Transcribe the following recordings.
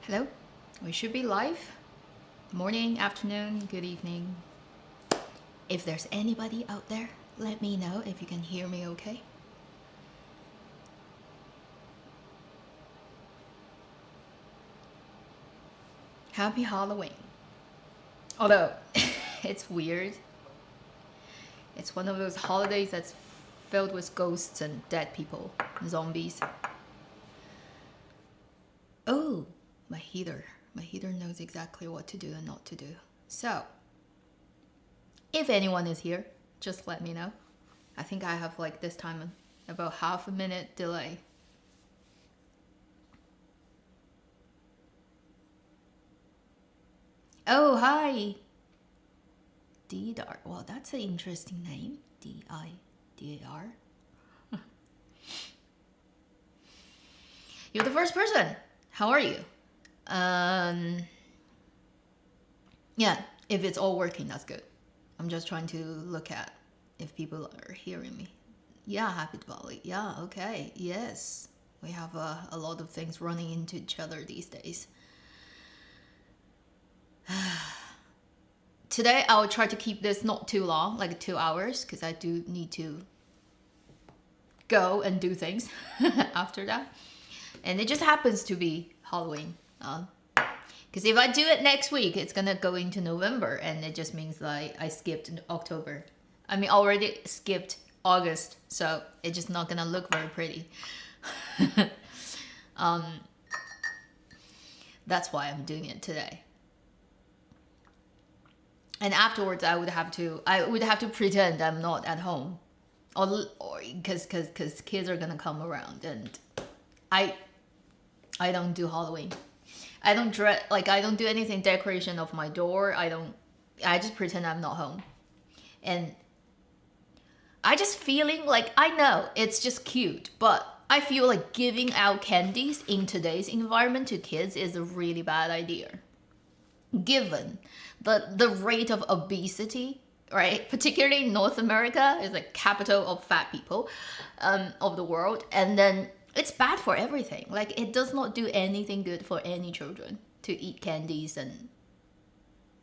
Hello, we should be live. Morning, afternoon, good evening. If there's anybody out there, let me know if you can hear me okay. Happy Halloween. Although, it's weird. It's one of those holidays that's filled with ghosts and dead people, zombies. Oh, my heater. My heater knows exactly what to do and not to do. So, if anyone is here, just let me know. I think I have like this time about half a minute delay. Oh, hi. D-Dar. Well, that's an interesting name. D-I-D-A-R. You're the first person. How are you? Yeah, if it's all working, that's good. I'm just trying to look at if people are hearing me. Yeah, happy Diwali. Yeah, okay. Yes. We have a lot of things running into each other these days. Today, I'll try to keep this not too long, like 2 hours, because I do need to go and do things after that. And it just happens to be Halloween. Because if I do it next week, it's gonna go into November, and it just means like I skipped October. I mean, already skipped August, so it's just not gonna look very pretty. That's why I'm doing it today. And afterwards, I would have to pretend I'm not at home, or because kids are gonna come around, and I don't do Halloween. I don't do anything decoration of my door. I just pretend I'm not home. And I just feeling like, I know it's just cute, but I feel like giving out candies in today's environment to kids is a really bad idea. Given the rate of obesity, right? Particularly North America is like capital of fat people of the world. And then it's bad for everything. Like, it does not do anything good for any children to eat candies, and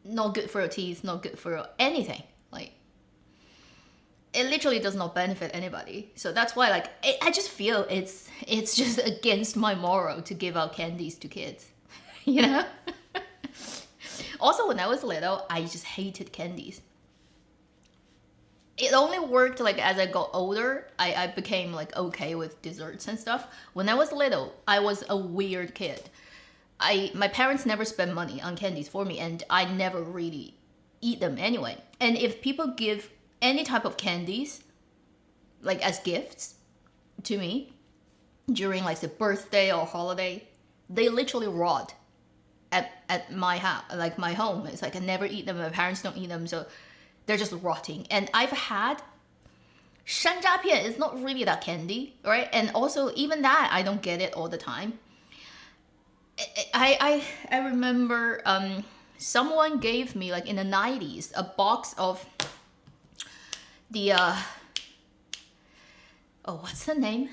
not good for your teeth, not good for anything. Like, it literally does not benefit anybody. So that's why, like, I just feel it's just against my moral to give out candies to kids, you know? Also, when I was little, I just hated candies. It only worked like as I got older, I became like okay with desserts and stuff. When I was little, I was a weird kid. My parents never spent money on candies for me, and I never really eat them anyway. And if people give any type of candies, like as gifts to me during like the birthday or holiday, they literally rot at my house, like my home. It's like I never eat them. My parents don't eat them, so they're just rotting. And I've had shanjiapian is not really that candy, right? And also even that I don't get it all the time. I remember someone gave me like in the 90s a box of the what's the name?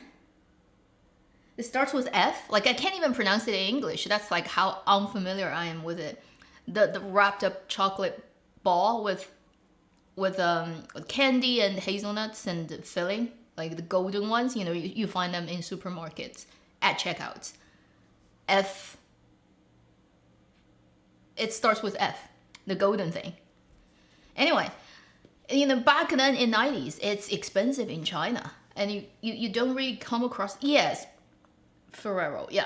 It starts with F. Like, I can't even pronounce it in English. That's like how unfamiliar I am with it. The wrapped up chocolate ball with candy and hazelnuts and filling, like the golden ones. You know, you find them in supermarkets at checkouts. F. It starts with F. The golden thing. Anyway, you know, back then in 90s, it's expensive in China, and you don't really come across. Yes. Ferrero, yeah.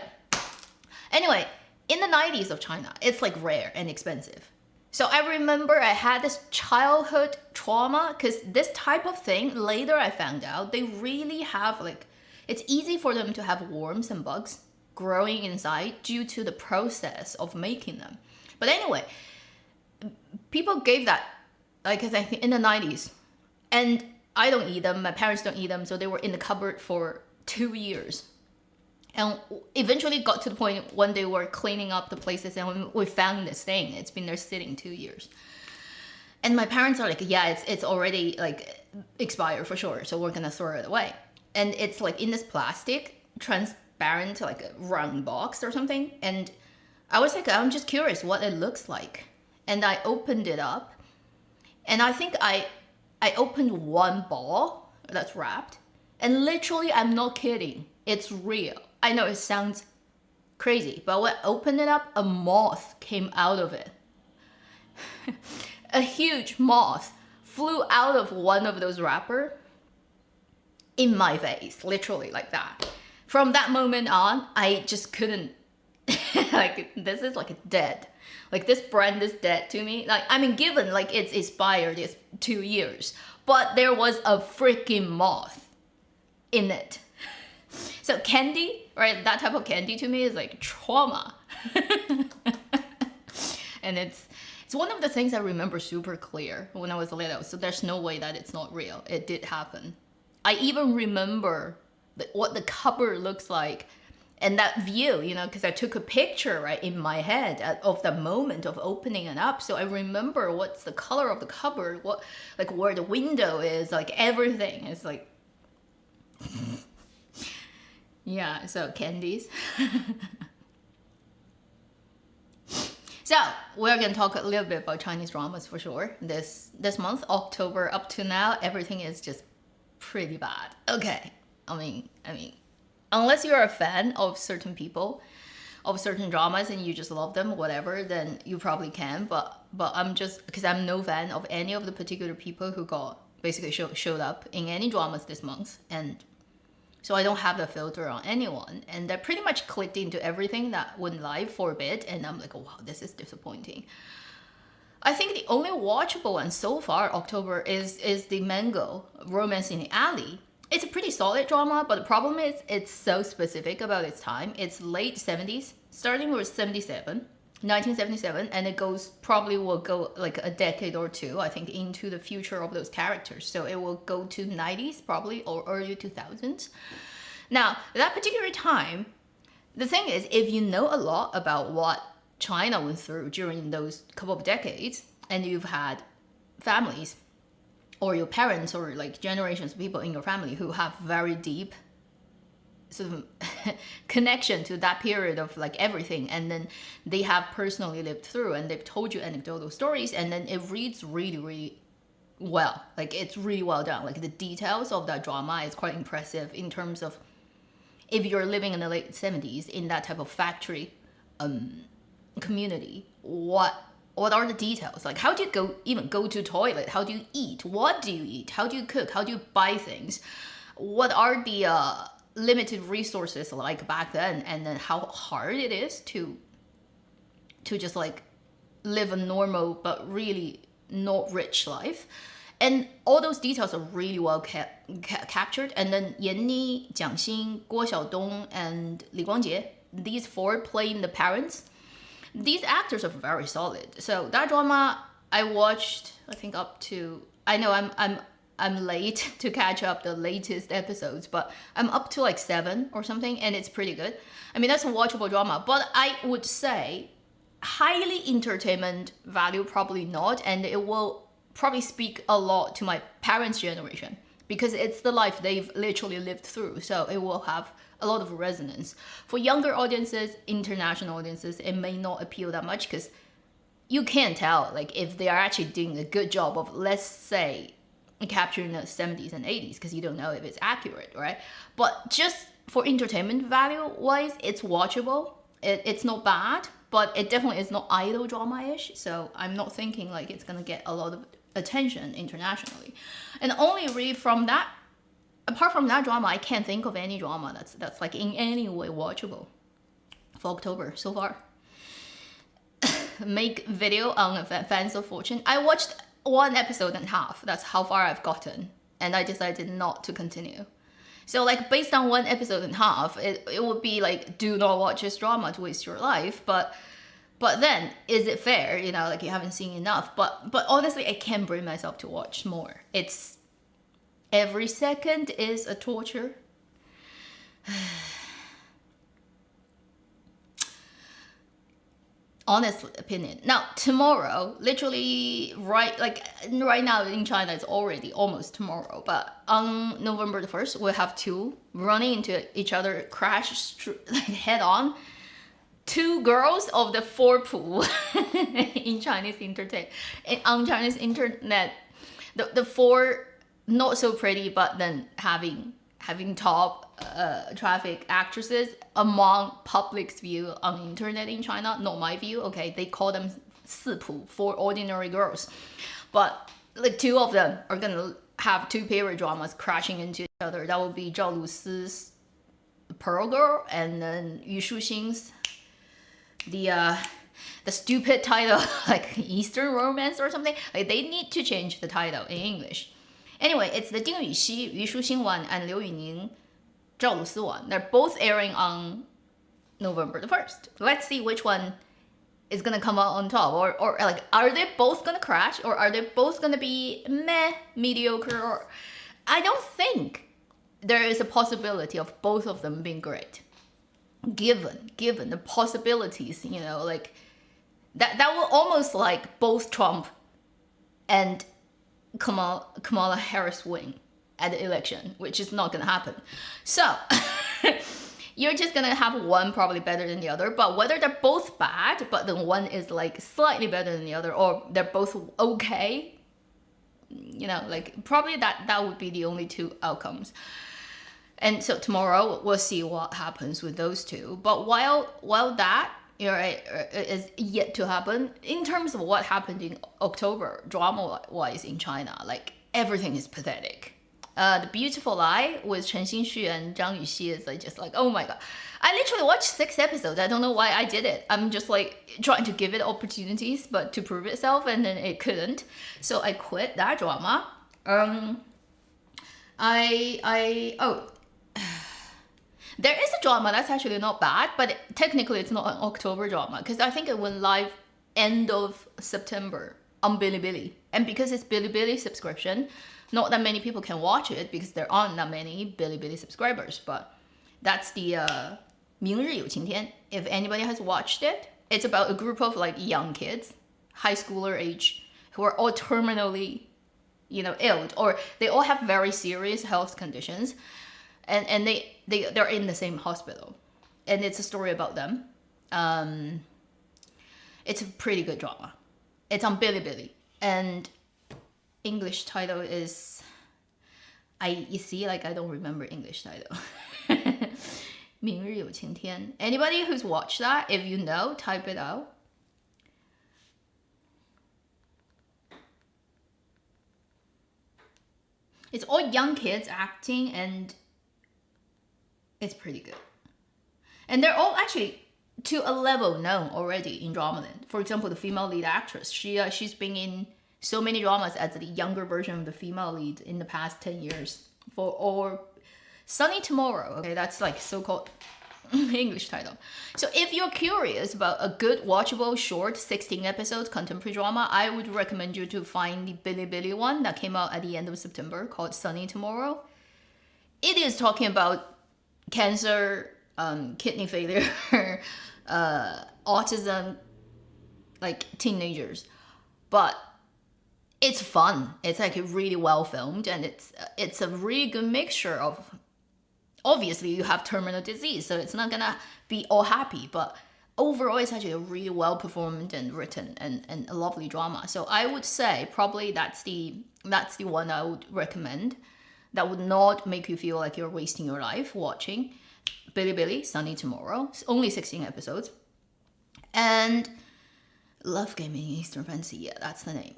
Anyway, in the 90s of China, it's like rare and expensive. So I remember I had this childhood trauma, because this type of thing, later I found out, they really have like, it's easy for them to have worms and bugs growing inside due to the process of making them. But anyway, people gave that, like I think in the 90s, and I don't eat them, my parents don't eat them, so they were in the cupboard for 2 years. And eventually got to the point when they were cleaning up the places, and we found this thing. It's been there sitting 2 years. And my parents are like, yeah, it's already like expired for sure, so we're gonna throw it away. And it's like in this plastic, transparent, like a round box or something. And I was like, I'm just curious what it looks like. And I opened it up. And I think I opened one ball that's wrapped. And literally, I'm not kidding. It's real. I know it sounds crazy, but when I opened it up, a moth came out of it. A huge moth flew out of one of those wrappers in my face, literally like that. From that moment on, I just couldn't, like, this is like dead. Like, this brand is dead to me. Like, I mean, given like it's expired, it's 2 years, but there was a freaking moth in it. So candy, right? That type of candy to me is like trauma. And it's one of the things I remember super clear when I was little. So there's no way that it's not real. It did happen. I even remember what the cupboard looks like and that view, you know, because I took a picture right in my head of the moment of opening it up. So I remember what's the color of the cupboard, what, like where the window is, like everything. It's like, yeah, so candies. So we're gonna talk a little bit about Chinese dramas for sure. This month, October, up to now, everything is just pretty bad. Okay, I mean, unless you're a fan of certain people, of certain dramas, and you just love them, whatever, then you probably can. But I'm just, because I'm no fan of any of the particular people who got basically showed up in any dramas this month, and so I don't have the filter on anyone, and I pretty much clicked into everything that went live for a bit, and I'm like, oh, wow, this is disappointing. I think the only watchable one so far, October, is the Mango, Romance in the Alley. It's a pretty solid drama, but the problem is it's so specific about its time. It's late 70s, starting with 1977, and it probably will go like a decade or two, I think, into the future of those characters. So it will go to 90s probably, or early 2000s. Now, that particular time, the thing is, if you know a lot about what China went through during those couple of decades, and you've had families or your parents or like generations of people in your family who have very deep sort of connection to that period of like everything, and then they have personally lived through and they've told you anecdotal stories, and then it reads really, really well. Like, it's really well done. Like, the details of that drama is quite impressive in terms of if you're living in the late 70s in that type of factory community, what are the details? Like, how do you even go to toilet? How do you eat? What do you eat? How do you cook? How do you buy things? What are the limited resources like back then? And then how hard it is to just like live a normal but really not rich life. And all those details are really well captured. And then Yan Ni, Jiang Xin, Guo Xiaodong, and Li Guangjie, these four playing the parents, these actors are very solid. So that drama I watched, I think up to, I know I'm late to catch up the latest episodes, but I'm up to like 7 or something, and it's pretty good. I mean, that's a watchable drama, but I would say highly entertainment value, probably not, and it will probably speak a lot to my parents' generation because it's the life they've literally lived through, so it will have a lot of resonance. For younger audiences, international audiences, it may not appeal that much because you can't tell like if they are actually doing a good job of, let's say, capturing the 70s and 80s, because you don't know if it's accurate, right? But just for entertainment value wise, it's watchable. It's not bad, but it definitely is not idol drama-ish, so I'm not thinking like it's gonna get a lot of attention internationally. And only really from that, apart from that drama, I can't think of any drama that's like in any way watchable for October so far. Make video on Fans of Fortune. I watched 1 episode and a half. That's how far I've gotten, and I decided not to continue. So like based on 1 episode and a half, it would be like, do not watch this drama to waste your life. But then, is it fair? You know, like you haven't seen enough. But honestly, I can't bring myself to watch more. It's every second is a torture. Honest opinion. Now, tomorrow, literally right now in China, it's already almost tomorrow. But on November the 1st, we'll have 2 running into each other, crash head on. two girls of the four pool in Chinese on Chinese internet. The four not so pretty, but then having top traffic actresses among public's view on internet in China, not my view. Okay, they call them 四普, four ordinary girls, but like two of them are gonna have two period dramas crashing into each other. That would be Zhao Lusi's Pearl Girl and then Yu Shuxing's the stupid title like Eastern Romance or something. Like they need to change the title in English. Anyway, it's the Ding Yuxi, Yu Shuxing one and Liu Yuning, Zhao Lusi one. They're both airing on November the 1st. Let's see which one is gonna come out on top, or like, are they both gonna crash, or are they both gonna be meh, mediocre, or I don't think there is a possibility of both of them being great. Given the possibilities, you know, like that will almost like both Trump and Kamala Harris win at the election, which is not gonna happen. So you're just gonna have one probably better than the other, but whether they're both bad, but then one is like slightly better than the other, or they're both okay, you know, like probably that would be the only two outcomes. And so tomorrow we'll see what happens with those two. But while that, you know, is yet to happen, in terms of what happened in October drama-wise in China, like everything is pathetic. The Beautiful Lie with Chen Xinxu and Zhang Yuxi is like just like, oh my god. I literally watched 6 episodes. I don't know why I did it. I'm just like trying to give it opportunities, but to prove itself, and then it couldn't. So I quit that drama. There is a drama that's actually not bad, but technically it's not an October drama because I think it went live end of September on Bilibili. And because it's Bilibili subscription, not that many people can watch it because there aren't that many Bilibili subscribers. But that's the 明日有晴天. If anybody has watched it, it's about a group of like young kids, high schooler age, who are all terminally, you know, ill, or they all have very serious health conditions. And they're in the same hospital, and it's a story about them. It's a pretty good drama. It's on Bilibili, and English title is you see, like I don't remember English title. 明日有晴天. Anybody who's watched that, if you know, type it out. It's all young kids acting, and it's pretty good. And they're all actually to a level known already in Dramaland. For example, the female lead actress, she's been in so many dramas as the younger version of the female lead in the past 10 years. Or Sunny Tomorrow, okay, that's like so-called English title. So if you're curious about a good watchable short 16 episodes contemporary drama, I would recommend you to find the Bilibili one that came out at the end of September called Sunny Tomorrow. It is talking about cancer, kidney failure, autism, like teenagers, but it's fun. It's like really well filmed, and it's a really good mixture of, obviously you have terminal disease, so it's not gonna be all happy, but overall it's actually a really well performed and written and a lovely drama. So I would say probably that's the one I would recommend. That would not make you feel like you're wasting your life watching. Bilibili, Sunny Tomorrow. It's only 16 episodes. And Love Game in Eastern Fantasy, yeah, that's the name.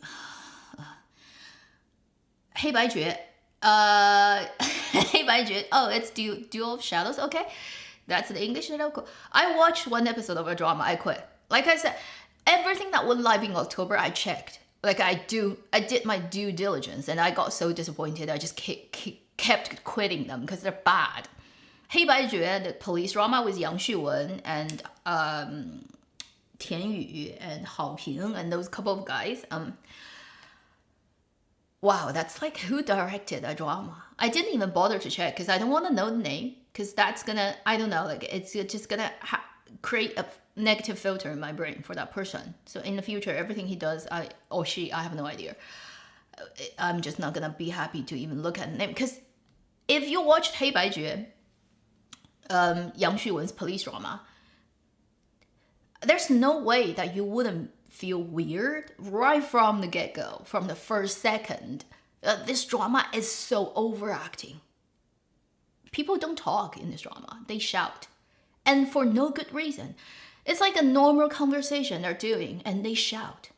黑白绝. 黑白绝. Oh, it's Duel of Shadows. Okay, that's the English title. I watched 1 episode of a drama. I quit. Like I said, everything that went live in October, I checked. Like I did my due diligence, and I got so disappointed. I just kept quitting them because they're bad. 黑白绝, the police drama with Yang Xuwen and Tian Yu and Hao Ping and those couple of guys. Wow, that's like who directed that drama? I didn't even bother to check because I don't want to know the name, because that's gonna, I don't know, like it's just gonna create a negative filter in my brain for that person. So in the future, everything he does, I have no idea. I'm just not gonna be happy to even look at the name, because if you watched 黑白绝, Yang Xuwen's police drama, there's no way that you wouldn't feel weird right from the get-go, from the first second. This drama is so overacting. People don't talk in this drama, they shout. And for no good reason. It's like a normal conversation they're doing and they shout.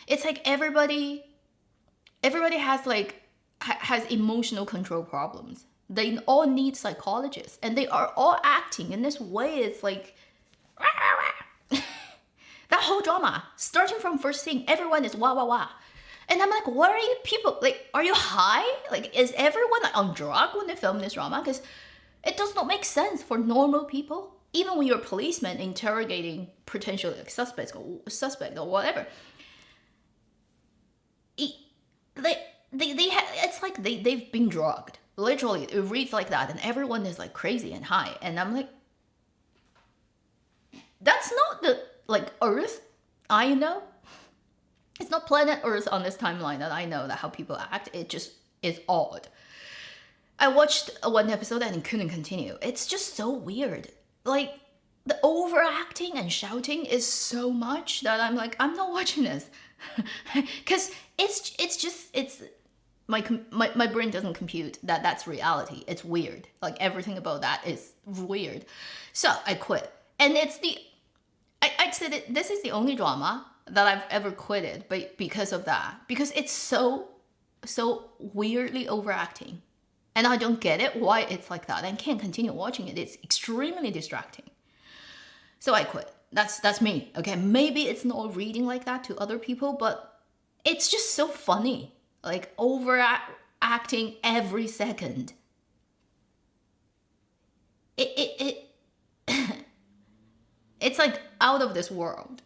It's like everybody has emotional control problems. They all need psychologists and they are all acting in this way. It's like that whole drama, starting from first scene, everyone is wah wah wah. And I'm like, what are you people, like, are you high? Like, is everyone like on drug when they film this drama? Because it does not make sense for normal people. Even when you're a policeman interrogating potential like, suspect or whatever. It's like they've been drugged. Literally, it reads like that and everyone is like crazy and high. And I'm like, that's not the like Earth I know. It's not planet Earth on this timeline that I know that how people act. It just is odd. I watched one episode and it couldn't continue. It's just so weird. Like the overacting and shouting is so much that I'm like, I'm not watching this. Because it's my brain doesn't compute that that's reality. It's weird. Like everything about that is weird. So I quit. And it's I'd say that this is the only drama that I've ever quitted, but because of that, because it's so weirdly overacting, and I don't get it why it's like that. I can't continue watching it. It's extremely distracting. So I quit. That's me. Okay, maybe it's not reading like that to other people, but it's just so funny, like overacting every second. It it's like out of this world.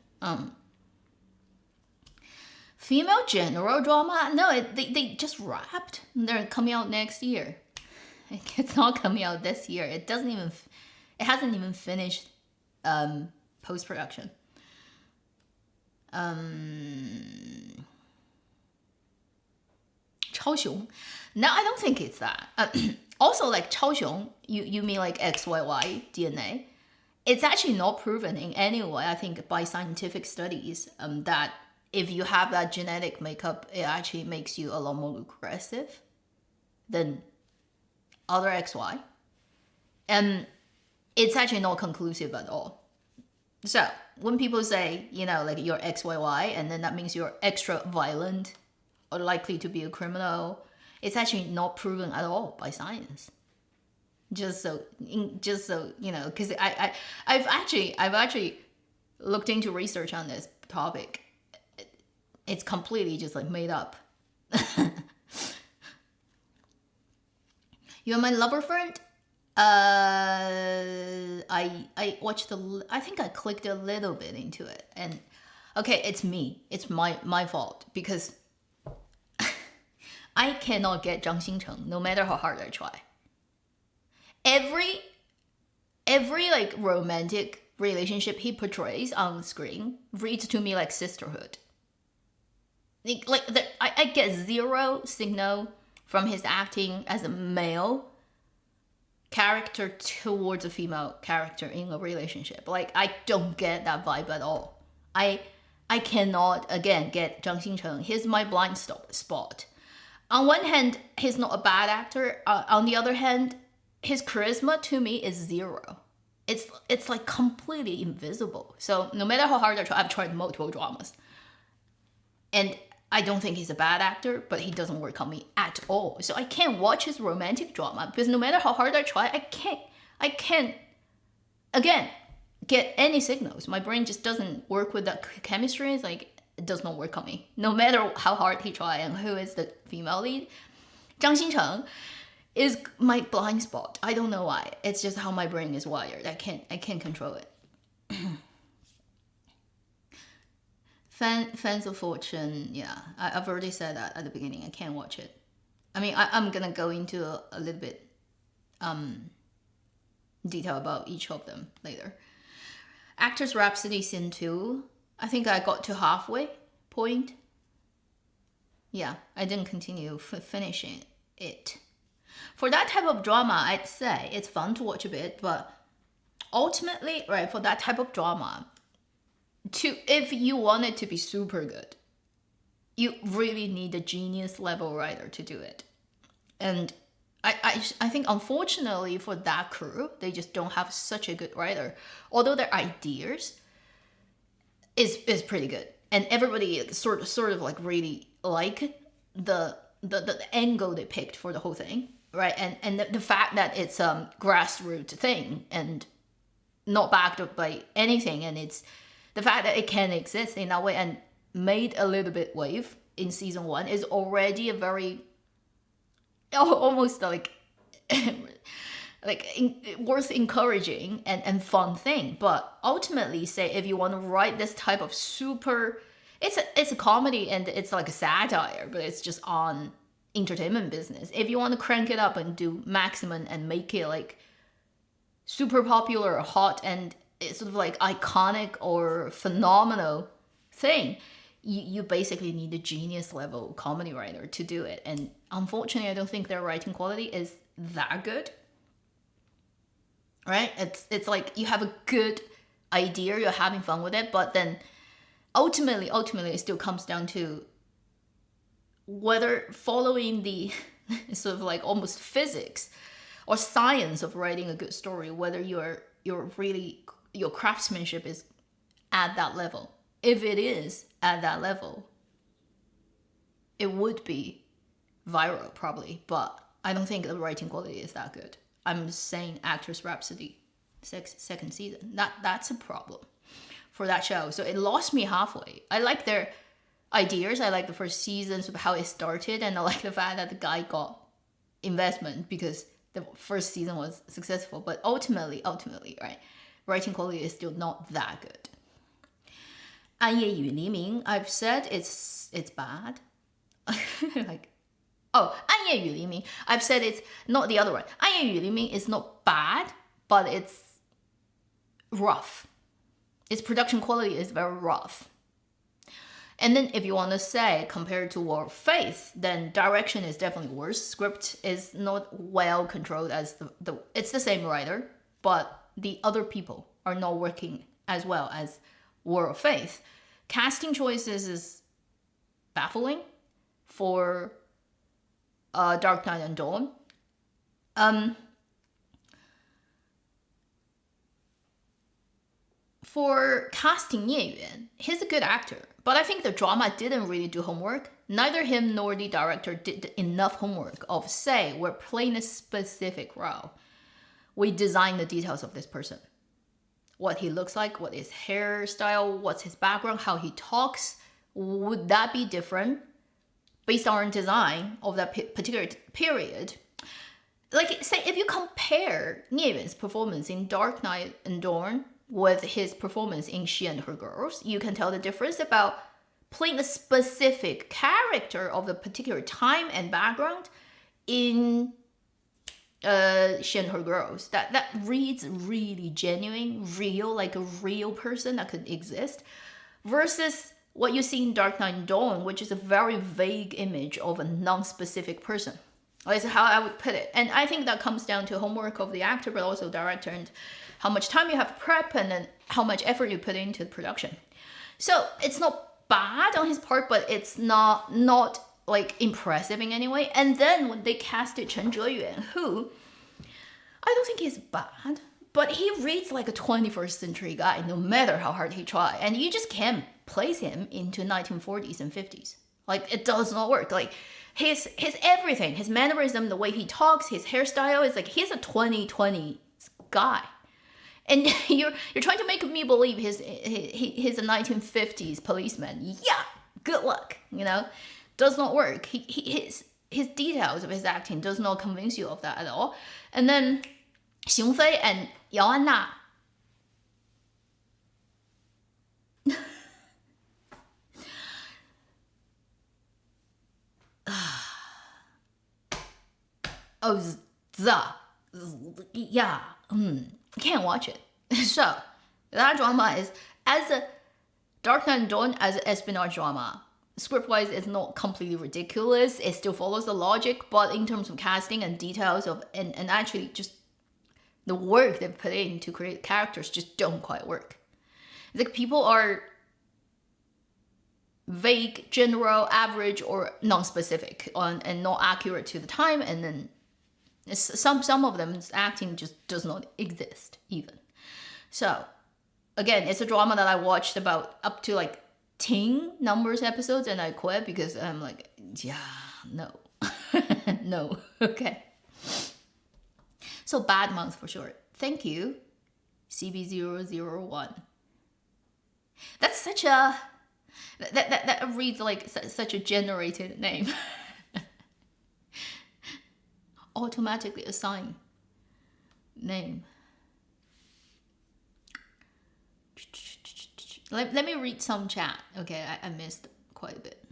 Female general drama? No, they just wrapped. They're coming out next year. It's not coming out this year. It hasn't even finished post-production. Chaoxiong. No, I don't think it's that. Also, like Chaoxiong, you mean like XYY DNA? It's actually not proven in any way, I think, by scientific studies that if you have that genetic makeup, it actually makes you a lot more aggressive than other XY. And it's actually not conclusive at all. So when people say, you know, like you're XYY, and then that means you're extra violent or likely to be a criminal, it's actually not proven at all by science. Just so you know, because I've actually looked into research on this topic. It's completely just like made up. You're my lover friend. I watched I think I clicked a little bit into it, and okay, it's me. It's my fault because I cannot get Zhang Xingcheng no matter how hard I try. Every like romantic relationship he portrays on screen reads to me like sisterhood. I get zero signal from his acting as a male character towards a female character in a relationship. Like I don't get that vibe at all. I cannot again get Zhang Xingcheng. He's my blind spot. On one hand, he's not a bad actor. On the other hand, his charisma to me is zero. It's like completely invisible. So no matter how hard I try, I've tried multiple dramas, and I don't think he's a bad actor, but he doesn't work on me at all. So I can't watch his romantic drama because no matter how hard I try, I can't again get any signals. My brain just doesn't work with that chemistry. It's like it does not work on me. No matter how hard he try and who is the female lead, Zhang Xingcheng is my blind spot. I don't know why. It's just how my brain is wired. I can't control it. Fans of Fortune, yeah. I've already said that at the beginning. I can't watch it. I mean, I'm gonna go into a little bit detail about each of them later. Actors Rhapsody Scene 2. I think I got to halfway point. Yeah, I didn't continue finishing it. For that type of drama, I'd say it's fun to watch a bit, but ultimately, right, for that type of drama, if you want it to be super good, you really need a genius level writer to do it. And I think unfortunately for that crew, they just don't have such a good writer. Although their ideas is pretty good, and everybody sort of like really like the angle they picked for the whole thing, right? And the fact that it's a grassroots thing and not backed up by anything, and it's the fact that it can exist in that way and made a little bit wave in season 1 is already a very almost like worth encouraging and fun thing. But ultimately, say if you want to write this type of super, it's a comedy and it's like a satire, but it's just on entertainment business. If you want to crank it up and do maximum and make it like super popular or hot and it's sort of like iconic or phenomenal thing, you basically need a genius level comedy writer to do it. And unfortunately, I don't think their writing quality is that good. Right? It's like you have a good idea, you're having fun with it, but then ultimately it still comes down to whether following the sort of like almost physics or science of writing a good story, whether you're really, your craftsmanship is at that level. If it is at that level, it would be viral probably, but I don't think the writing quality is that good. I'm saying Actress Rhapsody second season. That's a problem for that show. So it lost me halfway. I like their ideas. I like the first season, sort of how it started, and I like the fact that the guy got investment because the first season was successful. But ultimately, right, writing quality is still not that good. 暗夜与黎明, I've said it's bad. Like, oh, 暗夜与黎明, I've said it's not the other one. 暗夜与黎明 is not bad, but it's rough. Its production quality is very rough. And then if you want to say compared to War of Faith, then direction is definitely worse. Script is not well controlled as it's the same writer, but the other people are not working as well as War of Faith. Casting choices is baffling for Dark Knight and Dawn. For casting 聂远, he's a good actor, but I think the drama didn't really do homework. Neither him nor the director did enough homework of, say, we're playing a specific role. We design the details of this person. What he looks like, what his hairstyle, what's his background, how he talks. Would that be different based on design of that particular period? Like, say, if you compare 聂远's performance in Dark Knight and Dawn with his performance in She and Her Girls, you can tell the difference about playing a specific character of a particular time and background in She and Her Girls. That reads really genuine, real, like a real person that could exist, versus what you see in Dark Knight and Dawn, which is a very vague image of a non-specific person. That's how I would put it. And I think that comes down to homework of the actor, but also director, and how much time you have prep and then how much effort you put into the production. So it's not bad on his part, but it's not like impressive in any way. And then when they casted Chen Zheyuan, who I don't think he's bad, but he reads like a 21st century guy no matter how hard he tries. And you just can't place him into 1940s and 50s. Like, it does not work. Like, his everything, his mannerism, the way he talks, his hairstyle is like he's a 2020 guy. And you're trying to make me believe he's a 1950s policeman. Yeah, good luck, you know? Does not work. His details of his acting does not convince you of that at all. And then Xiong Fei and Yao Anna. Yeah, can't watch it. So that drama is, as a Dark Knight and Dawn, as an espionage drama, script-wise, it's not completely ridiculous. It still follows the logic, but in terms of casting and details of and actually just the work they've put in to create characters just don't quite work. Like people are vague, general, average, or non-specific and not accurate to the time, and then some of them acting just does not exist even. So again, it's a drama that I watched about up to like 10 numbers episodes, and I quit because I'm like, yeah, no. No. Okay, so bad month for sure. Thank you, CB001. That's such a that reads like such a generated name. Automatically assign name. Let me read some chat. Okay, I missed quite a bit.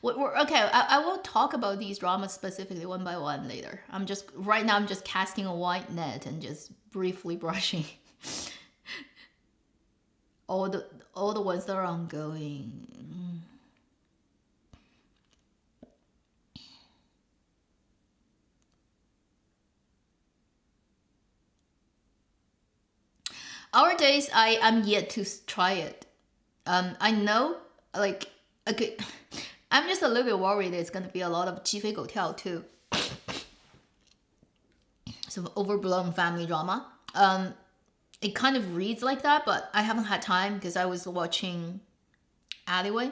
Okay, I will talk about these dramas specifically one by one later. Right now I'm just casting a wide net and just briefly brushing all the ones that are ongoing. Our Days, I am yet to try it. I know, like, okay, I'm just a little bit worried it's gonna be a lot of 鸡飞狗跳 too. Some overblown family drama. It kind of reads like that, but I haven't had time because I was watching Alleyway.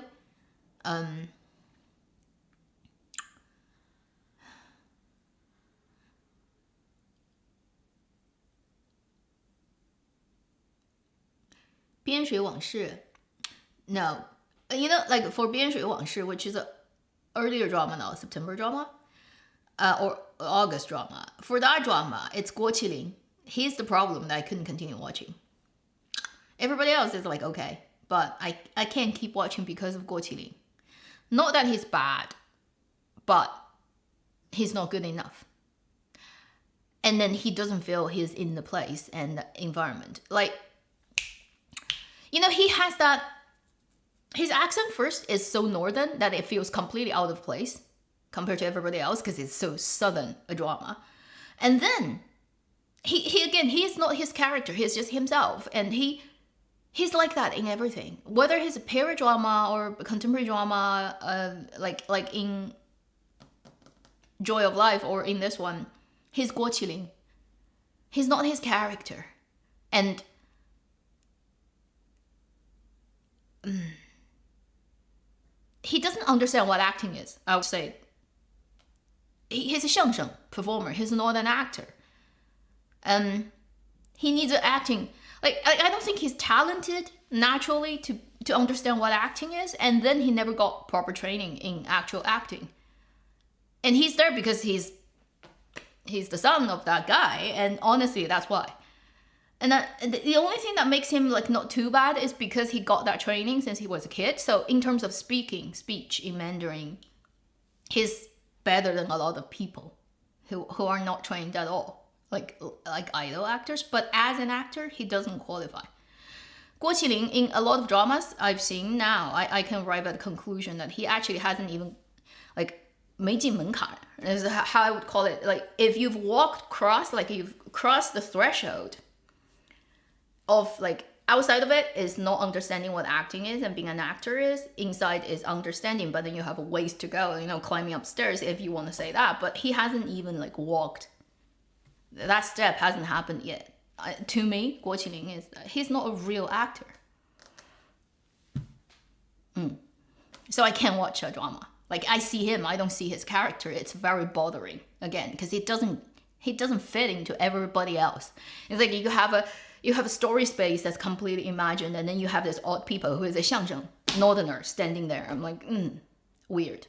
边水往事 No, you know, like for 边水往事, which is a earlier drama now, September drama, or August drama. For that drama, it's Guo Qilin. He's the problem that I couldn't continue watching. Everybody else is like, okay, but I can't keep watching because of Guo Qilin. Not that he's bad, but he's not good enough. And then he doesn't feel he's in the place and the environment. Like, you know, he has that, his accent first is so northern that it feels completely out of place compared to everybody else because it's so southern a drama. And then he again, he's not his character, he's just himself. And he's like that in everything. Whether he's a period drama or contemporary drama, like in Joy of Life or in this one, he's Guo Qilin. He's not his character. And he doesn't understand what acting is, I would say. He's a 相声 performer. He's not an actor. He needs acting. Like, I don't think he's talented naturally to understand what acting is. And then he never got proper training in actual acting. And he's there because he's the son of that guy. And honestly, that's why. And the only thing that makes him like not too bad is because he got that training since he was a kid. So in terms of speech in Mandarin, he's better than a lot of people who are not trained at all, like idol actors. But as an actor, he doesn't qualify. Guo Qilin, in a lot of dramas I've seen now, I can arrive at the conclusion that he actually hasn't even, like, 没进门槛 is how I would call it. Like, if you've walked across, like you've crossed the threshold of, like, outside of it is not understanding what acting is and being an actor is, inside is understanding, but then you have a ways to go, you know, climbing upstairs if you want to say that. But he hasn't even like walked, that step hasn't happened yet. To me, Guo Qilin is, he's not a real actor. So I can't watch a drama. Like, I see him, I don't see his character. It's very bothering, again, because he doesn't fit into everybody else. It's like you have a story space that's completely imagined, and then you have this odd people who is a 相声 northerner standing there. I'm like, weird.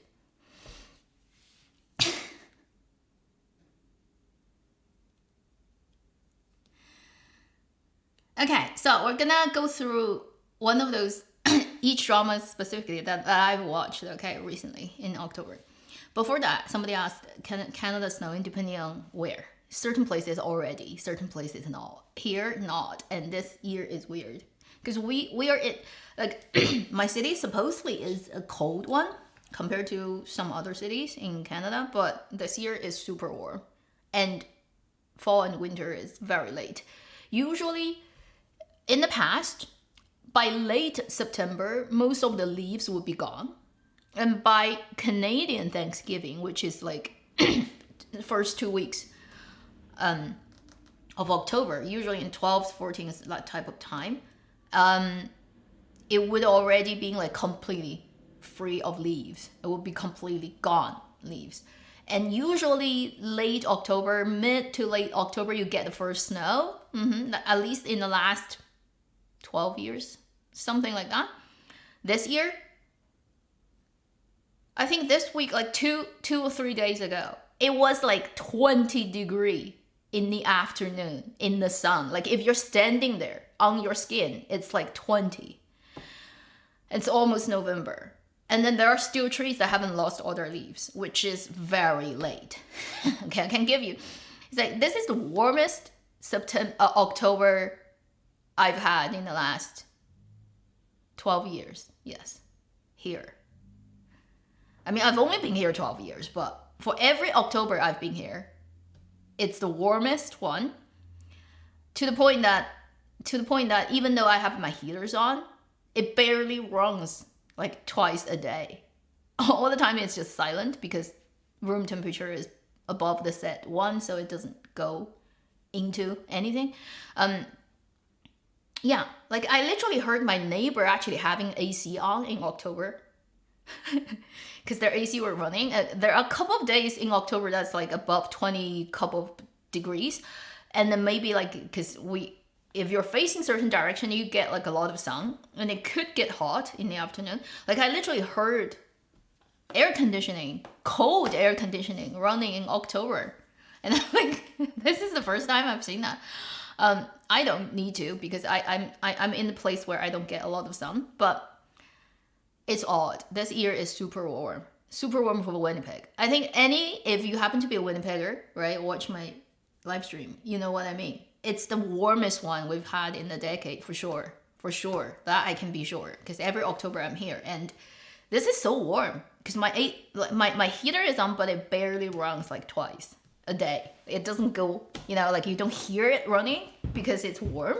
Okay, so we're gonna go through one of those each drama specifically that I've watched, okay, recently in October. Before that, somebody asked, can Canada snowing depending on where? Certain places already, certain places not. Here, not. And this year is weird. Because we are in, like, my city supposedly is a cold one compared to some other cities in Canada, but this year is super warm. And fall and winter is very late. Usually, in the past, by late September, most of the leaves would be gone. And by Canadian Thanksgiving, which is like the first 2 weeks of October, usually in 12th, 14th, that type of time, it would already be like completely free of leaves. It would be completely gone leaves. And usually late October, mid to late October, you get the first snow. At least in the last 12 years, something like that. This year, I think this week, like two or 3 days ago, it was like 20 degrees in the afternoon in the sun. Like if you're standing there on your skin, it's like 20. It's almost November. And then there are still trees that haven't lost all their leaves, which is very late. Okay, I can give you. It's like this is the warmest October I've had in the last 12 years. Yes, here. I mean, I've only been here 12 years, but for every October I've been here, it's the warmest one. To the point that even though I have my heaters on, it barely runs like twice a day. All the time it's just silent because room temperature is above the set 1, so it doesn't go into anything. Yeah, like I literally heard my neighbor actually having AC on in October because their AC were running. There are a couple of days in October that's like above 20 couple of degrees, and then maybe like because if you're facing certain direction, you get like a lot of sun, and it could get hot in the afternoon. Like I literally heard cold air conditioning running in October, and I'm like, this is the first time I've seen that. I don't need to because I'm in a place where I don't get a lot of sun, but it's odd. This year is super warm for Winnipeg. I think if you happen to be a Winnipegger, right, watch my live stream, you know what I mean. It's the warmest one we've had in a decade, for sure. That I can be sure, because every October I'm here, and this is so warm because my heater is on, but it barely runs like twice a day. It doesn't go, like you don't hear it running because it's warm.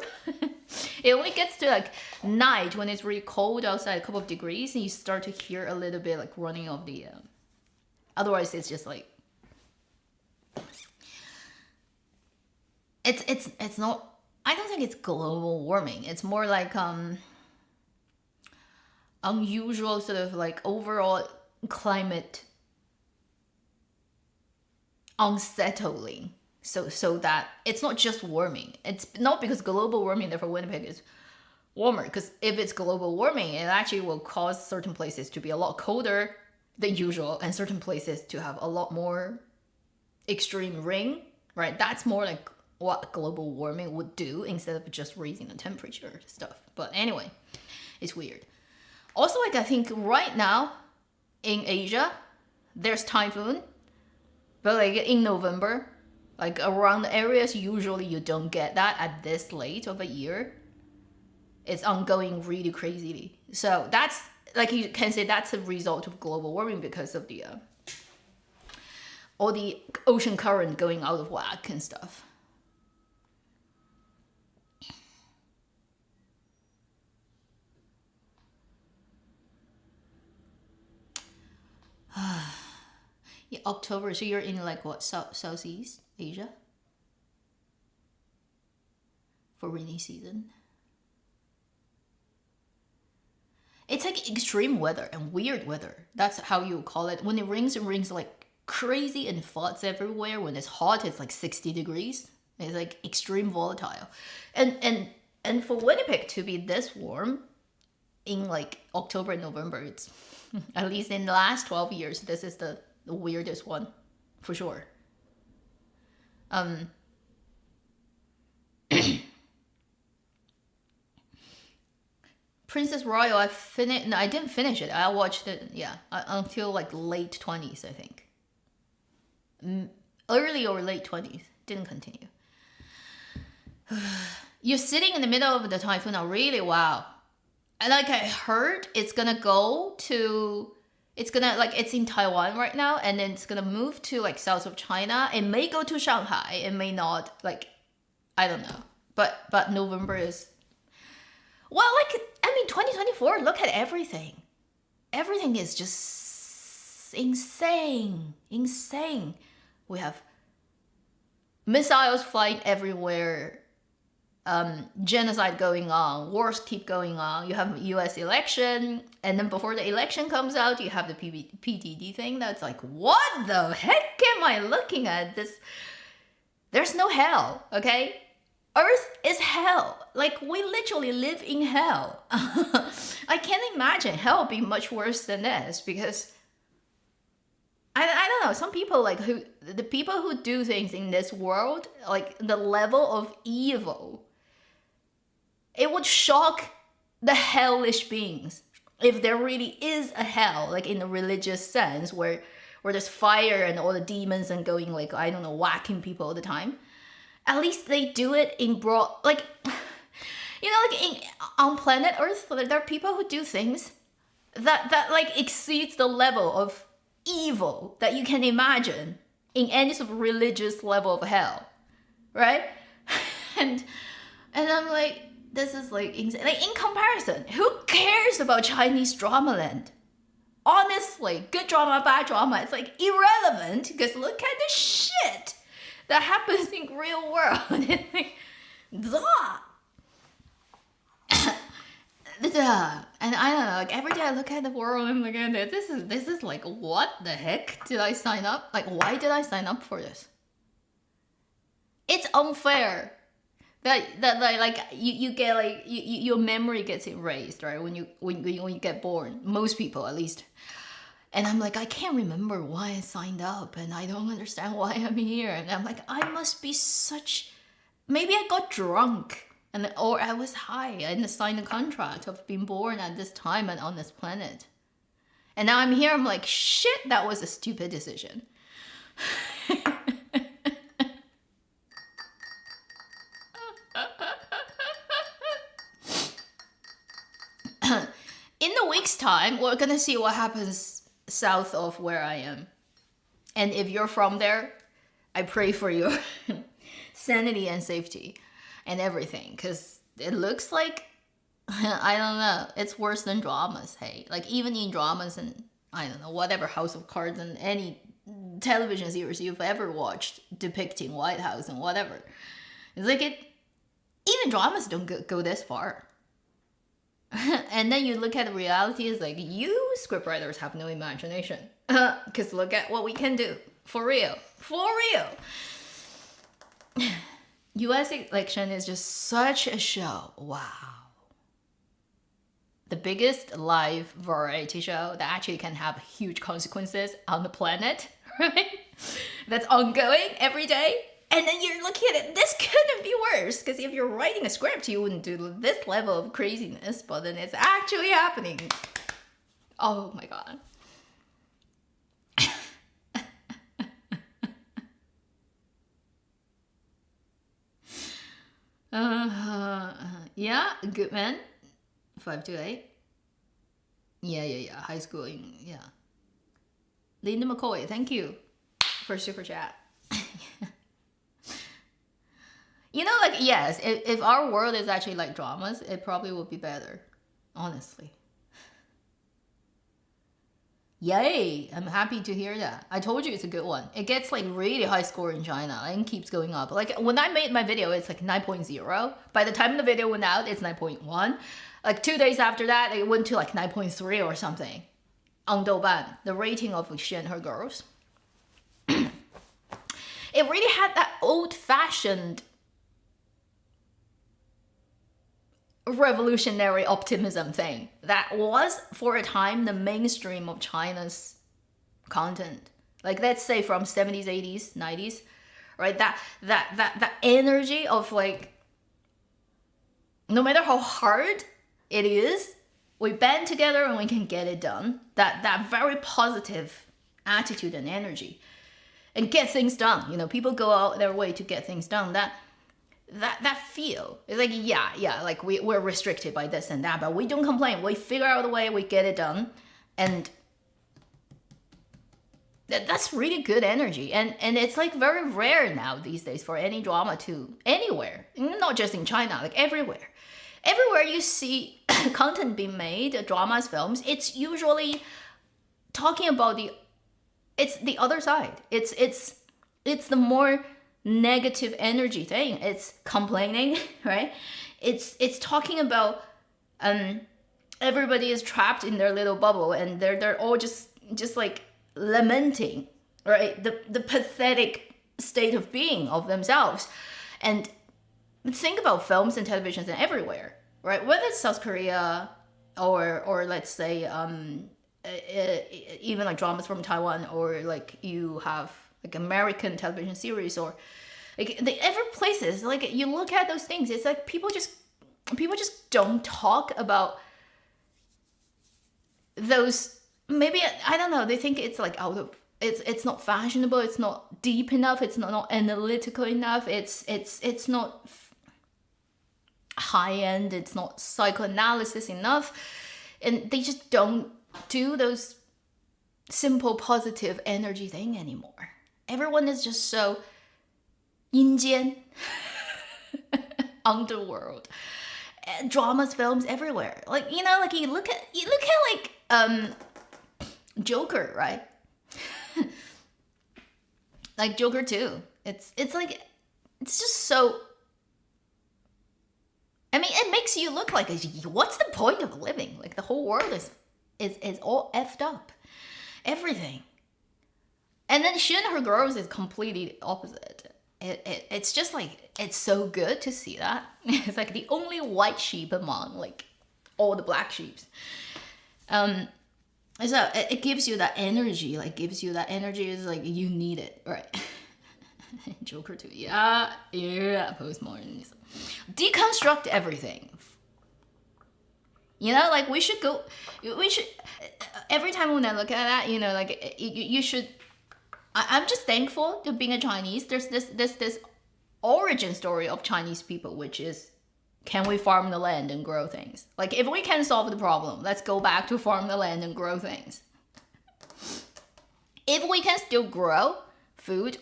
It only gets to like night when it's really cold outside, a couple of degrees, and you start to hear a little bit like running of the. Otherwise, it's just like. It's not. I don't think it's global warming. It's more like unusual sort of like overall climate unsettling. So that it's not just warming. It's not because global warming, therefore Winnipeg is warmer. Because if it's global warming, it actually will cause certain places to be a lot colder than usual, and certain places to have a lot more extreme rain. Right? That's more like what global warming would do instead of just raising the temperature stuff. But anyway, it's weird. Also, like I think right now in Asia, there's typhoon, but like in November, like around the areas, usually you don't get that at this late of a year. It's ongoing really crazily. So that's like you can say that's a result of global warming because of the all the ocean current going out of whack and stuff. Yeah, October. So you're in like what, Southeast Asia for rainy season? It's like extreme weather and weird weather. That's how you call it. When it rains like crazy and floods everywhere. When it's hot, it's like 60 degrees. It's like extreme volatile. And for Winnipeg to be this warm in like October and November, it's at least in the last 12 years, this is the weirdest one, for sure. Princess Royal, I didn't finish it. I watched it, until like late 20s, I think. Early or late 20s. Didn't continue. You're sitting in the middle of the typhoon now, really? Wow. And like I heard, it's gonna go to It's gonna like it's in Taiwan right now, and then it's gonna move to like south of China. It may go to Shanghai. It may not. Like I don't know. But November is well, like I mean, 2024. Look at everything. Everything is just insane, insane. We have missiles flying everywhere. Genocide going on, wars keep going on. You have U.S. election, and then before the election comes out, you have the PTD thing. That's like, what the heck am I looking at? This, there's no hell, okay? Earth is hell. Like we literally live in hell. I can't imagine hell being much worse than this because I don't know. Some people like the people who do things in this world, like the level of evil. It would shock the hellish beings if there really is a hell, like in a religious sense, where there's fire and all the demons and going like, I don't know, whacking people all the time. At least they do it in broad, like, you know, like on planet Earth, there are people who do things that like exceeds the level of evil that you can imagine in any sort of religious level of hell, right? and I'm like, this is like insane. Like in comparison, who cares about Chinese drama land? Honestly, good drama, bad drama, it's like irrelevant because look at the shit that happens in real world. It's like, and I don't know, like every day I look at the world, I'm like, this is like, what the heck did I sign up? Like, why did I sign up for this? It's unfair that like you get like your memory gets erased, right? When you get born, most people at least. And I'm like, I can't remember why I signed up, and I don't understand why I'm here. And I'm like, I must be maybe I got drunk. Or I was high and signed a contract of being born at this time and on this planet. And now I'm here, I'm like, shit, that was a stupid decision. In a week's time, we're gonna see what happens south of where I am. And if you're from there, I pray for your sanity and safety. And everything, because it looks like, I don't know, it's worse than dramas, hey? Like, even in dramas and, I don't know, whatever House of Cards and any television series you've ever watched depicting White House and whatever. It's like even dramas don't go this far. And then you look at the reality, it's like, you scriptwriters have no imagination. Because look at what we can do. For real. For real. US election is just such a show. Wow. The biggest live variety show that actually can have huge consequences on the planet, right? That's ongoing every day. And then you're looking at it, this couldn't be worse. Because if you're writing a script, you wouldn't do this level of craziness. But then it's actually happening. Oh my God. Yeah, good man. 528. Yeah. High schooling, yeah. Linda McCoy, thank you for super chat. You know, like, yes, if our world is actually like dramas, it probably would be better, honestly. Yay, I'm happy to hear that. I told you it's a good one. It gets like really high score in China and keeps going up. Like when I made my video, it's like 9.0. By the time the video went out, it's 9.1. Like 2 days after that, it went to like 9.3 or something. On Douban, the rating of She and Her Girls. It really had that old-fashioned revolutionary optimism thing that was for a time the mainstream of China's content. Like, let's say from 70s, 80s, 90s, right? That energy of like, no matter how hard it is, we band together and we can get it done. That very positive attitude and energy, and get things done. You know, people go out their way to get things done. That feel is like, yeah, like we're restricted by this and that, but we don't complain. We figure out a way, we get it done. And That's really good energy, and it's like very rare now these days for any drama to anywhere, not just in China, like everywhere you see content being made, dramas, films, it's usually talking about it's the other side. It's the more negative energy thing. It's complaining, right? It's talking about everybody is trapped in their little bubble, and they're all just like lamenting, right? The pathetic state of being of themselves. And think about films and televisions and everywhere, right? Whether it's South Korea or let's say even like dramas from Taiwan, or like you have like American television series, or like every places, like you look at those things, it's like people just don't talk about those. Maybe, I don't know, they think it's like out of, it's not fashionable, it's not deep enough, it's not analytical enough, it's not high end, it's not psychoanalysis enough, and they just don't do those simple positive energy thing anymore. Everyone is just so 阴间 underworld. Dramas, films everywhere. Like, you know, like you look at like Joker, right? Like Joker 2. It's like, it's just so, I mean, it makes you look like, what's the point of living? Like the whole world is all effed up. Everything. And then She and Her Girls is completely opposite. It's just like, it's so good to see that. It's like the only white sheep among like all the black sheeps. So it gives you that energy, is like you need it, right? Joker 2, yeah, postmodernism. Deconstruct everything. You know, like we should every time when I look at that, you know, like you should, I'm just thankful to being a Chinese. There's this origin story of Chinese people, which is, can we farm the land and grow things? Like, if we can solve the problem, let's go back to farm the land and grow things. If we can still grow food,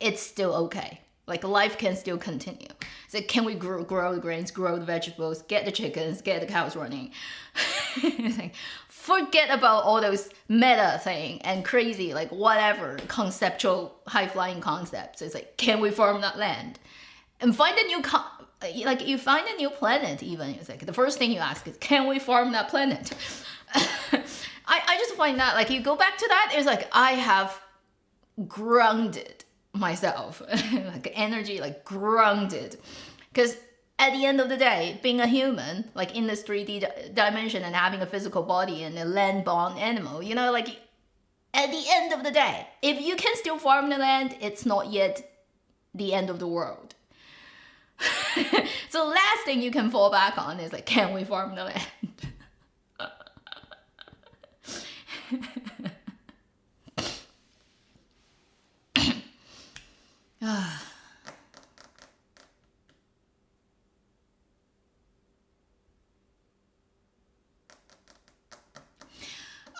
it's still okay. Like, life can still continue. So can we grow the grains, grow the vegetables, get the chickens, get the cows running? Like, forget about all those meta thing and crazy, like whatever, conceptual, high-flying concepts. It's like, can we farm that land? And find a new like you find a new planet even. It's like the first thing you ask is, can we farm that planet? I just find that, like, you go back to that, it's like, I have grounded myself. Like energy, like grounded. Because at the end of the day, being a human, like in this 3D dimension and having a physical body and a land-born animal, you know, like at the end of the day, if you can still farm the land, it's not yet the end of the world. So last thing you can fall back on is like, can we farm the land?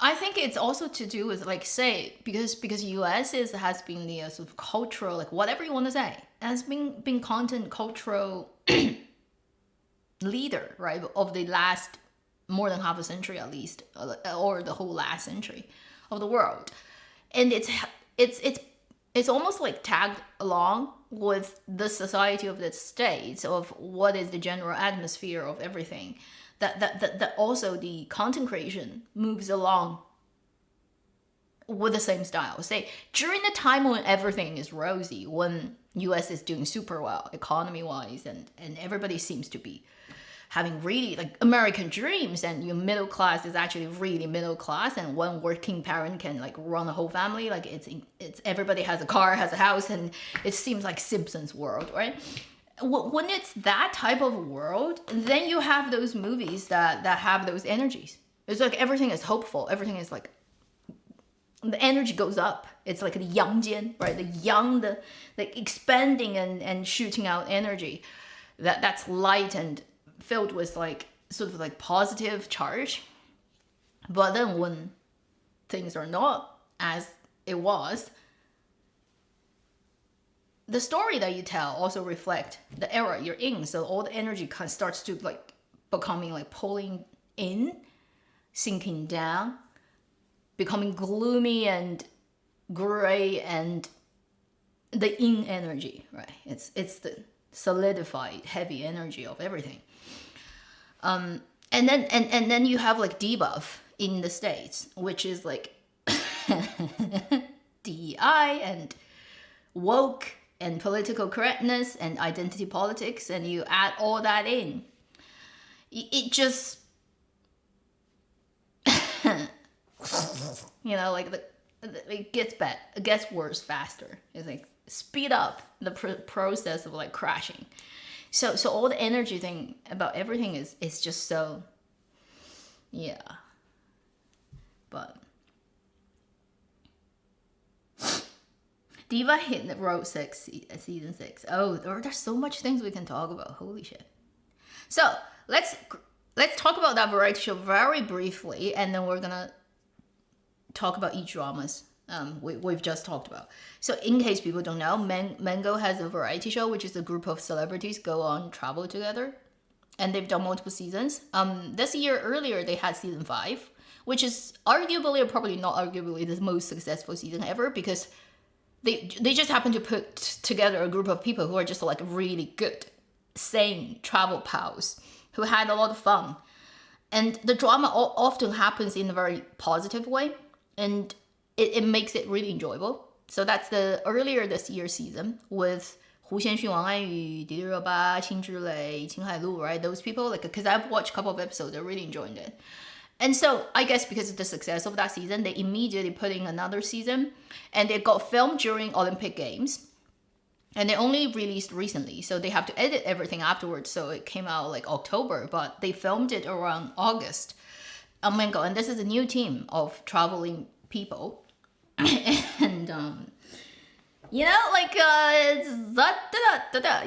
I think it's also to do with, like, say, because US has been the sort of cultural, like whatever you want to say, has been content cultural leader, right, of the last more than half a century at least, or the whole last century of the world, and it's almost like tagged along with the society of the states of what is the general atmosphere of everything. That also the content creation moves along with the same style. Say, during the time when everything is rosy, when US is doing super well economy-wise, and everybody seems to be having really like American dreams, and your middle class is actually really middle class, and one working parent can like run a whole family, like it's everybody has a car, has a house, and it seems like Simpsons world, right? When it's that type of world, then you have those movies that have those energies. It's like everything is hopeful. Everything is like, the energy goes up. It's like the yangjian, right? The yang, the expanding and shooting out energy. That's light and filled with like sort of like positive charge. But then when things are not as it was, the story that you tell also reflect the era you're in. So all the energy kind of starts to like becoming like pulling in, sinking down, becoming gloomy and gray, and the yin energy, right? It's the solidified heavy energy of everything. And then you have like debuff in the States, which is like DEI and woke and political correctness and identity politics, and you add all that in, it just like it gets bad, it gets worse faster. It's like speed up the process of like crashing. So all the energy thing about everything is just so, yeah. But Diva hit road 6, season 6. Oh, there's so much things we can talk about. Holy shit. So let's talk about that variety show very briefly, and then we're gonna talk about each dramas we've just talked about. So in case people don't know, Mango has a variety show, which is a group of celebrities go on travel together, and they've done multiple seasons. This year earlier they had season 5, which is arguably, or probably not arguably, the most successful season ever, because they just happen to put together a group of people who are just like really good, sane travel pals who had a lot of fun. And the drama often happens in a very positive way, and it makes it really enjoyable. So that's the earlier this year season with Hu Xianxun, Wang Anyu, Di Ba, Qin Zhilei, Qin Hailu, right? Those people, like, because I've watched a couple of episodes, I really enjoyed it. And so I guess because of the success of that season, they immediately put in another season, and it got filmed during Olympic Games, and they only released recently, so they have to edit everything afterwards. So it came out like October, but they filmed it around August. Oh my god! And this is a new team of traveling people, and you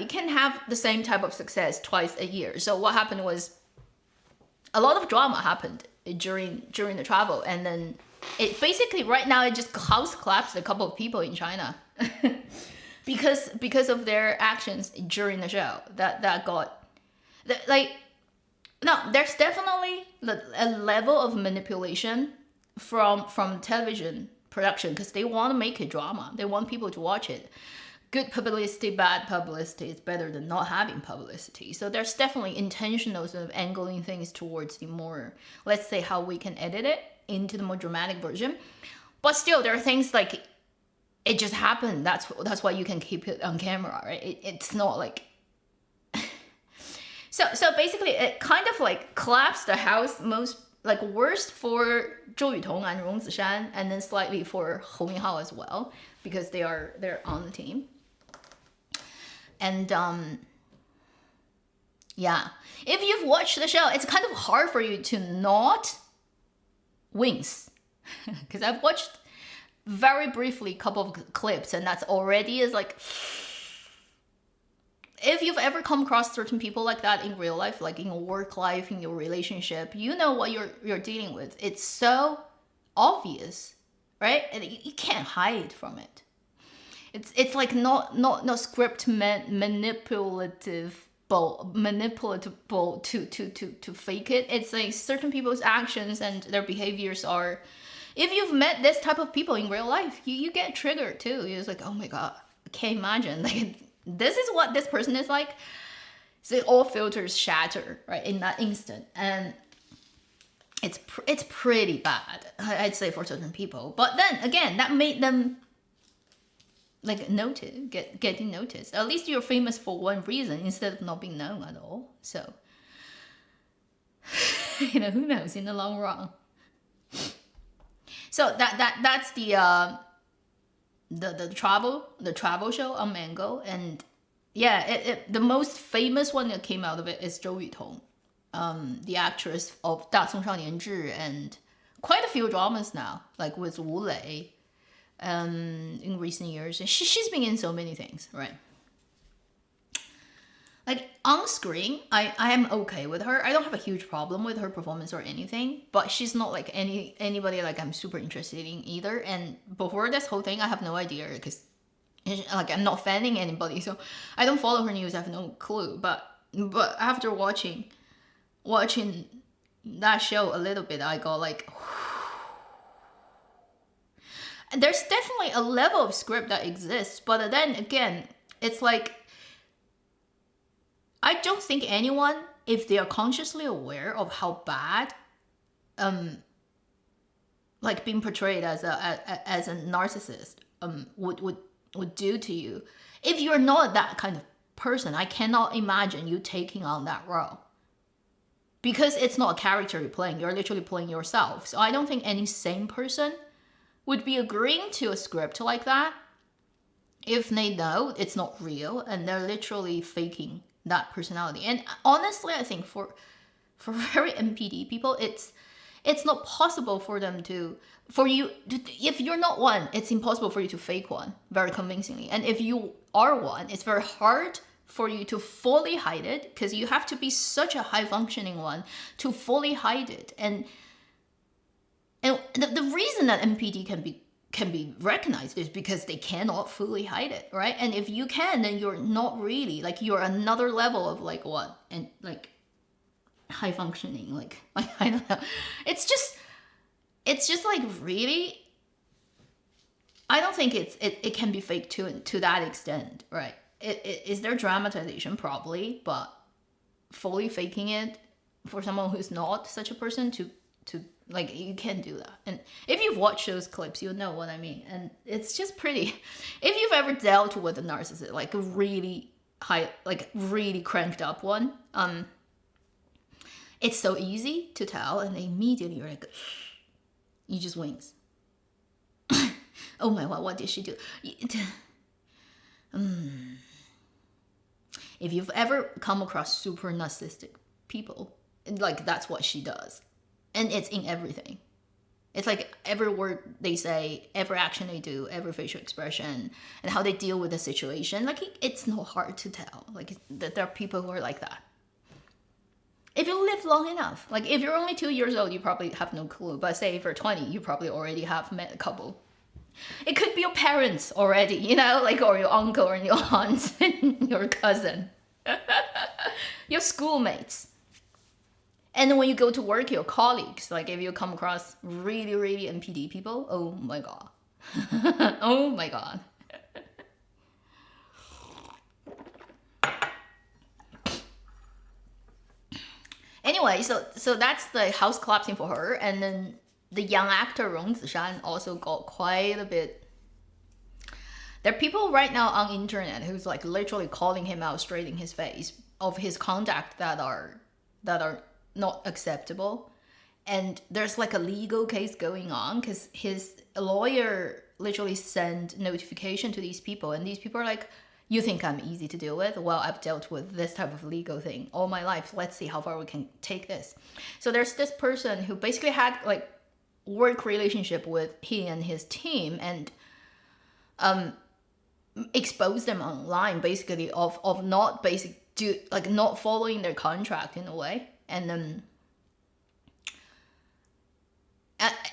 can't have the same type of success twice a year. So what happened was a lot of drama happened during the travel, and then it basically right now it just house collapsed a couple of people in China because of their actions during the show. There's definitely a level of manipulation from television production, because they want to make a drama. They want people to watch it. Good publicity, bad publicity is better than not having publicity. So there's definitely intentional sort of angling things towards the more, let's say, how we can edit it into the more dramatic version. But still, there are things like it just happened. That's why you can keep it on camera, right? It's not like so basically it kind of like collapsed the house most like worst for Zhou Yutong and Rong Zishan, and then slightly for Hou Minhao as well, because they're on the team. And yeah, if you've watched the show, it's kind of hard for you to not wince, because I've watched very briefly a couple of clips, and that's already is like, if you've ever come across certain people like that in real life, like in your work life, in your relationship, you know what you're dealing with. It's so obvious, right? And you can't hide from it. It's like not script manipulable to fake it. It's like certain people's actions and their behaviors are. If you've met this type of people in real life, you get triggered too. You're just like, oh my god, I can't imagine. Like, this is what this person is like. So all filters shatter right in that instant, and it's pretty bad, I'd say, for certain people. But then again, that made them like noted, getting noticed. At least you're famous for one reason instead of not being known at all. So who knows in the long run. So that's the travel show on Mango. And yeah, the most famous one that came out of it is Zhou Yutong, the actress of 大宋少年志 and quite a few dramas now, like with Wu Lei in recent years. And she's been in so many things, right? Like on screen, I am okay with her. I don't have a huge problem with her performance or anything, but she's not like anybody like I'm super interested in either. And before this whole thing, I have no idea because like I'm not fanning anybody, so I don't follow her news. I have no clue. But after watching that show a little bit, I got like there's definitely a level of script that exists, but then again, it's like I don't think anyone, if they are consciously aware of how bad, like being portrayed as a narcissist, would do to you. If you're not that kind of person, I cannot imagine you taking on that role. Because it's not a character you're playing, you're literally playing yourself. So I don't think any sane person would be agreeing to a script like that if they know it's not real and they're literally faking that personality. And honestly, I think for very NPD people, it's not possible for them if you're not one, it's impossible for you to fake one very convincingly. And if you are one, it's very hard for you to fully hide it because you have to be such a high functioning one to fully hide it. And the reason that NPD can be recognized is because they cannot fully hide it, right? And if you can, then you're not really like, you're another level of like what, and like high functioning, like I don't know. It's just like really, I don't think it can be faked to that extent, right? Is there dramatization? Probably, but fully faking it for someone who's not such a person to like, you can't do that. And if you've watched those clips, you'll know what I mean. And it's just pretty. If you've ever dealt with a narcissist, like a really high, like really cranked up one, it's so easy to tell, and immediately you're like, you just winks. Oh my god, what did she do? If you've ever come across super narcissistic people, like that's what she does. And it's in everything. It's like every word they say, every action they do, every facial expression, and how they deal with the situation. Like, it's not hard to tell. Like, that there are people who are like that. If you live long enough, like if you're only 2 years old, you probably have no clue. But say if you're 20, you probably already have met a couple. It could be your parents already, you know, like, or your uncle or your aunt, and your cousin, your schoolmates. And when you go to work, your colleagues, like if you come across really, really NPD people, oh my god. Oh my god. Anyway, so that's the house collapsing for her. And then the young actor Rong Zishan also got quite a bit. There are people right now on internet who's like literally calling him out straight in his face of his conduct that are not acceptable. And there's like a legal case going on because his lawyer literally sent notification to these people, and these people are like, you think I'm easy to deal with? Well, I've dealt with this type of legal thing all my life. Let's see how far we can take this. So there's this person who basically had like work relationship with he and his team, and exposed them online basically of not not following their contract in a way. And then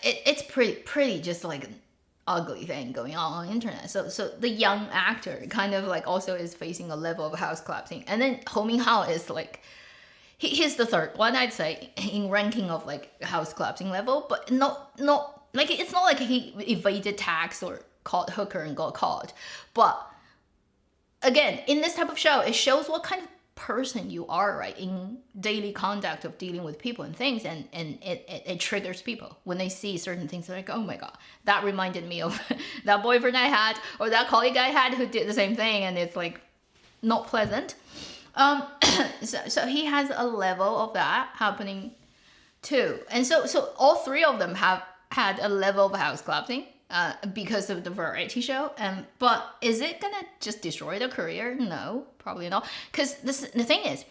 it's pretty just like an ugly thing going on the internet. So the young actor kind of like also is facing a level of house collapsing. And then Ho Min Hao is like, he's the third one, I'd say, in ranking of like house collapsing level, but not like, it's not like he evaded tax or caught hooker and got caught. But again, in this type of show, it shows what kind of person you are, right, in daily conduct of dealing with people and things, and it triggers people when they see certain things. They're like, oh my god, that reminded me of that boyfriend I had, or that colleague I had who did the same thing, and it's like not pleasant. So he has a level of that happening too, and so all three of them have had a level of house collapsing because of the variety show. But is it gonna just destroy their career? No, probably not. Because the thing is,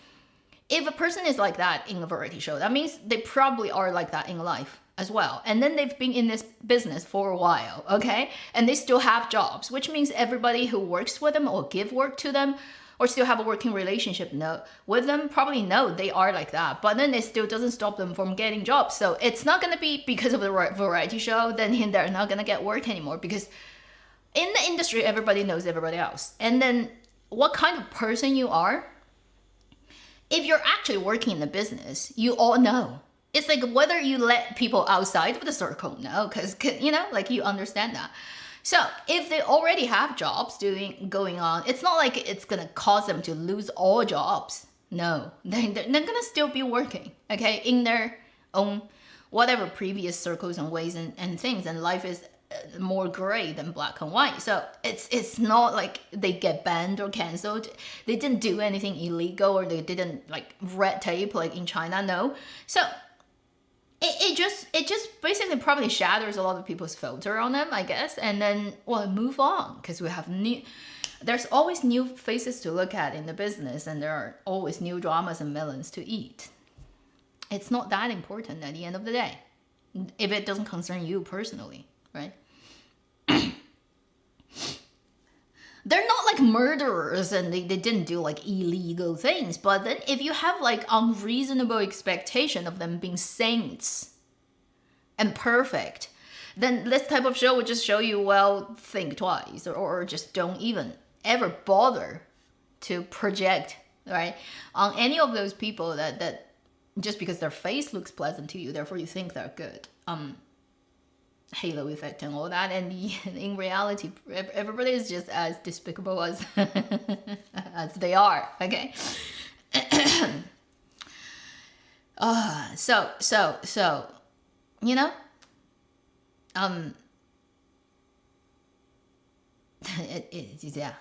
if a person is like that in a variety show, that means they probably are like that in life as well. And then they've been in this business for a while, okay? And they still have jobs, which means everybody who works with them or give work to them or still have a working relationship with them? Probably no, they are like that. But then it still doesn't stop them from getting jobs. So it's not going to be because of the variety show, then they're not going to get work anymore, because in the industry, everybody knows everybody else. And then what kind of person you are, if you're actually working in the business, you all know. It's like whether you let people outside of the circle know, because, you know, like you understand that. So if they already have jobs going on, it's not like it's going to cause them to lose all jobs. No, they're going to still be working, okay, in their own whatever previous circles and ways and things. And life is more gray than black and white. So it's not like they get banned or canceled. They didn't do anything illegal, or they didn't like red tape like in China. No. So it just basically probably shatters a lot of people's filter on them, I guess, and then move on, because we have there's always new faces to look at in the business, and there are always new dramas and melons to eat. It's not that important at the end of the day, if it doesn't concern you personally, right? They're not like murderers, and they didn't do like illegal things. But then if you have like unreasonable expectation of them being saints and perfect, then this type of show would just show you, well, think twice, or just don't even ever bother to project, right, on any of those people that just because their face looks pleasant to you, therefore you think they're good. Halo effect and all that, and in reality everybody is just as despicable as as they are, okay? So you know, yeah.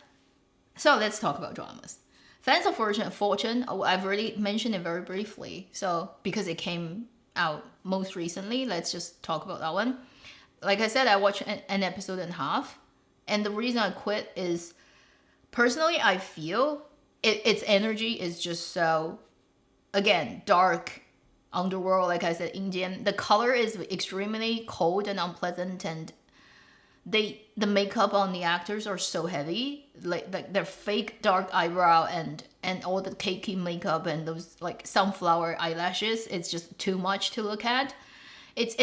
So let's talk about dramas. Fans of Fortune, I've already mentioned it very briefly, so because it came out most recently, let's just talk about that one. Like I said, I watched an episode and a half, and the reason I quit is, personally, I feel its energy is just so, again, dark, underworld, like I said, Indian. The color is extremely cold and unpleasant, and the makeup on the actors are so heavy, like their fake dark eyebrow and all the cakey makeup and those like sunflower eyelashes. It's just too much to look at. It's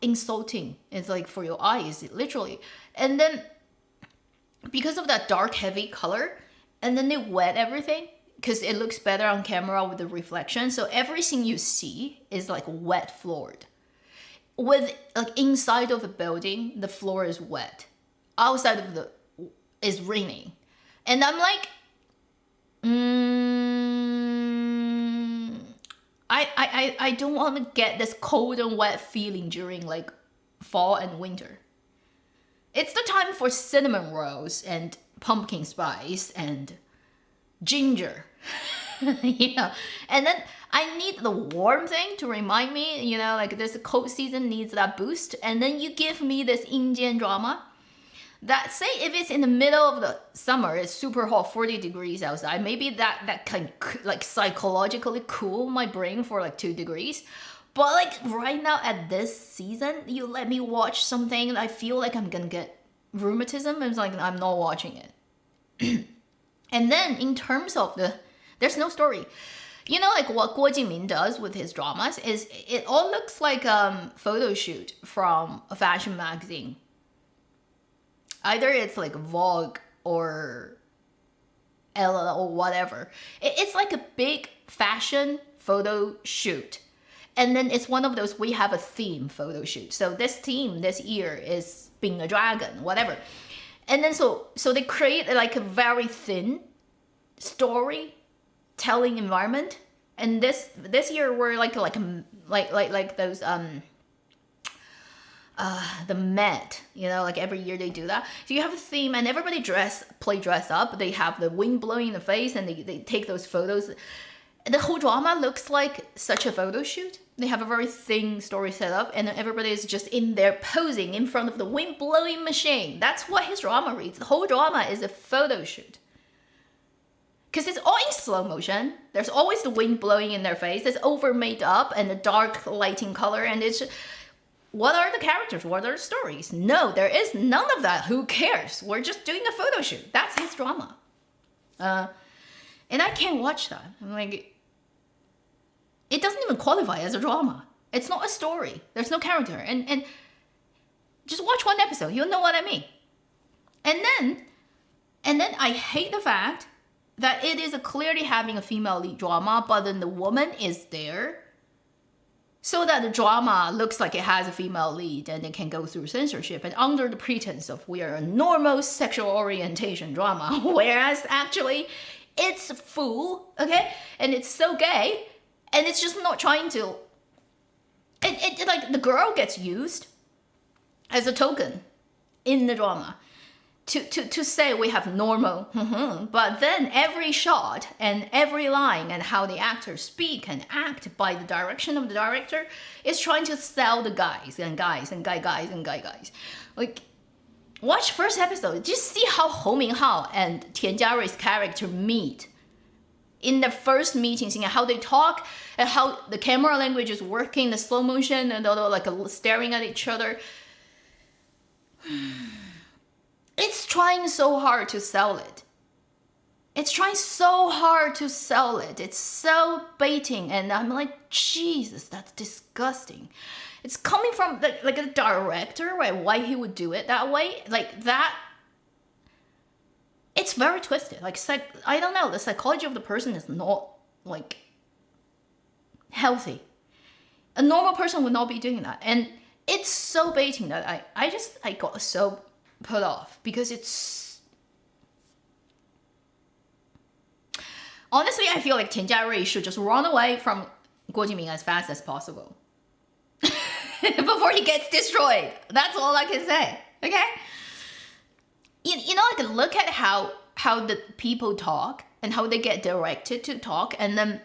insulting. It's like for your eyes, literally. And then because of that dark heavy color, and then they wet everything because it looks better on camera with the reflection. So everything you see is like wet floored. With like inside of the building, the floor is wet. Outside of the is raining. And I'm like, I don't want to get this cold and wet feeling during like fall and winter. It's the time for cinnamon rolls and pumpkin spice and ginger. You know, and then I need the warm thing to remind me, you know, like this cold season needs that boost. And then you give me this Indian drama that, say if it's in the middle of the summer, it's super hot, 40 degrees outside, maybe that can like psychologically cool my brain for like 2 degrees. But like right now at this season, you let me watch something I feel like I'm gonna get rheumatism, and it's like I'm not watching it. And then in terms of there's no story. You know, like what Guo Jingmin does with his dramas is it all looks like a photo shoot from a fashion magazine. Either it's like Vogue or Ella or whatever. It's like a big fashion photo shoot. And then it's one of those, we have a theme photo shoot. So this theme this year is being a dragon, whatever. And then so they create like a very thin story telling environment. And this year we're like those the Met, you know, like every year they do that. So you have a theme and everybody dress up. They have the wind blowing in the face and they take those photos. The whole drama looks like such a photo shoot. They have a very thin story set up and everybody is just in there posing in front of the wind blowing machine. That's what his drama reads. The whole drama is a photo shoot. Because it's all in slow motion. There's always the wind blowing in their face. It's over made up and the dark lighting color. And it's just, what are the characters? What are the stories? No, there is none of that. Who cares? We're just doing a photo shoot. That's his drama. And I can't watch that. I'm like, it doesn't even qualify as a drama. It's not a story. There's no character. And just watch one episode. You'll know what I mean. And then I hate the fact that it is clearly having a female lead drama, but then the woman is there so that the drama looks like it has a female lead and it can go through censorship and under the pretense of we are a normal sexual orientation drama, whereas actually it's full, okay? And it's so gay, and it's just not trying to... It like, the girl gets used as a token in the drama to say we have normal, but then every shot and every line and how the actors speak and act by the direction of the director is trying to sell the guys and guys and guys and guys. Like, watch first episode, just see how Ho Minghao and Tian Jiarui's character meet in the first meeting scene, how they talk and how the camera language is working, the slow motion and they're like staring at each other. It's trying so hard to sell it. It's trying so hard to sell it. It's so baiting, and I'm like, Jesus, that's disgusting. It's coming from like a director, right? Why he would do it that way, like that. It's very twisted. Like, I don't know. The psychology of the person is not like healthy. A normal person would not be doing that, and it's so baiting that I got so put off because it's... Honestly, I feel like Tian Jiarui should just run away from Guo Jiming as fast as possible before he gets destroyed. That's all I can say. Okay? You know, like, look at how the people talk and how they get directed to talk, and then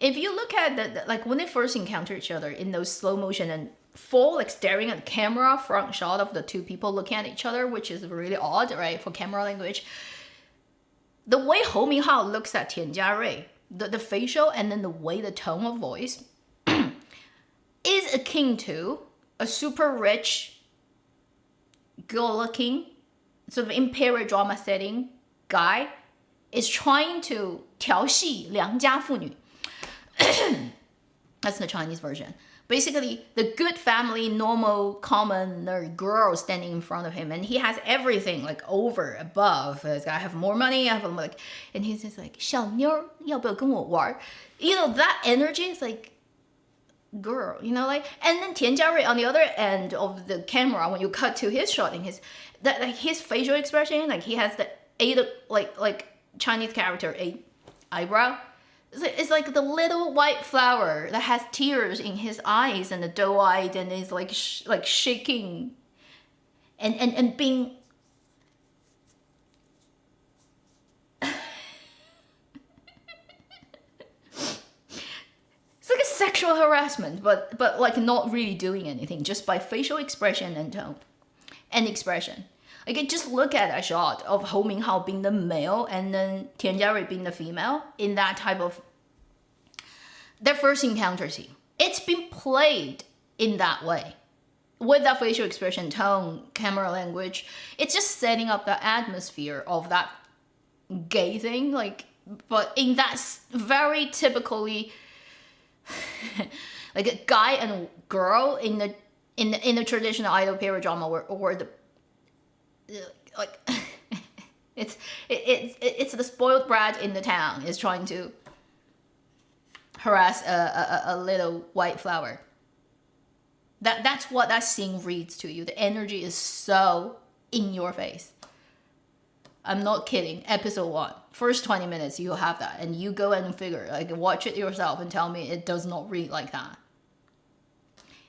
if you look at the like when they first encounter each other in those slow motion and full like staring at the camera front shot of the two people looking at each other, which is really odd, right, for camera language. The way Ho Minghao looks at Tian Jiarui, the facial and then the way the tone of voice is akin to a super rich, good-looking, sort of imperial drama setting guy is trying to 调戏良家妇女. That's the Chinese version. Basically, the good family, normal, common girl standing in front of him, and he has everything like over, above. I have more money. I have like, and he's just like, 小妞要不要跟我玩? You know, that energy is like, girl, you know, like, and then Tian Jiarui on the other end of the camera, when you cut to his shot, in his that like his facial expression, like he has the like Chinese character eyebrow. It's like the little white flower that has tears in his eyes and the doe-eyed and is like like shaking and being it's like a sexual harassment, but like not really doing anything, just by facial expression and tone and expression. Like, just look at a shot of Ho Minghao being the male and then Tian Jiarui being the female in that type of their first encounter scene. It's been played in that way. With that facial expression, tone, camera language. It's just setting up the atmosphere of that gay thing. Like, but in that very typically like a guy and girl in the traditional idol period drama or the like it's the spoiled brat in the town is trying to harass a little white flower. That's what that scene reads to you. The energy is so in your face. I'm not kidding. Episode 1, first 20 minutes, you'll have that, and you go and figure, like, watch it yourself and tell me it does not read like that.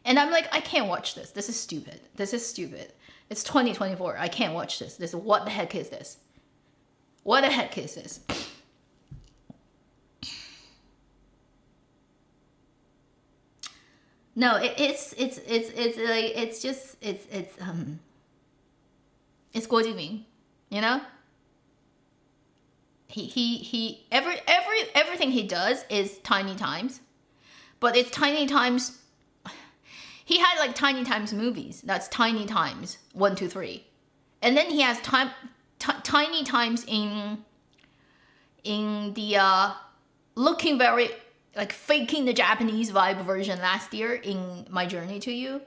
And I'm like, I can't watch this. This is stupid. This is stupid. It's 2024. I can't watch this. What the heck is this? What the heck is this? No, it's Guo Jiming, you know? Everything he does is tiny times, but it's tiny times. He had like tiny times movies. That's tiny times 1, 2, 3, and then he has tiny times in in the looking very like faking the Japanese vibe version last year in My Journey to You.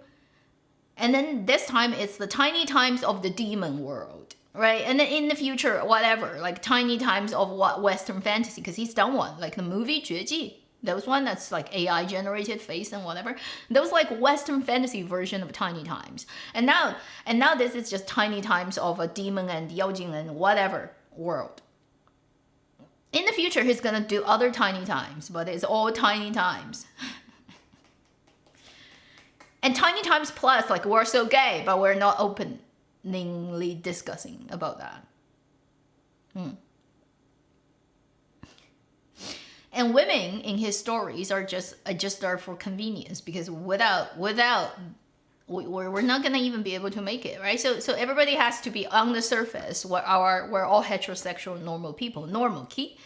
And then this time it's the tiny times of the demon world, right? And then in the future, whatever, like tiny times of what Western fantasy, because he's done one, like the movie 绝技, those one that's like AI generated face and whatever. Those like Western fantasy version of tiny times. And now this is just tiny times of a demon and yaojing and whatever world. In the future, he's gonna do other tiny times, but it's all tiny times. And tiny times plus, like we're so gay, but we're not openly discussing about that. And women in his stories are just there for convenience, because without we're not gonna even be able to make it, right? So everybody has to be on the surface. We're all heterosexual normal people, normal key,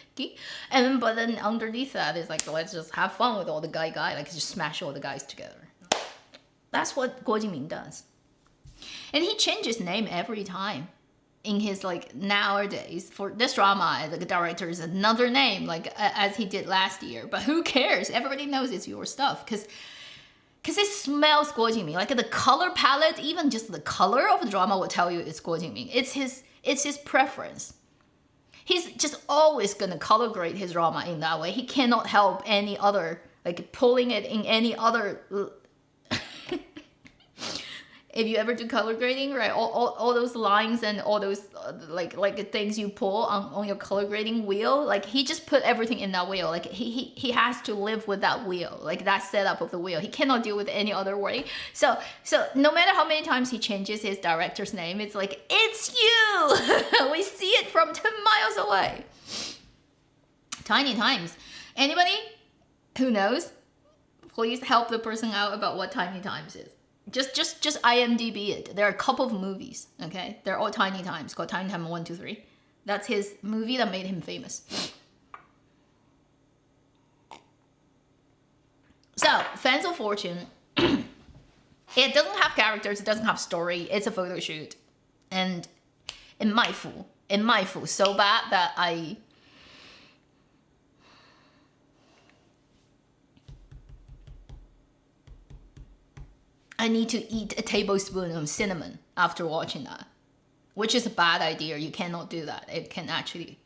and but then underneath that is like, let's just have fun with all the guy, like just smash all the guys together. That's what Guo Jingming does. And he changes name every time in his, like, nowadays. For this drama, the director is another name, like, as he did last year. But who cares? Everybody knows it's your stuff. Because it smells Guo Jingming. Like, the color palette, even just the color of the drama will tell you it's Guo Jingming. It's his preference. He's just always going to color grade his drama in that way. He cannot help any other, like, pulling it in any other... If you ever do color grading, right, all those lines and all those like things you pull on your color grading wheel, like he just put everything in that wheel. Like he has to live with that wheel, like that setup of the wheel. He cannot deal with any other way. So no matter how many times he changes his director's name, it's like, it's you. We see it from 10 miles away. Tiny times. Anybody who knows, please help the person out about what tiny times is. Just IMDb it. There are a couple of movies, okay? They're all tiny times, called Tiny Time 1, 2, 3. That's his movie that made him famous. So, Fans of Fortune, it doesn't have characters, it doesn't have story, it's a photo shoot. And it might fool so bad that I need to eat a tablespoon of cinnamon after watching that, which is a bad idea. You cannot do that. It can actually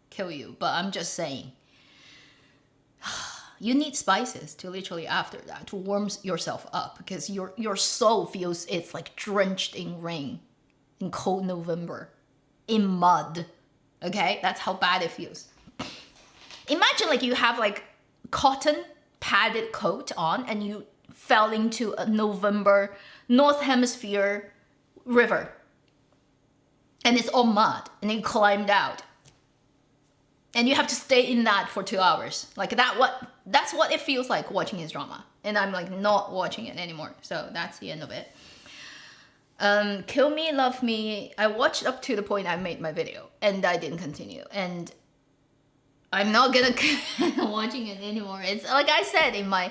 kill you. But I'm just saying, you need spices to literally after that to warm yourself up, because your soul feels it's like drenched in rain, in cold November, in mud. Okay, that's how bad it feels. Imagine like you have like cotton padded coat on and you fell into a November North Hemisphere river. And it's all mud. And you climbed out. And you have to stay in that for 2 hours. Like that's what it feels like watching his drama. And I'm like not watching it anymore. So that's the end of it. Kill Me, Love Me. I watched up to the point I made my video. And I didn't continue. And I'm not gonna watching it anymore. It's like I said in my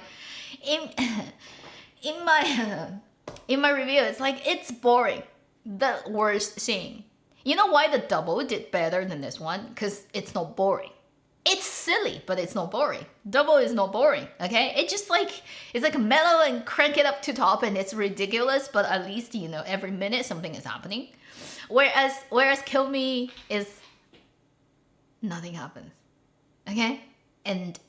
review, it's like, it's boring. The worst scene. You know why the double did better than this one? Because it's not boring. It's silly, but it's not boring. Double is not boring, okay? It's just like, it's like mellow and crank it up to top and it's ridiculous, but at least, you know, every minute something is happening. Whereas Kill Me is, nothing happens, okay? And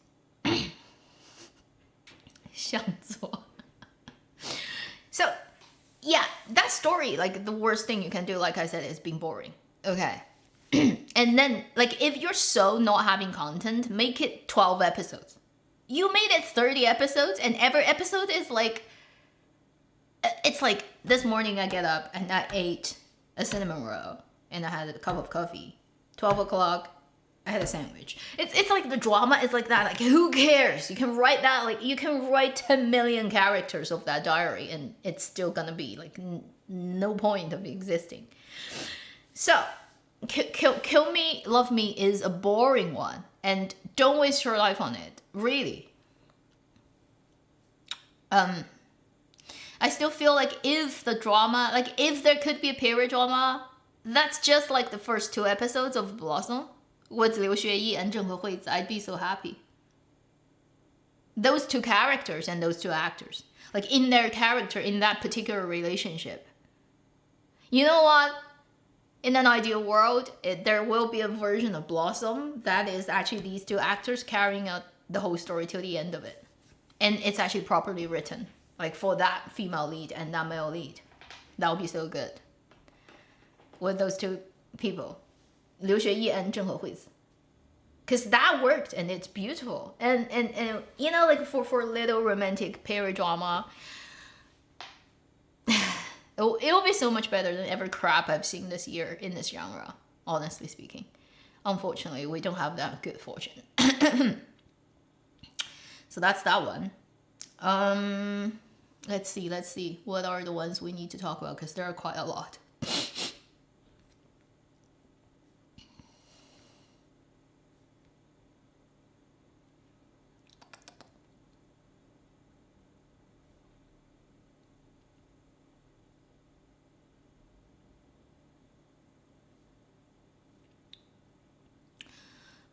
向左. So, yeah, that story, like the worst thing you can do, like I said, is being boring. Okay. And then, like, if you're so not having content, make it 12 episodes. You made it 30 episodes, and every episode is like, it's like, this morning I get up and I ate a cinnamon roll, and I had a cup of coffee. 12 o'clock, I had a sandwich. It's like the drama is like that. Like, who cares? You can write that, like, you can write 10 million characters of that diary and it's still gonna be like no point of existing. So, Kill Me, Love Me is a boring one, and don't waste your life on it. Really. I still feel like if the drama, like if there could be a period drama, that's just like the first 2 episodes of Blossom. with Liu Xueyi and Zheng Hehui, I'd be so happy. Those two characters and those two actors, like in their character, in that particular relationship. You know what? In an ideal world, there will be a version of Blossom that is actually these two actors carrying out the whole story till the end of it. And it's actually properly written, like for that female lead and that male lead. That would be so good. With those two people, Liu Xueyi and Zheng Hehui. Because that worked and it's beautiful. And you know, like for little romantic period drama, it'll be so much better than every crap I've seen this year in this genre, honestly speaking. Unfortunately, we don't have that good fortune. So that's that one. Let's see. What are the ones we need to talk about? Because there are quite a lot.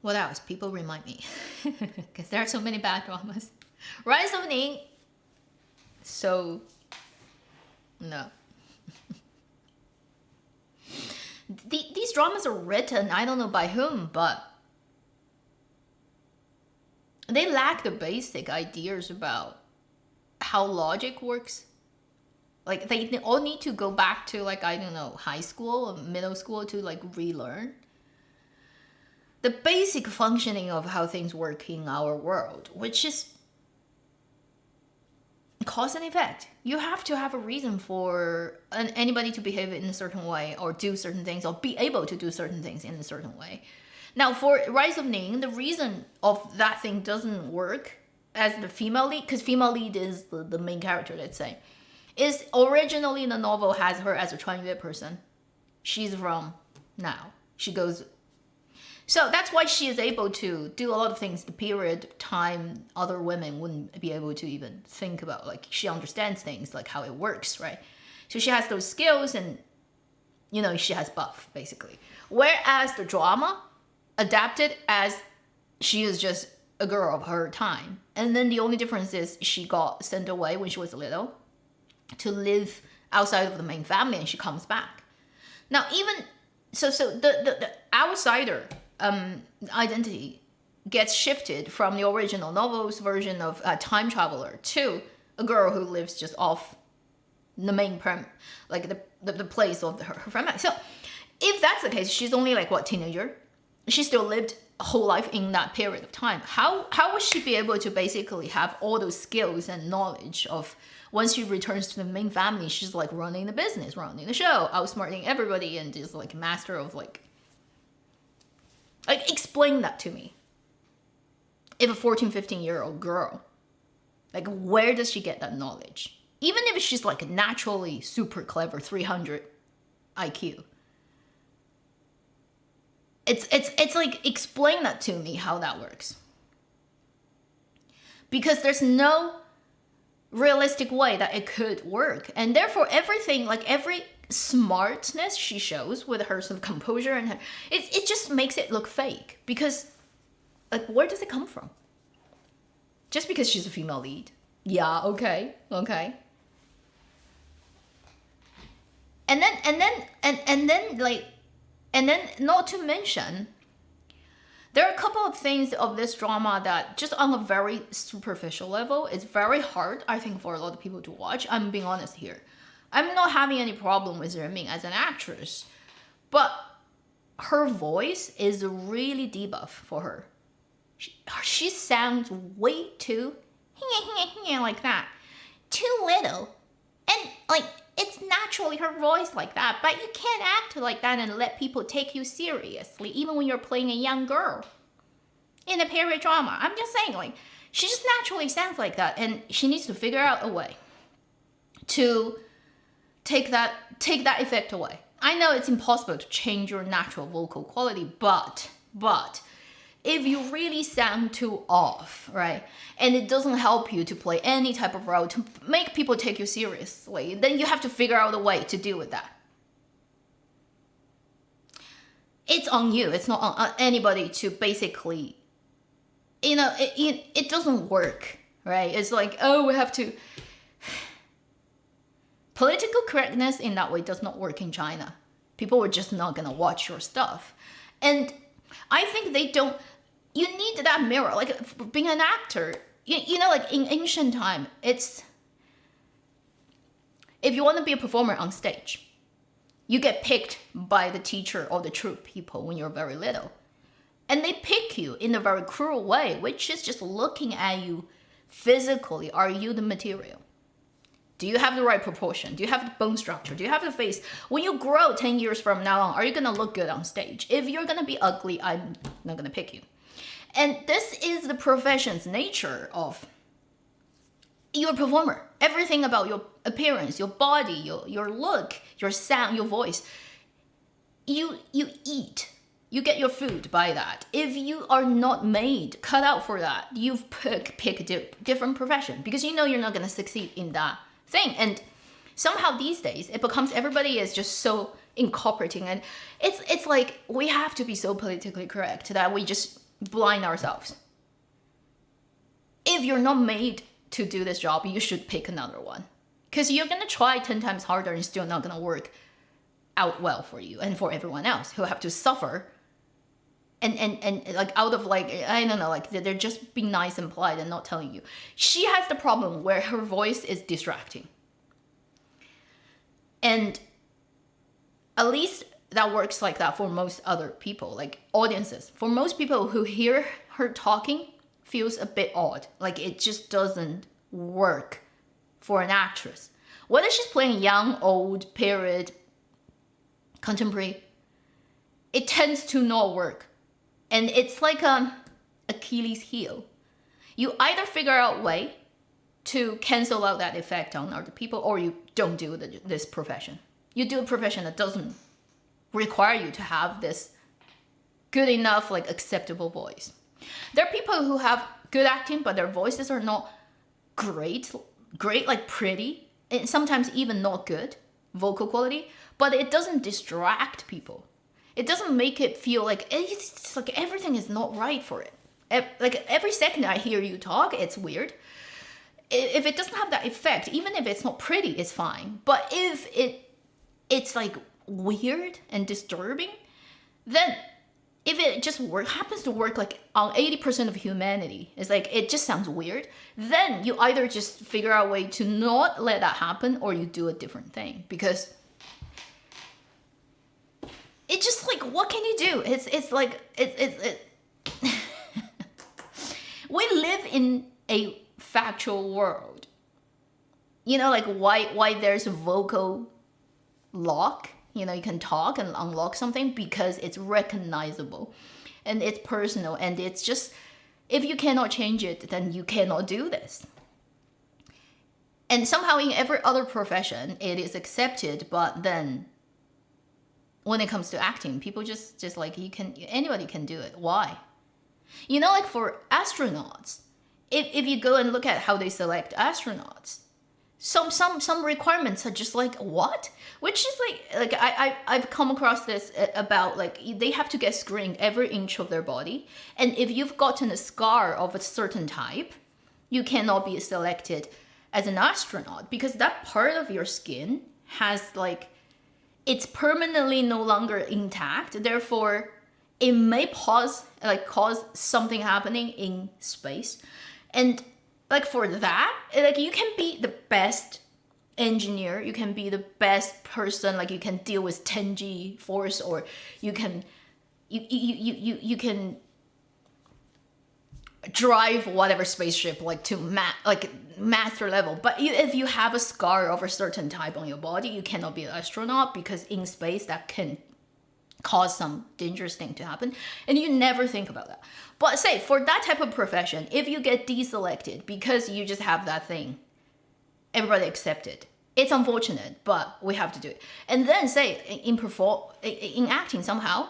What else? People remind me. Because there are so many bad dramas. Rise of Ning. So, no. These dramas are written, I don't know by whom, but they lack the basic ideas about how logic works. Like, they all need to go back to, like, I don't know, high school or middle school to, like, relearn the basic functioning of how things work in our world, which is cause and effect. You have to have a reason for anybody to behave in a certain way or do certain things or be able to do certain things in a certain way. Now, for Rise of Ning, the reason of that thing doesn't work as the female lead, because female lead is the main character, let's say, is originally the novel has her as a Chuanyue person. She's from now. She goes... So that's why she is able to do a lot of things the period time other women wouldn't be able to even think about. Like, she understands things, like how it works, right? So she has those skills and, you know, she has buff, basically. Whereas the drama adapted as she is just a girl of her time. And then the only difference is she got sent away when she was little to live outside of the main family, and she comes back. Now, even... So the outsider... identity gets shifted from the original novel's version of a time traveler to a girl who lives just off the main like the place of her family. So if that's the case, she's only like what, teenager? She still lived a whole life in that period of time. How would she be able to basically have all those skills and knowledge of once she returns to the main family, she's like running the business, running the show, outsmarting everybody, and just like master of like, explain that to me. If a 14, 15-year-old girl, like, where does she get that knowledge? Even if she's, like, naturally super clever, 300 IQ. It's like, explain that to me, how that works. Because there's no realistic way that it could work. And therefore, everything, like, every... smartness she shows with her sort of composure and her, it just makes it look fake, because like, where does it come from? Just because she's a female lead? Yeah, okay. And then not to mention, there are a couple of things of this drama that just on a very superficial level, it's very hard, I think, for a lot of people to watch. I'm being honest here. I'm not having any problem with Renmin as an actress, but her voice is really debuff for her. She sounds way too like that. Too little. And like, it's naturally her voice like that, but you can't act like that and let people take you seriously, even when you're playing a young girl in a period drama. I'm just saying, like, she just naturally sounds like that, and she needs to figure out a way to take that effect away. I know it's impossible to change your natural vocal quality, but if you really sound too off, right, and it doesn't help you to play any type of role to make people take you seriously, then you have to figure out a way to deal with that. it's on you. It's not on anybody to basically, it doesn't work, right? It's like, oh, we have to. Political correctness in that way does not work in China. People are just not gonna watch your stuff. And I think they don't, you need that mirror. Like being an actor, like in ancient time, it's, if you want to be a performer on stage, you get picked by the teacher or the troupe people when you're very little. And they pick you in a very cruel way, which is just looking at you physically. Are you the material? Do you have the right proportion? Do you have the bone structure? Do you have the face? When you grow 10 years from now on, are you going to look good on stage? If you're going to be ugly, I'm not going to pick you. And this is the profession's nature of, you're a performer. Everything about your appearance, your body, your look, your sound, your voice, you eat. You get your food by that. If you are not made, cut out for that, you've pick a different profession because you know you're not going to succeed in that thing. And somehow these days it becomes everybody is just so incorporating, and it's like we have to be so politically correct that we just blind ourselves. If you're not made to do this job, you should pick another one because you're gonna try 10 times harder and still not gonna work out well for you and for everyone else who have to suffer and like out of like, I don't know, like they're just being nice and polite and not telling you. She has the problem where her voice is distracting. And at least that works like that for most other people, like audiences. For most people who hear her talking, feels a bit odd. Like it just doesn't work for an actress. Whether she's playing young, old, period, contemporary, it tends to not work. And it's like Achilles heel. You either figure out a way to cancel out that effect on other people, or you don't do this profession. You do a profession that doesn't require you to have this good enough, like acceptable voice. There are people who have good acting, but their voices are not great, like pretty, and sometimes even not good vocal quality, but it doesn't distract people. It doesn't make it feel like it's like everything is not right for it. Like every second I hear you talk, it's weird. If it doesn't have that effect, even if it's not pretty, it's fine. But if it's like weird and disturbing, then if it just happens to work like on 80% of humanity, it's like it just sounds weird, then you either just figure out a way to not let that happen or you do a different thing. Because it's just like, what can you do? It's like, we live in a factual world. You know, like why there's a vocal lock. You know, you can talk and unlock something because it's recognizable and it's personal, and it's just, if you cannot change it, then you cannot do this. And somehow in every other profession, it is accepted, but then when it comes to acting, people just like, anybody can do it. Why? You know, like for astronauts, if you go and look at how they select astronauts, some requirements are just like, what? Which is like I've come across this about, like, they have to get screened every inch of their body, and if you've gotten a scar of a certain type, you cannot be selected as an astronaut because that part of your skin has like, it's permanently no longer intact. Therefore, it may cause something happening in space. And like for that, like you can be the best engineer, you can be the best person, like you can deal with 10G force, or you can drive whatever spaceship like to master level. But if you have a scar of a certain type on your body, you cannot be an astronaut because in space that can cause some dangerous thing to happen, and you never think about that. But say for that type of profession, if you get deselected because you just have that thing, everybody accept it. It's unfortunate, but we have to do it. And then say in acting somehow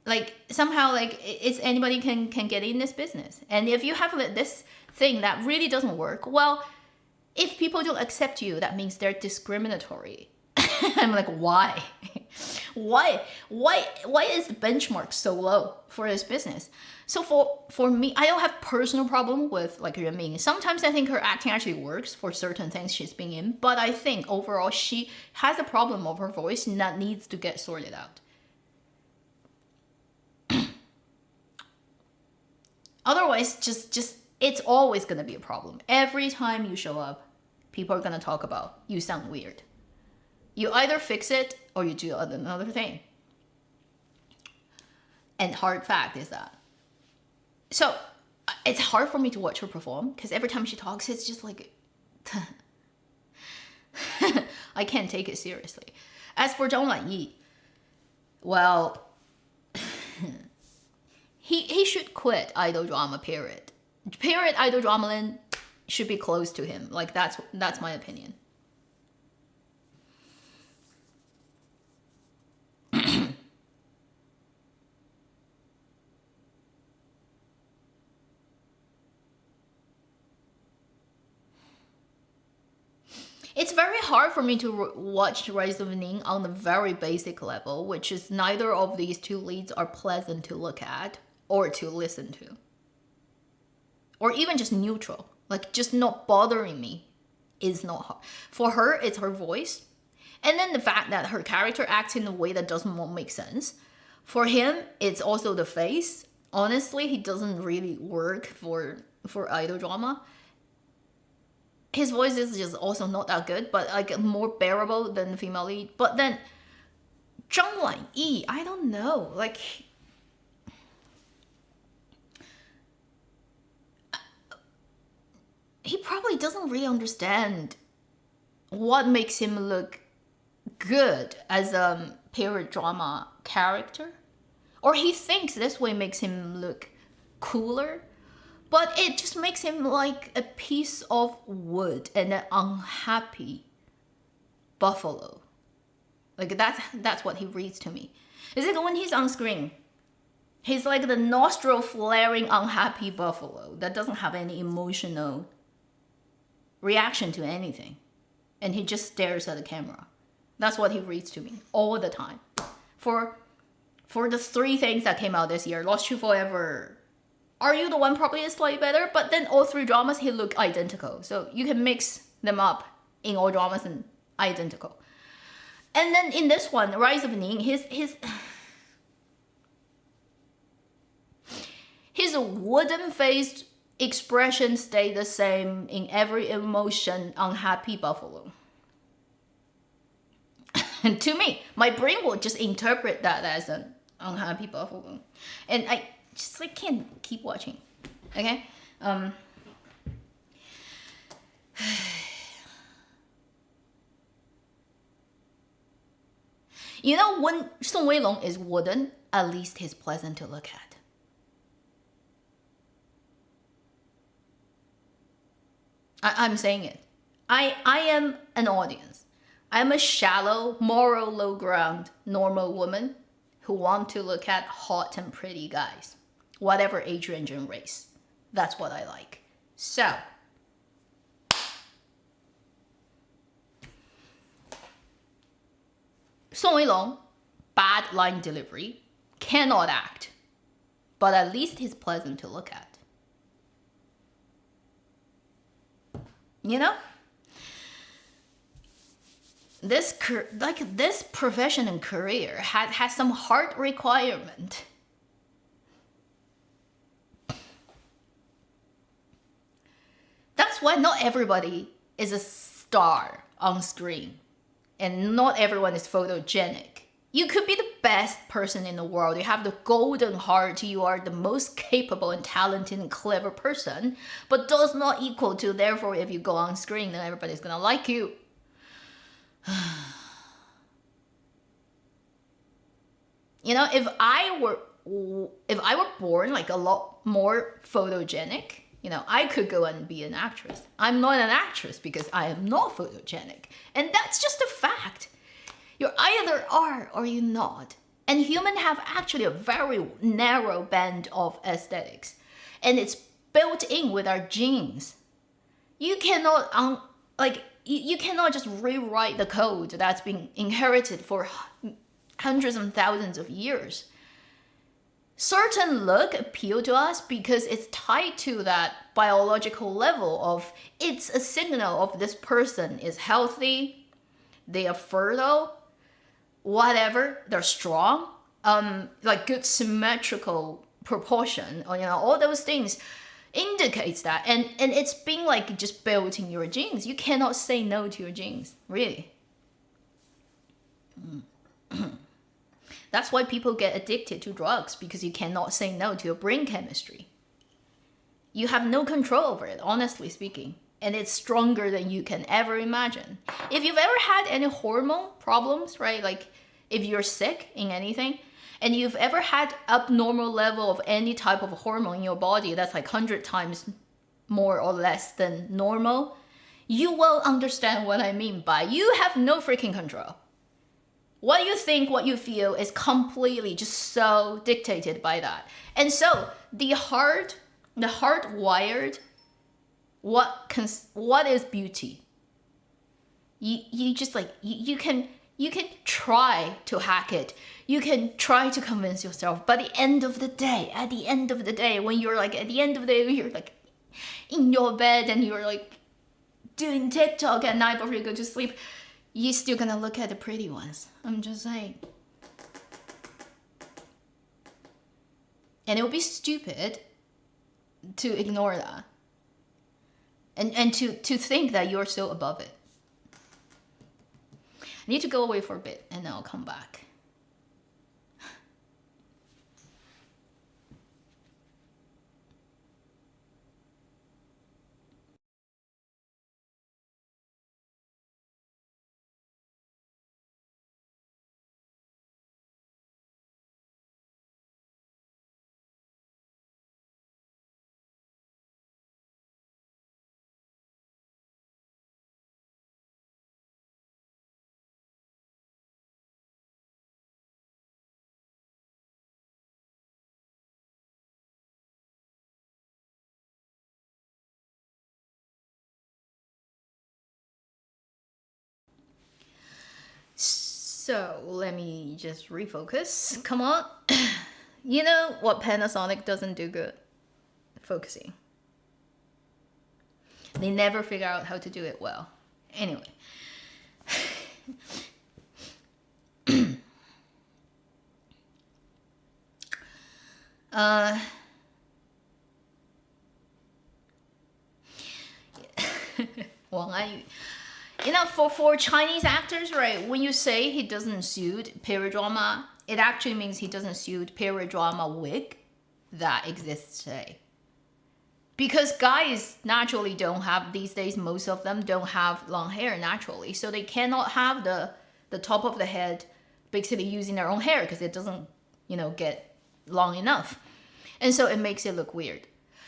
it's anybody can get in this business. And if you have this thing that really doesn't work, well, if people don't accept you, that means they're discriminatory. I'm like, why? why is the benchmark so low for this business? So for me, I don't have personal problem with like Yuan Ming. Sometimes I think her acting actually works for certain things she's been in, but I think overall she has a problem of her voice that needs to get sorted out. Otherwise, just it's always gonna be a problem. Every time you show up, people are gonna talk about you sound weird. You either fix it or you do another thing. And hard fact is that. So it's hard for me to watch her perform because every time she talks, it's just like I can't take it seriously. As for Zhang Lanyi, well, he should quit idol drama. Period. Idol drama land should be close to him. Like that's my opinion. It's very hard for me to watch Rise of Ning on the very basic level, which is neither of these two leads are pleasant to look at or to listen to. Or even just neutral. Like, just not bothering me is not hard. For her, it's her voice. And then the fact that her character acts in a way that doesn't make sense. For him, it's also the face. Honestly, he doesn't really work for idol drama. His voice is just also not that good, but like more bearable than the female lead. But then Zhang Lanyi, I don't know, like he probably doesn't really understand what makes him look good as a period drama character, or he thinks this way makes him look cooler. But it just makes him like a piece of wood and an unhappy buffalo. Like that's what he reads to me. Is it when he's on screen? He's like the nostril flaring unhappy buffalo that doesn't have any emotional reaction to anything. And he just stares at the camera. That's what he reads to me all the time. For the 3 things that came out this year, Lost You Forever, Are You the One probably is slightly better, but then all 3 dramas, he look identical. So you can mix them up in all dramas and identical. And then in this one, Rise of Ning, his wooden-faced expression stayed the same in every emotion, unhappy buffalo. And to me, my brain will just interpret that as an unhappy buffalo. And I just like can't keep watching. Okay? You know, when Song Weilong is wooden, at least he's pleasant to look at. I'm saying it. I am an audience. I'm a shallow, moral, low ground, normal woman who want to look at hot and pretty guys. Whatever age range and race. That's what I like. So, Song Weilong, bad line delivery, cannot act, but at least he's pleasant to look at. You know? This profession and career has some hard requirement. That's why not everybody is a star on screen. And not everyone is photogenic. You could be the best person in the world. You have the golden heart. You are the most capable and talented and clever person. But does not equal to, therefore, if you go on screen, then everybody's gonna like you. You know, if I were born like a lot more photogenic, you know, I could go and be an actress. I'm not an actress because I am not photogenic. And that's just a fact. You either are or you're not. And humans have actually a very narrow band of aesthetics. And it's built in with our genes. You cannot, you cannot just rewrite the code that's been inherited for hundreds and thousands of years. Certain look appeal to us because it's tied to that biological level of it's a signal of this person is healthy, they are fertile, whatever, they're strong, like good symmetrical proportion, or all those things indicates that, and it's being like just built in your genes. You cannot say no to your genes, really. That's why people get addicted to drugs, because you cannot say no to your brain chemistry. You have no control over it, honestly speaking, and it's stronger than you can ever imagine. If you've ever had any hormone problems, right, like if you're sick in anything, and you've ever had abnormal level of any type of hormone in your body that's like 100 times more or less than normal, you will understand what I mean by you have no freaking control. What you think, what you feel is completely just so dictated by that. And so the hardwired, what is beauty? You just like, you can try to hack it. You can try to convince yourself. But at the end of the day, when you're like, at the end of the day, you're like in your bed and you're like doing TikTok at night before you go to sleep, you're still gonna look at the pretty ones. I'm just saying. And it would be stupid to ignore that. And to think that you're so above it. I need to go away for a bit and then I'll come back. So let me just refocus. Come on. You know what Panasonic doesn't do good? Focusing. They never figure out how to do it well. Anyway. Wang Anyu. For Chinese actors, right, when you say he doesn't suit period drama, it actually means he doesn't suit period drama wig that exists today. Because guys naturally don't have, these days, most of them don't have long hair naturally. So they cannot have the top of the head basically using their own hair because it doesn't, get long enough. And so it makes it look weird.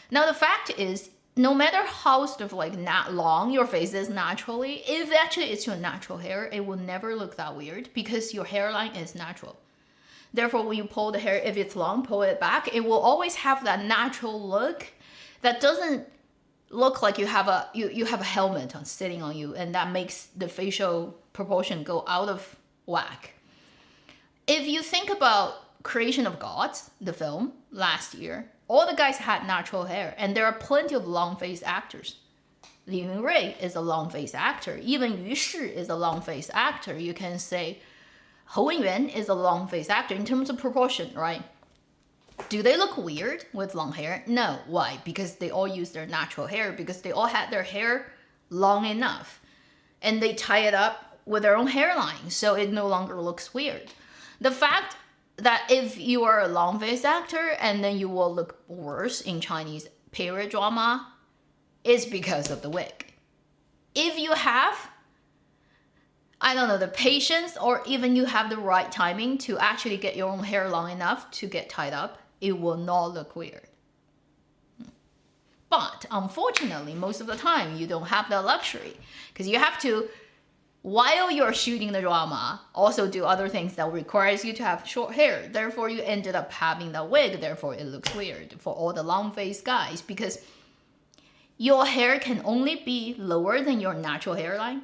Now the fact is, no matter how sort of like not long your face is naturally, if actually it's your natural hair, it will never look that weird because your hairline is natural. Therefore, when you pull the hair, if it's long, pull it back, it will always have that natural look that doesn't look like you have a helmet on sitting on you, and that makes the facial proportion go out of whack. If you think about Creation of Gods, the film last year, all the guys had natural hair, and there are plenty of long-faced actors. Li Yunrui is a long-faced actor. Even Yu Shi is a long-faced actor. You can say Hou Wenyuan is a long-faced actor in terms of proportion, right? Do they look weird with long hair? No. Why? Because they all use their natural hair, because they all had their hair long enough. And they tie it up with their own hairline, so it no longer looks weird. The fact that if you are a long-faced actor and then you will look worse in Chinese period drama is because of the wig. If you have, I don't know, the patience, or even you have the right timing to actually get your own hair long enough to get tied up, it will not look weird. But unfortunately, most of the time, you don't have that luxury because you have to, while you're shooting the drama, also do other things that requires you to have short hair. Therefore, you ended up having the wig. Therefore, it looks weird for all the long-faced guys because your hair can only be lower than your natural hairline.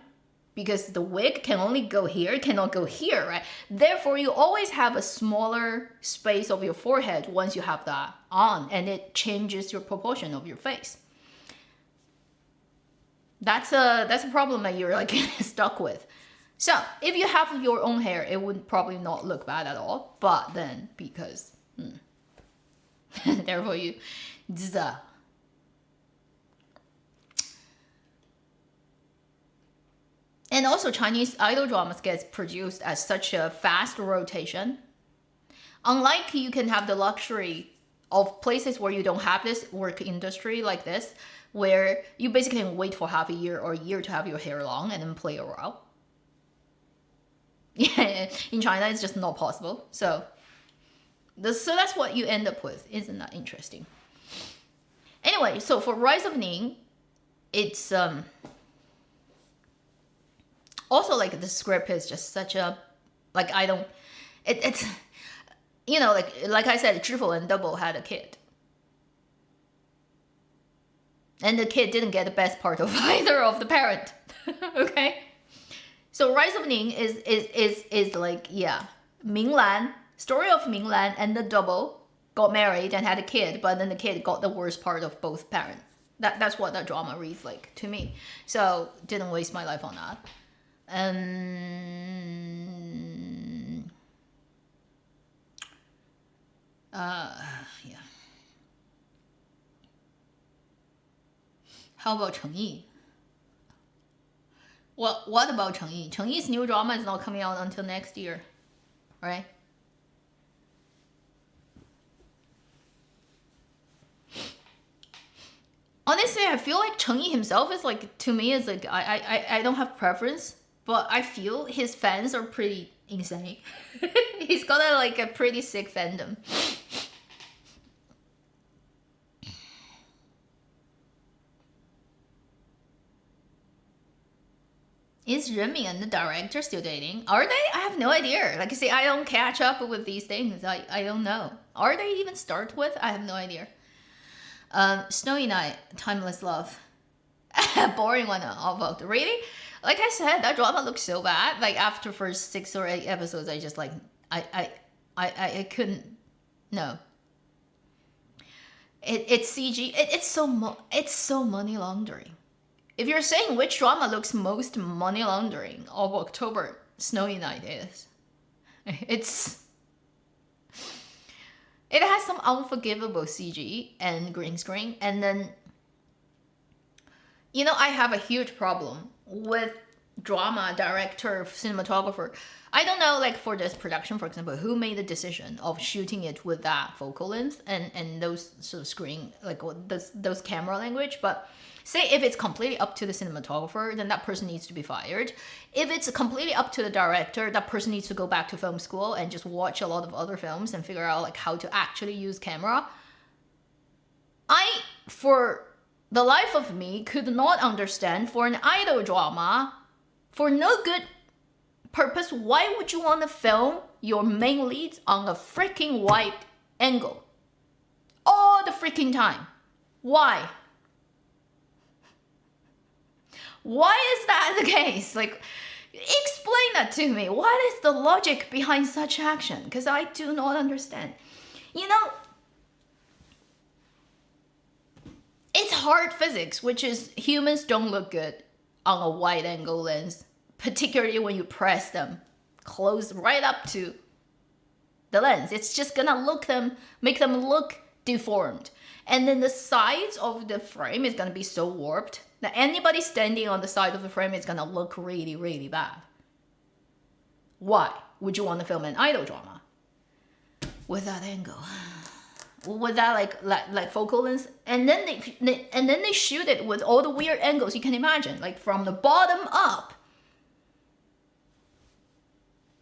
because the wig can only go here, cannot go here, right? Therefore, you always have a smaller space of your forehead once you have that on, and it changes your proportion of your face. That's a problem that you're like stuck with. So if you have your own hair, it would probably not look bad at all. But then because therefore you and also Chinese idol dramas gets produced at such a fast rotation. Unlike you can have the luxury of places where you don't have this work industry like this, where you basically can wait for half a year or a year to have your hair long and then play a while. Yeah, in China it's just not possible. So that's what you end up with. Isn't that interesting? Anyway, so for Rise of Ning, it's also like the script is just such a like it's you know, like I said, Zhifu and Double had a kid. And the kid didn't get the best part of either of the parent. Okay? So Rise of Ning is like, yeah, Minglan, story of Minglan and the Double got married and had a kid, but then the kid got the worst part of both parents. That's what that drama reads like to me. So didn't waste my life on that. Yeah. How about Cheng Yi? What about Cheng Yi? Cheng Yi's new drama is not coming out until next year, right? Honestly, I feel like Cheng Yi himself is like, to me, is like, I don't have preference, but I feel his fans are pretty insane. He's got a pretty sick fandom. Is Renmin and the director still dating? Are they? I have no idea. Like I say, I don't catch up with these things. I don't know. Are they even start with? I have no idea. Snowy Night, Timeless Love. Boring one, I'll really? Like I said, that drama looks so bad. Like after first 6 or 8 episodes, I just like, I couldn't, no. It's CG, it's so money laundering. If you're saying which drama looks most money laundering of October, Snowy Night is. It has some unforgivable CG and green screen, and then, you know, I have a huge problem with drama director, cinematographer. I don't know, like for this production, for example, who made the decision of shooting it with that focal length and those sort of screen, like those camera language, but say if it's completely up to the cinematographer, then that person needs to be fired. If it's completely up to the director, that person needs to go back to film school and just watch a lot of other films and figure out like how to actually use camera. I, for the life of me, could not understand for an idol drama, for no good purpose, why would you want to film your main leads on a freaking wide angle all the freaking time? Why? Why is that the case? Like, explain that to me. What is the logic behind such action? Because I do not understand. You know, it's hard physics, which is humans don't look good on a wide angle lens, particularly when you press them close right up to the lens. It's just gonna make them look deformed. And then the sides of the frame is gonna be so warped that anybody standing on the side of the frame is gonna look really, really bad. Why would you want to film an idol drama with that angle, with that like focal length? And then they shoot it with all the weird angles you can imagine, like from the bottom up,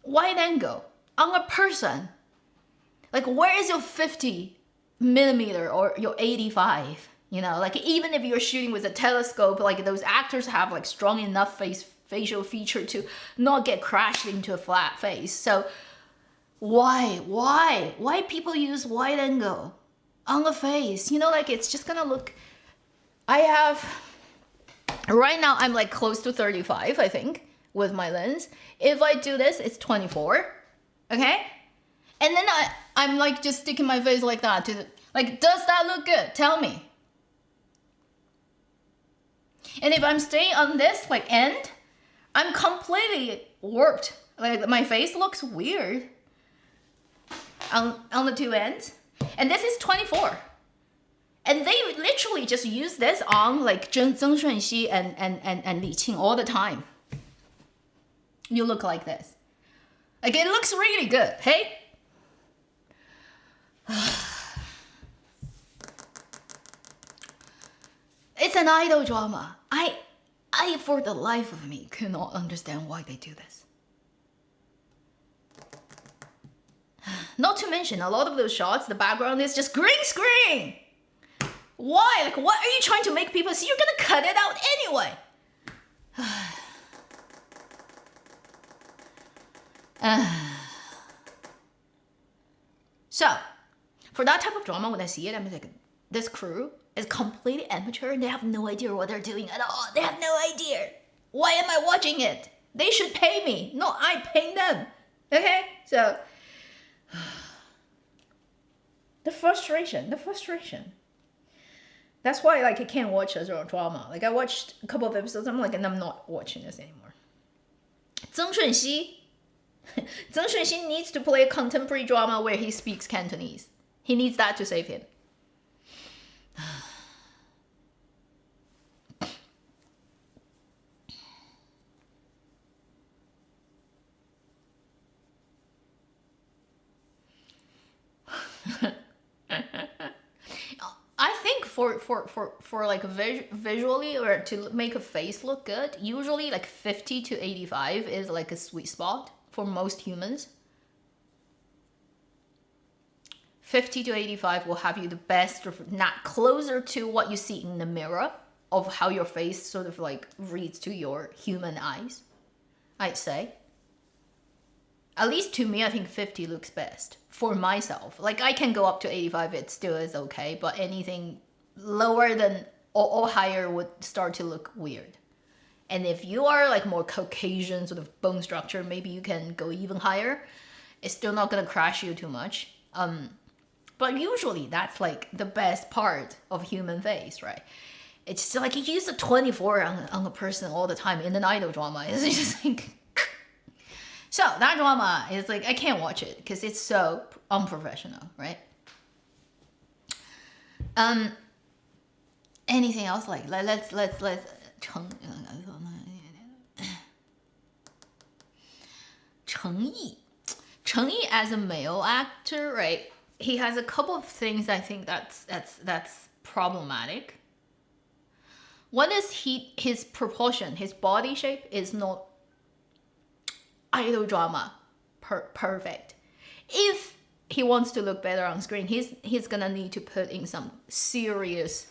wide angle on a person. Like, where is your 50mm or your 85? You know, like even if you're shooting with a telescope, like those actors have like strong enough facial feature to not get crashed into a flat face. So why people use wide angle on the face? You know, like it's just gonna look. Right now I'm like close to 35, I think. with my lens. If I do this, it's 24. Okay? And then I'm like just sticking my face like that to like, does that look good? Tell me. And if I'm staying on this like end, I'm completely warped. Like my face looks weird on the two ends. And this is 24. And they literally just use this on like Zheng Shunxi and Li Qing all the time. You look like this. Like it looks really good, hey? It's an idol drama. I for the life of me cannot understand why they do this. Not to mention a lot of those shots, the background is just green screen. Why? Like what are you trying to make people see? You're gonna cut it out anyway. So, for that type of drama, when I see it, I'm like, this crew is completely amateur and they have no idea what they're doing at all. They have no idea. Why am I watching it? They should pay me, not I paying them. Okay? So, the frustration. That's why like I can't watch a drama. Like I watched a couple of episodes, I'm like, and I'm not watching this anymore. Zheng Shunxi needs to play a contemporary drama where he speaks Cantonese. He needs that to save him. I think for like visually or to make a face look good, usually like 50 to 85 is like a sweet spot for most humans. 50 to 85 will have you the best, not closer to what you see in the mirror of how your face sort of like reads to your human eyes, I'd say. At least to me, I think 50 looks best for myself. Like I can go up to 85, it still is okay, but anything lower than or higher would start to look weird. And if you are like more Caucasian sort of bone structure, maybe you can go even higher. It's still not gonna crash you too much. But usually that's like the best part of human face, right? It's just like you use a 24 on a person all the time in an idol drama. It's just like... So that drama is like, I can't watch it because it's so unprofessional, right? Anything else? Like let's Cheng Yi as a male actor, right? He has a couple of things I think that's problematic. One is his proportion, his body shape is not idol drama perfect. If he wants to look better on screen, he's gonna need to put in some serious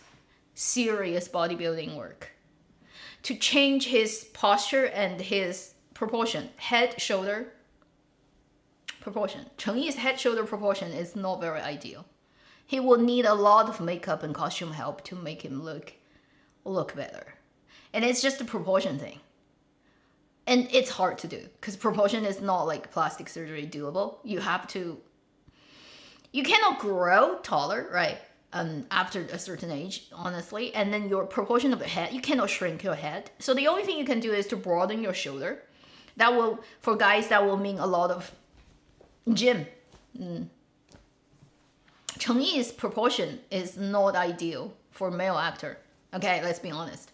bodybuilding work to change his posture and his proportion, head shoulder proportion. Cheng Yi's head shoulder proportion is not very ideal. He will need a lot of makeup and costume help to make him look better, and it's just a proportion thing. And it's hard to do because proportion is not like plastic surgery doable. You cannot grow taller, right? After a certain age, honestly. And then your proportion of the head, you cannot shrink your head. So the only thing you can do is to broaden your shoulder. That will, for guys, that will mean a lot of gym. Cheng Yi's proportion is not ideal for male actor. Okay, let's be honest.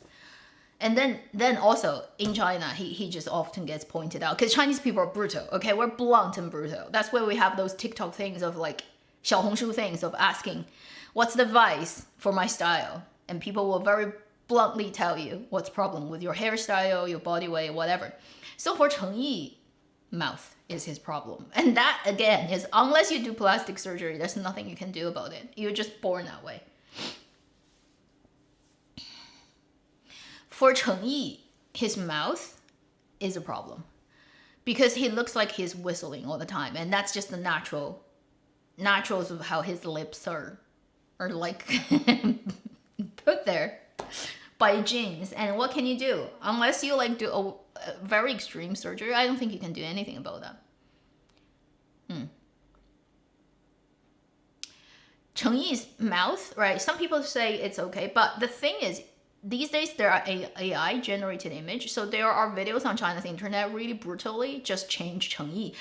And then also in China, he just often gets pointed out because Chinese people are brutal. Okay, we're blunt and brutal. That's why we have those TikTok things of like 小红书 things of asking, what's the advice for my style? And people will very bluntly tell you what's the problem with your hairstyle, your body weight, whatever. So for Cheng Yi, mouth is his problem. And that again is unless you do plastic surgery, there's nothing you can do about it. You're just born that way. For Cheng Yi, his mouth is a problem because he looks like he's whistling all the time, and that's just the naturals of how his lips are like put there. by genes. And what can you do? Unless you like do a very extreme surgery, I don't think you can do anything about that. Cheng Yi's mouth, right? Some people say it's okay, but the thing is, these days there are AI generated image, so there are videos on China's internet really brutally just change Cheng Yi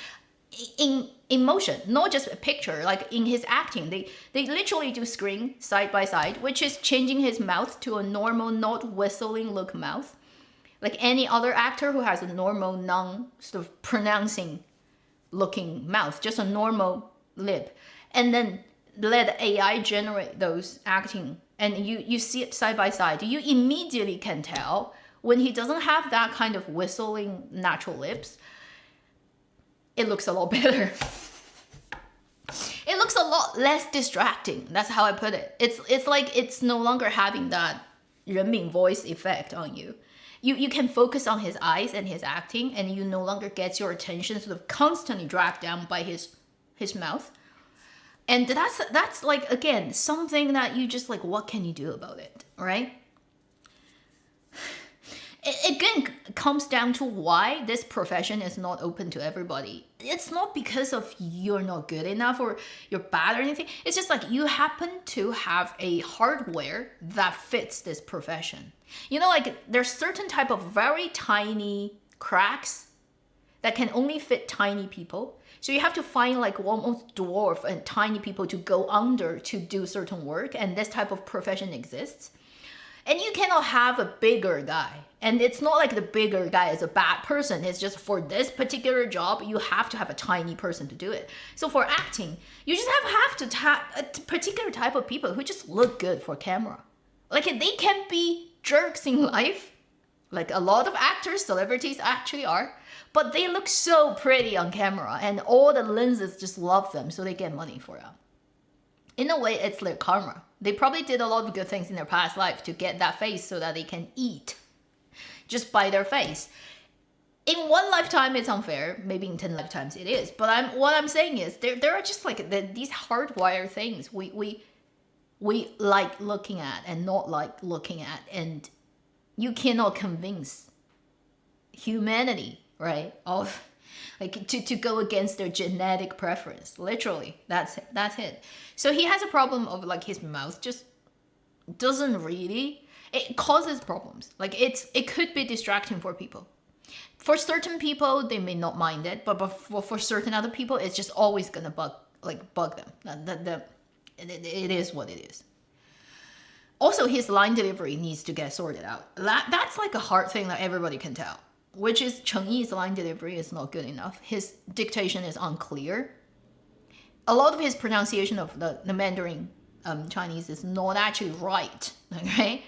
in motion, not just a picture. Like in his acting, they literally do screen side by side, which is changing his mouth to a normal, not whistling look mouth, like any other actor who has a normal, non sort of pronouncing looking mouth, just a normal lip, and then let AI generate those acting, and you see it side by side. You immediately can tell when he doesn't have that kind of whistling natural lips, it looks a lot better. It looks a lot less distracting. That's how I put it. It's like it's no longer having that 人民 voice effect on you. You can focus on his eyes and his acting, and you no longer get your attention sort of constantly dragged down by his mouth. And that's like, again, something that you just like, what can you do about it, right? It again comes down to why this profession is not open to everybody. It's not because of you're not good enough or you're bad or anything. It's just like you happen to have a hardware that fits this profession. You know, like there's certain type of very tiny cracks that can only fit tiny people. So you have to find like almost dwarf and tiny people to go under to do certain work, and this type of profession exists. And you cannot have a bigger guy. And it's not like the bigger guy is a bad person. It's just for this particular job, you have to have a tiny person to do it. So for acting, you just have to have a particular type of people who just look good for camera. Like they can be jerks in life, like a lot of actors, celebrities actually are, but they look so pretty on camera and all the lenses just love them, so they get money for it. In a way, it's their karma. They probably did a lot of good things in their past life to get that face so that they can eat just by their face. In one lifetime, it's unfair. Maybe in 10 lifetimes it is. But what I'm saying is there are just like these hardwired things we like looking at and not like looking at. And you cannot convince humanity, right, of like to go against their genetic preference. Literally, that's it. So he has a problem of like his mouth just doesn't really, it causes problems. Like it could be distracting for people. For certain people, they may not mind it, but for certain other people, it's just always gonna bug them. It is what it is. Also, his line delivery needs to get sorted out. That's like a hard thing that everybody can tell, which is Cheng Yi's line delivery is not good enough. His dictation is unclear. A lot of his pronunciation of the Mandarin Chinese is not actually right, okay?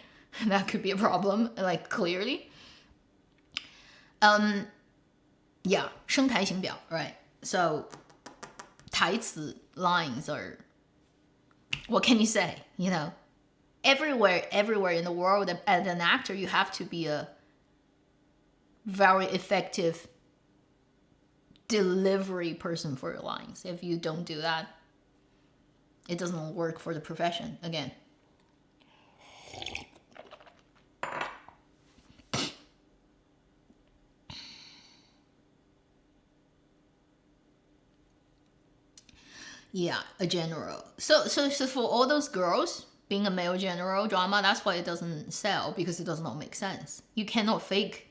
That could be a problem, like clearly. Yeah, 声台形表, right? So, 台词 lines are, what can you say, you know? Everywhere in the world, as an actor, you have to be a very effective delivery person for your lines. If you don't do that, it doesn't work for the profession again. Yeah, a general. So for all those girls, being a male general drama, that's why it doesn't sell, because it does not make sense. You cannot fake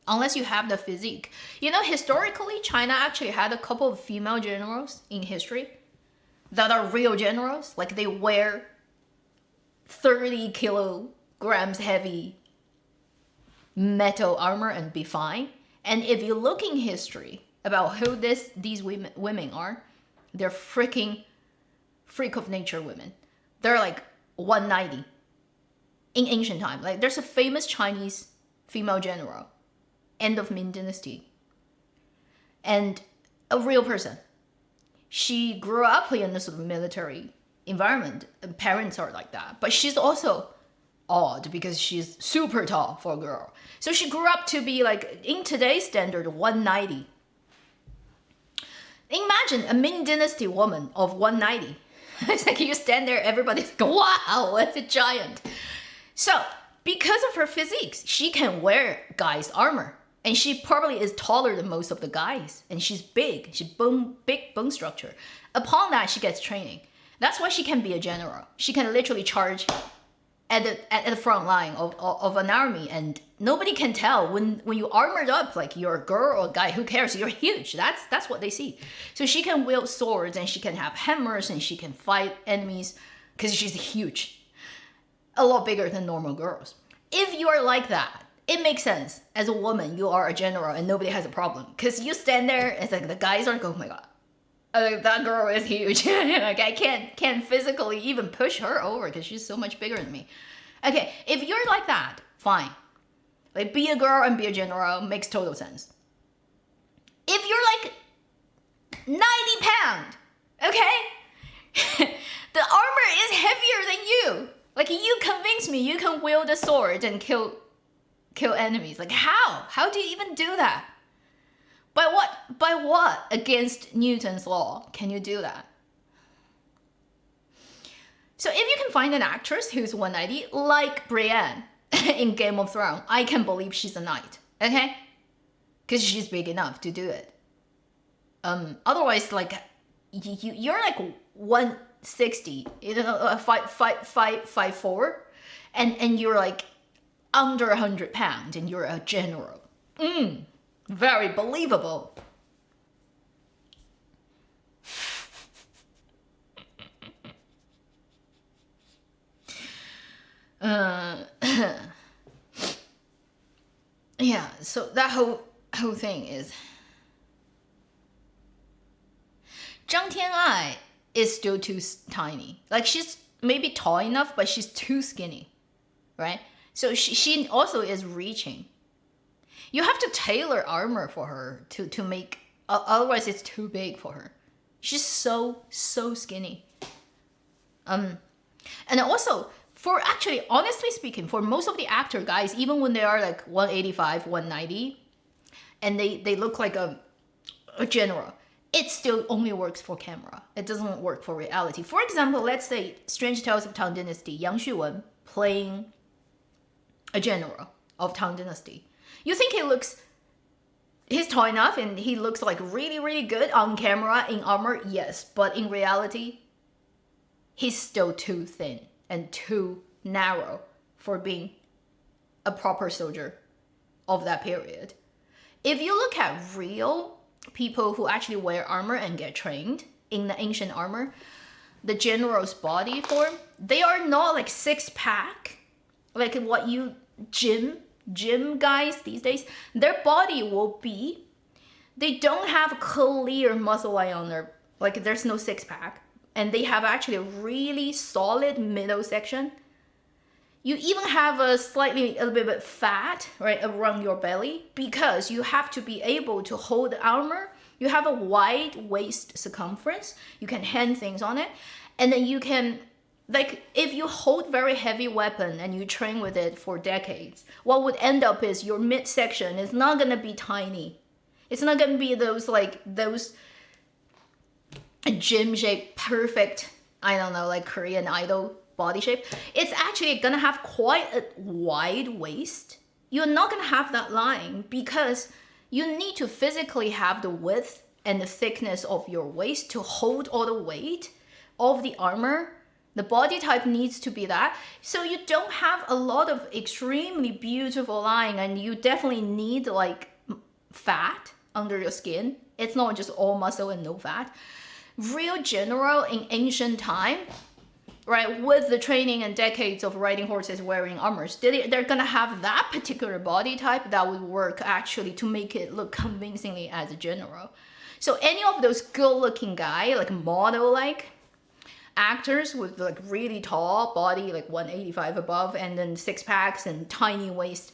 unless you have the physique. You know, historically, China actually had a couple of female generals in history that are real generals. Like they wear 30 kilograms heavy metal armor and be fine. And if you look in history about who these women are, they're freak of nature women. They're like 190 in ancient time. Like there's a famous Chinese female general, end of Ming Dynasty, and a real person. She grew up in a sort of military environment. Parents are like that, but she's also odd because she's super tall for a girl. So she grew up to be like, in today's standard, 190. Imagine a Ming Dynasty woman of 190. It's like you stand there, everybody's like, wow, it's a giant. So because of her physique, she can wear guys' armor. And she probably is taller than most of the guys. And she's big. She's big bone structure. Upon that, she gets training. That's why she can be a general. She can literally charge at the front line of an army. And nobody can tell when you armored up, like you're a girl or a guy, who cares? You're huge. That's what they see. So she can wield swords and she can have hammers and she can fight enemies because she's huge. A lot bigger than normal girls. If you are like that, it makes sense. As a woman, you are a general and nobody has a problem. Because you stand there, it's like the guys are like, oh my god, that girl is huge. Like I can't physically even push her over because she's so much bigger than me. Okay, if you're like that, fine. Like be a girl and be a general makes total sense. If you're like 90 pounds, okay? The armor is heavier than you. Like you convince me you can wield a sword and kill enemies. Like how? How do you even do that? By what against Newton's law can you do that? So if you can find an actress who's 190, like Brienne in Game of Thrones, I can believe she's a knight, okay? Because she's big enough to do it. Otherwise, like you're like 160, you know, 5'4", and you're like under 100 pounds, and you're a general. Very believable. Yeah, so that whole thing is Zhang Tianai is still too tiny. Like she's maybe tall enough, but she's too skinny, right? So she also is reaching. You have to tailor armor for her to make, otherwise it's too big for her. She's so skinny. And also, for actually, honestly speaking, for most of the actor guys, even when they are like 185, 190, and they look like a general, it still only works for camera. It doesn't work for reality. For example, let's say Strange Tales of Tang Dynasty, Yang Xuwen playing a general of Tang Dynasty. You think he's tall enough and he looks like really good on camera in armor? Yes, but in reality, he's still too thin and too narrow for being a proper soldier of that period. If you look at real people who actually wear armor and get trained in the ancient armor, the general's body form, they are not like six-pack, like what you gym guys these days. Their body will be, they don't have clear muscle line on their, like there's no six-pack, and they have actually a really solid middle section. You even have a little bit fat, right, around your belly, because you have to be able to hold the armor. You have a wide waist circumference. You can hand things on it. And then you can, like, if you hold very heavy weapon and you train with it for decades, what would end up is your midsection is not going to be tiny. It's not going to be those gym shape, perfect, I don't know, like Korean idol body shape. It's actually gonna have quite a wide waist. You're not gonna have that line because you need to physically have the width and the thickness of your waist to hold all the weight of the armor. The body type needs to be that. So you don't have a lot of extremely beautiful line, and you definitely need like fat under your skin. It's not just all muscle and no fat. Real general in ancient time, right, with the training and decades of riding horses wearing armors, they're gonna have that particular body type that would work actually to make it look convincingly as a general. So any of those good-looking guy, like model-like actors with like really tall body, like 185 above, and then six packs and tiny waist,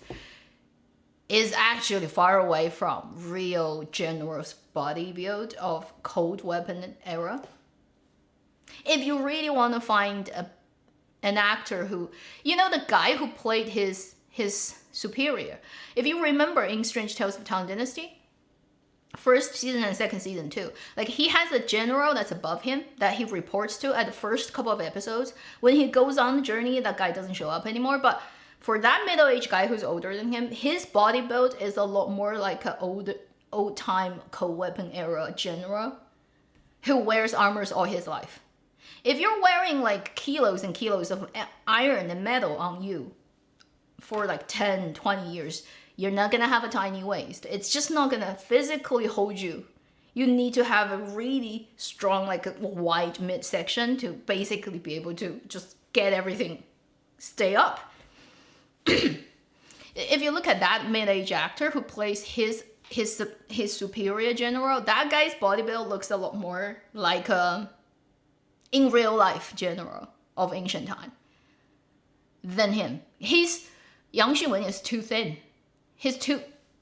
is actually far away from real general's body build of cold weapon era. If you really want to find an actor who, you know, the guy who played his superior. If you remember in Strange Tales of Tang Dynasty, first season and second season too, like he has a general that's above him that he reports to at the first couple of episodes. When he goes on the journey, that guy doesn't show up anymore. But For that middle-aged guy who's older than him, his body build is a lot more like an old time cold weapon era general who wears armors all his life. If you're wearing like kilos and kilos of iron and metal on you for like 10, 20 years, you're not gonna have a tiny waist. It's just not gonna physically hold you. You need to have a really strong, like a wide midsection to basically be able to just get everything stay up. If you look at that mid-age actor who plays his superior general, that guy's body build looks a lot more like a in real life general of ancient time than him. Yang Xunwen is too thin. He's too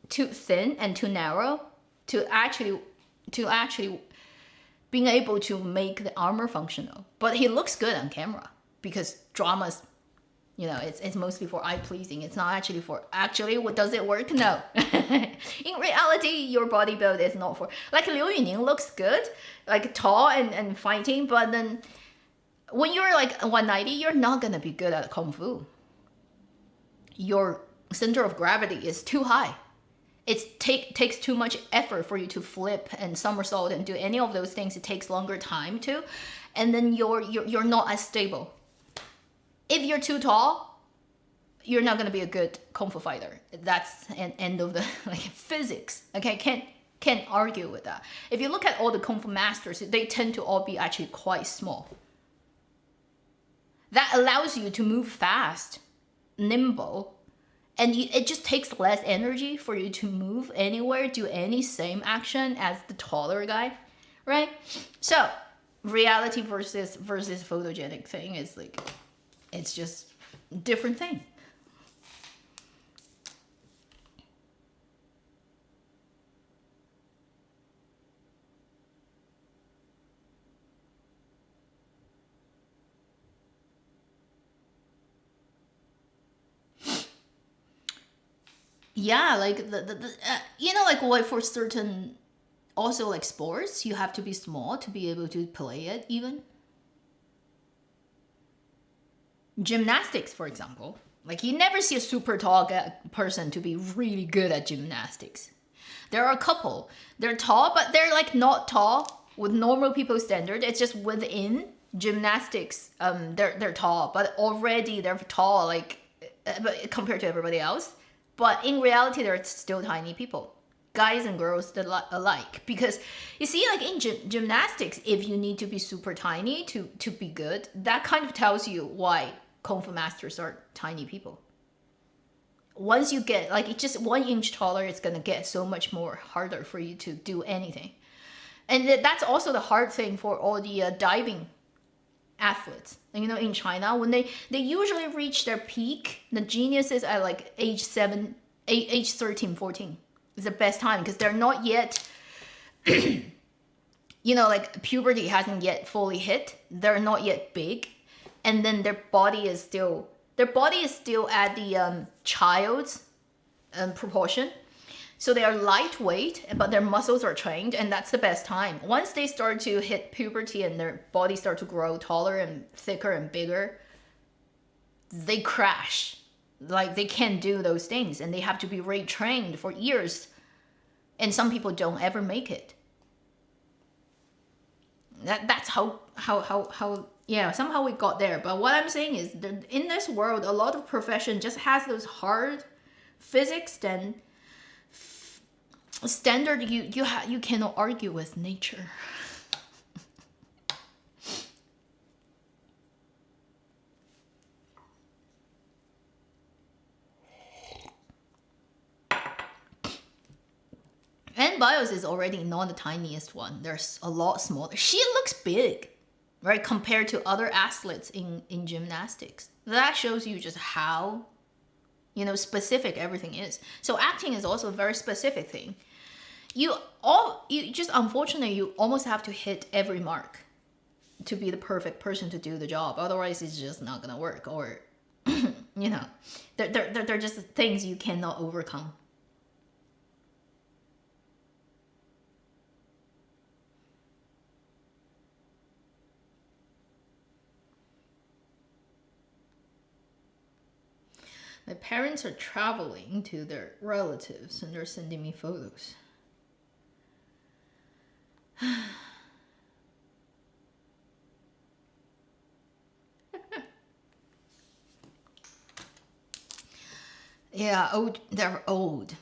thin and too narrow to actually being able to make the armor functional. But he looks good on camera because dramas, you know, it's mostly for eye pleasing. It's not actually for does it work? No. In reality, your body build is not for, like Liu Yuning looks good, like tall and fighting, but then when you're like 190, you're not gonna be good at kung fu. Your center of gravity is too high. It takes too much effort for you to flip and somersault and do any of those things. It takes longer time to, and then you're not as stable. If you're too tall, you're not gonna be a good kung fu fighter. That's an end of the like physics. Okay, can't argue with that. If you look at all the kung fu masters, they tend to all be actually quite small. That allows you to move fast, nimble, and it just takes less energy for you to move anywhere, do any same action as the taller guy, right? So reality versus photogenic thing is like, it's just a different thing. Yeah, like the you know, like what for certain, also like sports, you have to be small to be able to play it even. Gymnastics, for example, like you never see a super tall person to be really good at gymnastics. There are a couple, they're tall, but they're like not tall with normal people standard. It's just within gymnastics, they're tall, but already they're tall, like compared to everybody else. But in reality, they're still tiny people, guys and girls alike. Because you see, like in gymnastics, if you need to be super tiny to be good, that kind of tells you why Kung Fu masters are tiny people. Once you get, like, it's just 1 inch taller, it's going to get so much more harder for you to do anything. And that's also the hard thing for all the diving athletes. You know, in China, when they usually reach their peak, the geniuses at like age 13, 14 is the best time because they're not yet, you know, like puberty hasn't yet fully hit. They're not yet big, and then their body is still at the child's proportion. So they are lightweight, but their muscles are trained, and that's the best time. Once they start to hit puberty and their body start to grow taller and thicker and bigger, they crash. Like they can't do those things, and they have to be retrained for years. And some people don't ever make it. That's how yeah, somehow we got there. But what I'm saying is that in this world, a lot of profession just has those hard physics and standard you cannot argue with nature. And Bios is already not the tiniest one. There's a lot smaller. She looks big, right, compared to other athletes in gymnastics. That shows you just how, you know, specific everything is. So acting is also a very specific thing. You just, unfortunately, you almost have to hit every mark to be the perfect person to do the job. Otherwise, it's just not gonna work. Or, you know, they're just things you cannot overcome. My parents are traveling to their relatives and they're sending me photos. Yeah, they're old.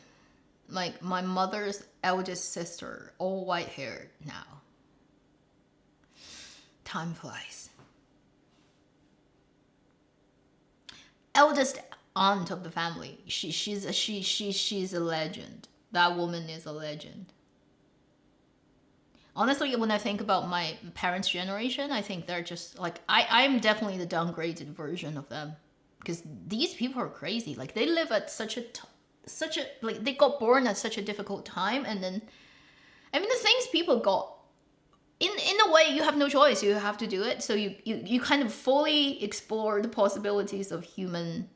Like my mother's eldest sister, all white haired now. Time flies. Eldest aunt of the family. She's a legend. That woman is a legend. Honestly, when I think about my parents' generation, I think they're just like I'm definitely the downgraded version of them, because these people are crazy. Like they live at such a like they got born at such a difficult time, and then I mean the things people got in a way you have no choice. You have to do it. So you kind of fully explore the possibilities of human.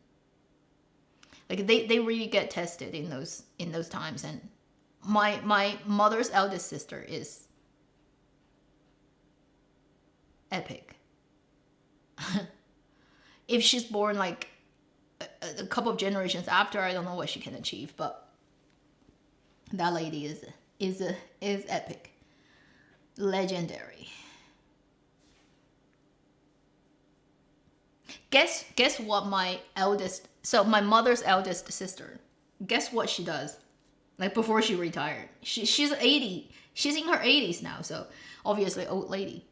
Like they really get tested in those times, and my mother's eldest sister is epic. If she's born like a couple of generations after, I don't know what she can achieve, but that lady is epic, legendary. Guess what my mother's eldest sister, guess what she does like before she retired? She's 80. She's in her 80s now, so obviously old lady.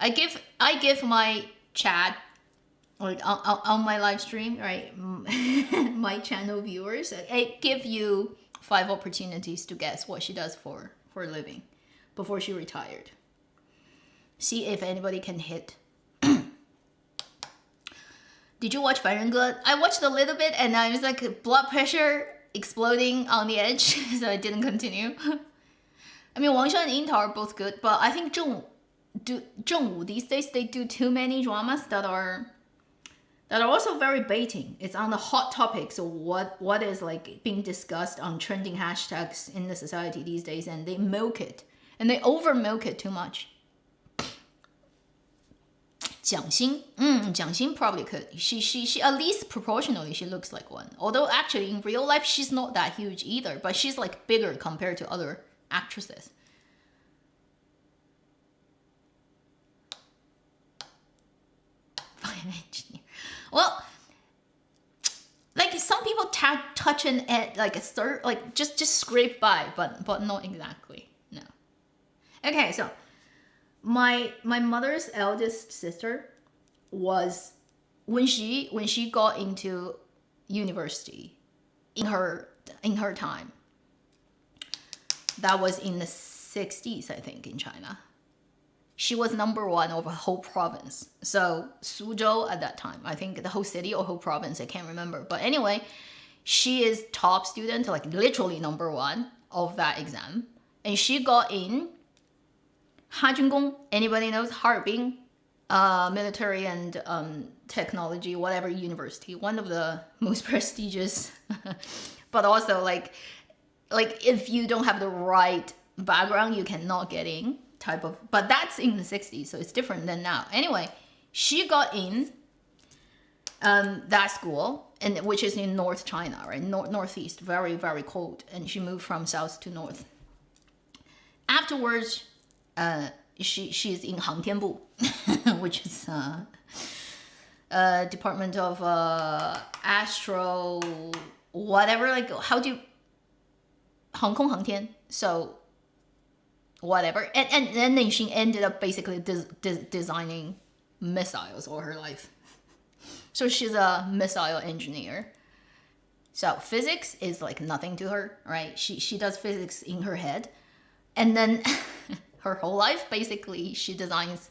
I give my chat, like on my live stream, right? My channel viewers, I give you 5 opportunities to guess what she does for a living before she retired. See if anybody can hit. Did you watch 凡人歌? I watched a little bit and I was like blood pressure exploding on the edge, so I didn't continue. I mean, Wang Shan and Inta are both good, but I think Zhongwu these days they do too many dramas that are also very baiting. It's on the hot topics of what is like being discussed on trending hashtags in the society these days, and they milk it, and they over milk it too much. Jiang Xin probably could. She at least proportionally she looks like one. Although actually in real life she's not that huge either, but she's like bigger compared to other actresses. Engineer. Well, like some people touch an ed, like a third, like just scrape by, but not exactly. No. Okay, so my mother's eldest sister was when she got into university in her time. That was in the 60s, I think, in China. She was number 1 of a whole province. So Suzhou at that time, I think the whole city or whole province, I can't remember. But anyway, she is top student, like literally number 1 of that exam. And she got in Hajun. Anybody knows Harbin? Military and technology, whatever university. One of the most prestigious. But also like if you don't have the right background, you cannot get in. Type of, but that's in the 60s, so it's different than now. Anyway, she got in that school, and which is in North China, right? Northeast, very, very cold, and she moved from south to north. Afterwards, she's in 航天部, which is Department of Astro, whatever, like how do you 航空航天, so whatever, and then she ended up basically designing missiles all her life. So she's a missile engineer. So physics is like nothing to her, right? She does physics in her head, and then her whole life basically she designs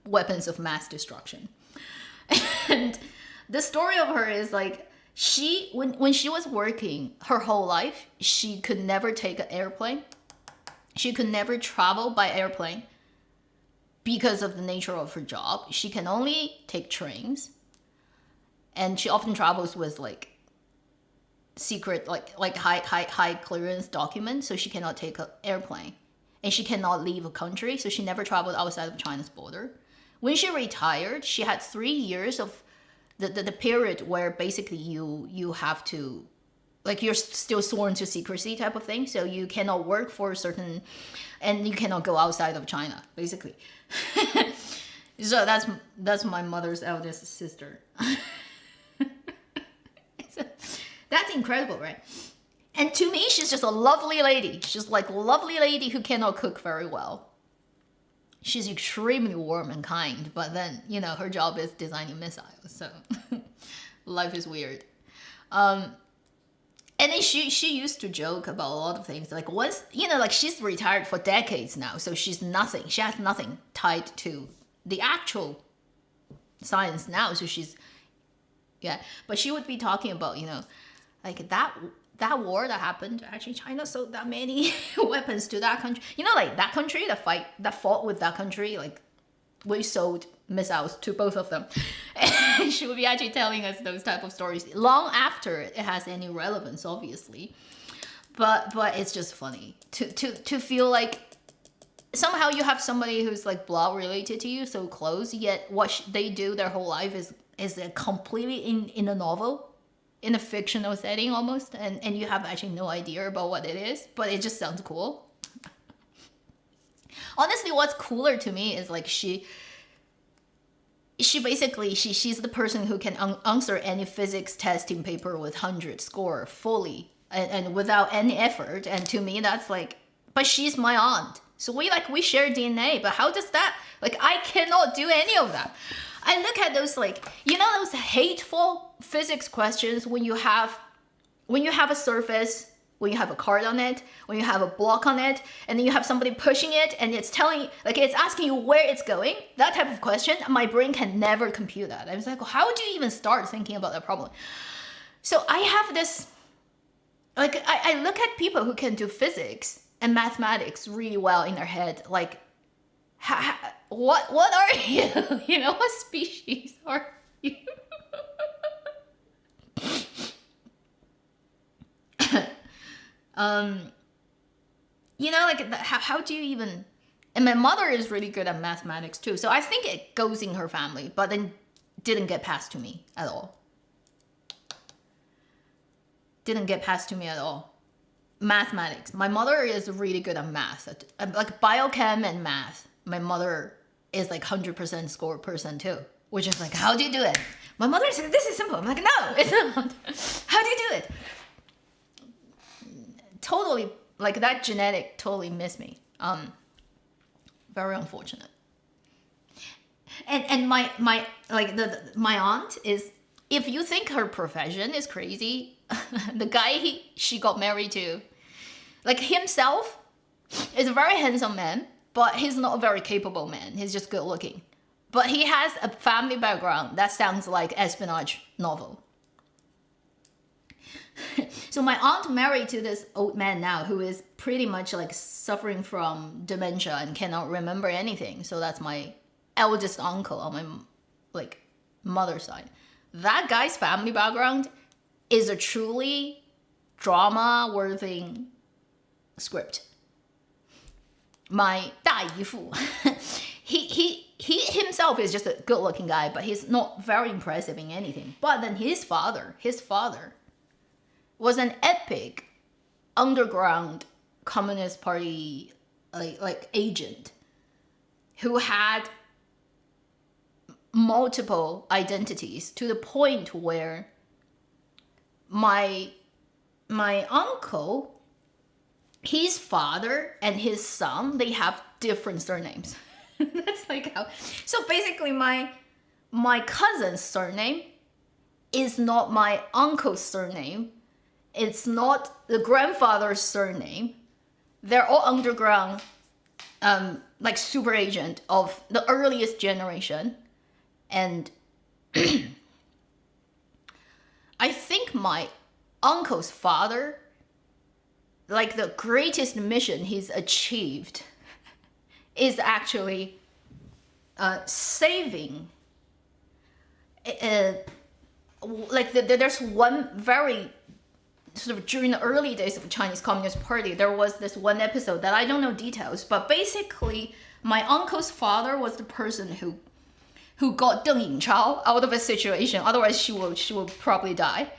weapons of mass destruction. And the story of her is like when she was working her whole life, she could never take an airplane. She could never travel by airplane because of the nature of her job. She can only take trains, and she often travels with like secret, like high clearance documents, so she cannot take an airplane, and she cannot leave a country, so she never traveled outside of China's border. When she retired, she had 3 years of the period where basically you have to, like, you're still sworn to secrecy type of thing, so you cannot work for a certain, and you cannot go outside of China, basically. So that's my mother's eldest sister. That's incredible, right? And to me, she's just a lovely lady. She's like a lovely lady who cannot cook very well. She's extremely warm and kind, but then, you know, her job is designing missiles, so life is weird. And then she used to joke about a lot of things. Like, once, you know, like, she's retired for decades now, so she has nothing tied to the actual science now, so she's, yeah. But she would be talking about, you know, like, that war that happened, actually China sold that many weapons to that country. You know, like, that country that fought with that country, like, we sold missiles to both of them. And she would be actually telling us those type of stories long after it has any relevance, obviously. But it's just funny to feel like somehow you have somebody who's like blood related to you so close, yet what they do their whole life is completely in a novel, in a fictional setting almost, and you have actually no idea about what it is, but it just sounds cool. Honestly, what's cooler to me is like she basically she's the person who can answer any physics testing paper with 100 score fully and without any effort. And to me, that's like, but she's my aunt, so we share DNA. But how does that, like, I cannot do any of that. I look at those, like, you know, those hateful physics questions when you have a surface, when you have a card on it, when you have a block on it, and then you have somebody pushing it, and it's telling, like, it's asking you where it's going. That type of question, my brain can never compute that. I was like, well, how do you even start thinking about that problem? So I have this, like, I look at people who can do physics and mathematics really well in their head, like, what are you? You know, what species are you? You know, like, how do you even? And my mother is really good at mathematics too, so I think it goes in her family, but then didn't get passed to me at all. Didn't get passed to me at all. Mathematics. My mother is really good at math, like biochem and math. My mother is like 100% score person too, which is like, how do you do it? My mother said, this is simple. I'm like, no, it's not. How do you do it? Totally, like, that genetic totally missed me. Very unfortunate. And my like my aunt is, if you think her profession is crazy, the guy she got married to, like, himself is a very handsome man, but he's not a very capable man. He's just good looking. But he has a family background that sounds like espionage novel. So my aunt married to this old man now who is pretty much like suffering from dementia and cannot remember anything. So that's my eldest uncle on my, like, mother's side. That guy's family background is a truly drama-worthy script. My 大姨父, he himself is just a good-looking guy, but he's not very impressive in anything. But then his father was an epic underground Communist Party like agent who had multiple identities, to the point where my uncle, his father and his son, they have different surnames. That's like how. So basically, my cousin's surname is not my uncle's surname. It's not the grandfather's surname. They're all underground, like, super agent of the earliest generation. And I think my uncle's father, like, the greatest mission he's achieved is actually saving. There's one very sort of, during the early days of the Chinese Communist Party, there was this one episode that I don't know details, but basically my uncle's father was the person who got Deng Yingchao out of a situation. Otherwise, she will probably die.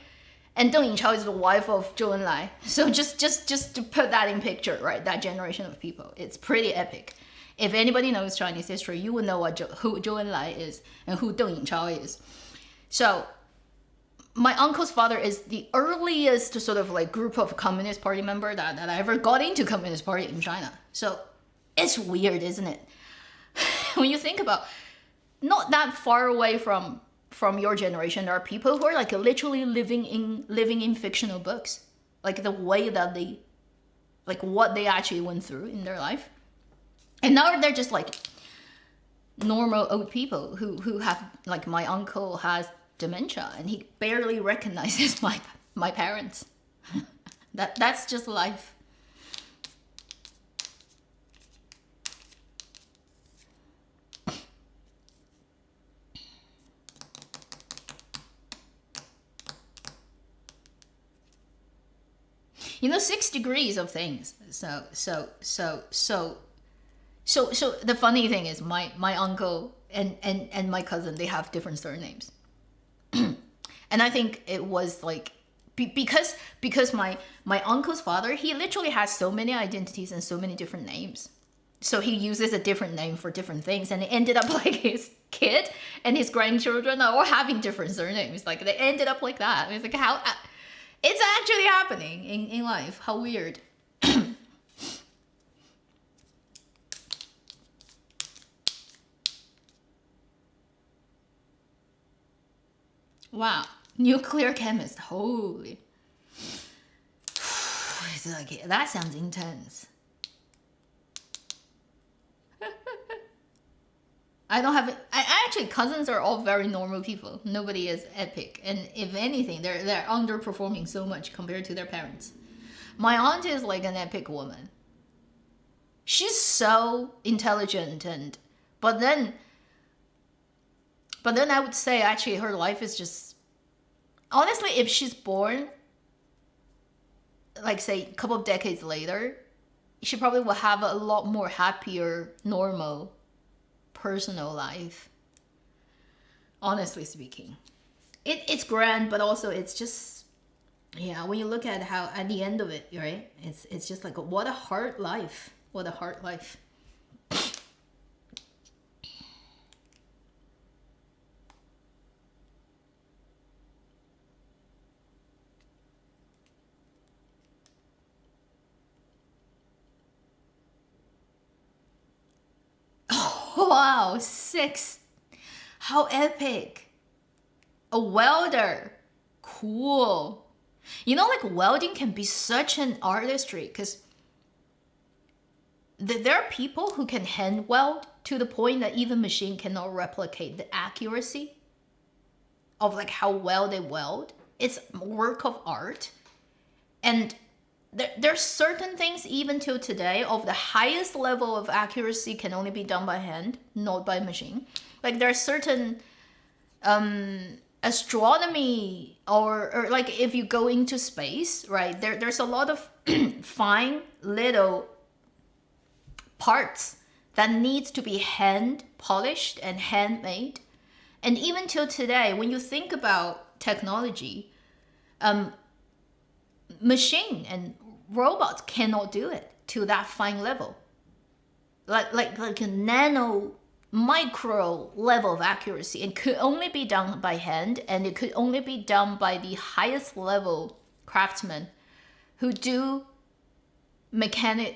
And Deng Yingchao is the wife of Zhou Enlai. So just to put that in picture, right? That generation of people, it's pretty epic. If anybody knows Chinese history, you will know who Zhou Enlai is and who Deng Yingchao is. So my uncle's father is the earliest sort of like group of Communist Party member that I ever got into Communist Party in China. So it's weird, isn't it? When you think about not that far away from your generation, there are people who are like literally living in fictional books, like the way that they, like what they actually went through in their life. And now they're just like normal old people who have, like my uncle has dementia and he barely recognizes my parents. That's just life. You know, 6 degrees of things. So the funny thing is my uncle and my cousin, they have different surnames. And I think it was like because my uncle's father, he literally has so many identities and so many different names. So he uses a different name for different things, and it ended up like his kid and his grandchildren are all having different surnames. Like they ended up like that. It's like how it's actually happening in life. How weird. Wow. Nuclear chemist. Holy. It's like, that sounds intense. I don't have actually, cousins are all very normal people. Nobody is epic, and if anything, they're underperforming so much compared to their parents. My aunt is like an epic woman. She's so intelligent, and but then I would say actually her life is just, honestly, if she's born like say a couple of decades later, she probably will have a lot more happier, normal personal life, honestly speaking. It's grand, but also it's just, yeah, when you look at how at the end of it, right, it's just like what a hard life, what a hard life. Wow, 6. How epic. A welder. Cool. You know, like welding can be such an artistry because there are people who can hand weld to the point that even machine cannot replicate the accuracy of like how well they weld. It's work of art. And there's certain things even till today of the highest level of accuracy can only be done by hand, not by machine. Like there are certain astronomy or like if you go into space, right, there's a lot of fine little parts that needs to be hand polished and handmade. And even till today, when you think about technology, machine and robots cannot do it to that fine level, like a nano micro level of accuracy. It could only be done by hand, and it could only be done by the highest level craftsmen who do mechanical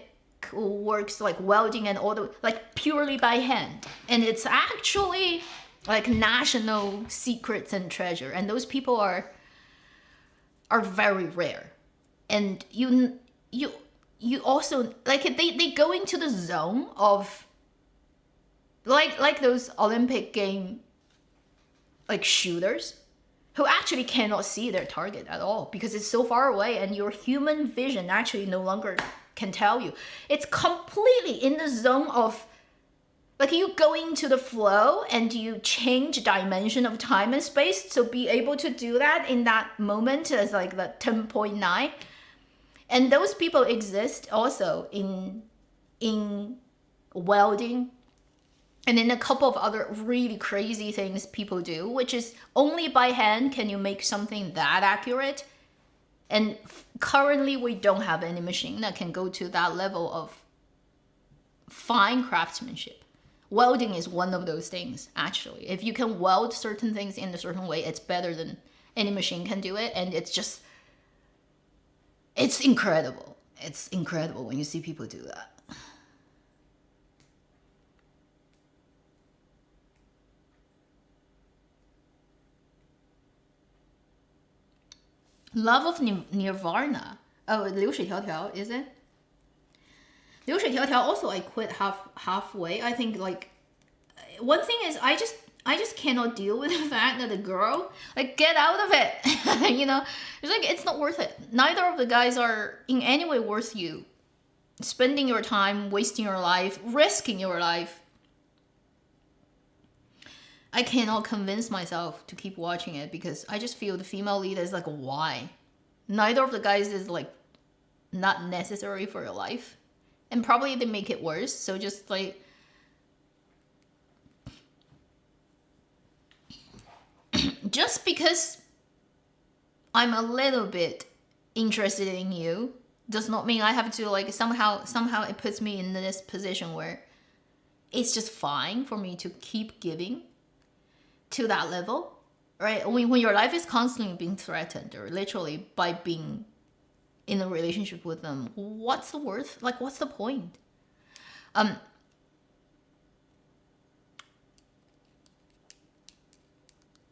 works like welding and all the like purely by hand. And it's actually like national secrets and treasure, and those people are very rare. And you also like they go into the zone of like those Olympic game like shooters who actually cannot see their target at all because it's so far away, and your human vision actually no longer can tell you. It's completely in the zone of like you go into the flow and you change dimension of time and space to be able to do that in that moment as like the 10.9. And those people exist also in welding, And then a couple of other really crazy things people do, which is only by hand can you make something that accurate. And currently we don't have any machine that can go to that level of fine craftsmanship. Welding is one of those things, actually. If you can weld certain things in a certain way, it's better than any machine can do it. And it's incredible. It's incredible when you see people do that. Love of Nirvana. Oh, 流水迢迢, is it? 流水迢迢 also I quit halfway. I think like one thing is I just cannot deal with the fact that the girl like get out of it. You know, it's like it's not worth it. Neither of the guys are in any way worth you spending your time, wasting your life, risking your life. I cannot convince myself to keep watching it because I just feel the female lead is like, why? Neither of the guys is like not necessary for your life. And probably they make it worse. So just like, just because I'm a little bit interested in you does not mean I have to like somehow it puts me in this position where it's just fine for me to keep giving to that level, right? When your life is constantly being threatened or literally by being in a relationship with them, what's the worth? Like, what's the point? I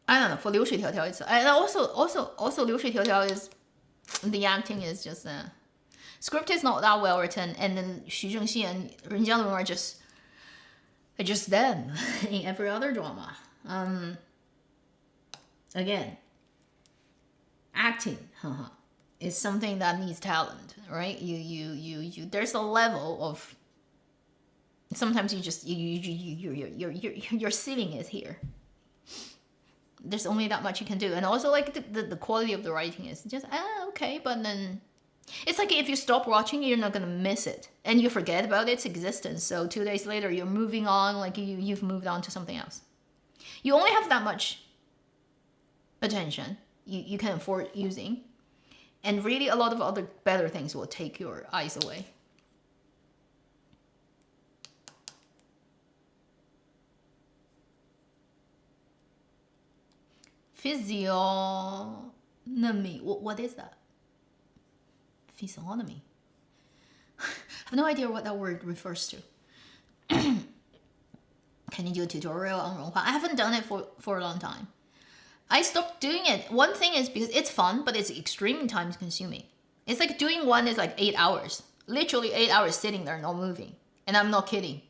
don't know. For 流水迢迢, it's and also 流水迢迢is the acting is just script is not that well written, and then Xu Zhengxi and Ren Jialun are just them in every other drama. Again, acting is something that needs talent, right? You there's a level of sometimes you just your ceiling is here. There's only that much you can do, and also like the quality of the writing is just okay, but then it's like if you stop watching, you're not gonna miss it, and you forget about its existence. So 2 days later, you're moving on, like you've moved on to something else. You only have that much attention you can afford using, and really a lot of other better things will take your eyes away. Physiognomy. What is that? Physiognomy. I have no idea what that word refers to. Can you do a tutorial on 融化? I haven't done it for a long time. I stopped doing it. One thing is because it's fun, but it's extremely time consuming. It's like doing one is like 8 hours. Literally 8 hours sitting there, not moving. And I'm not kidding.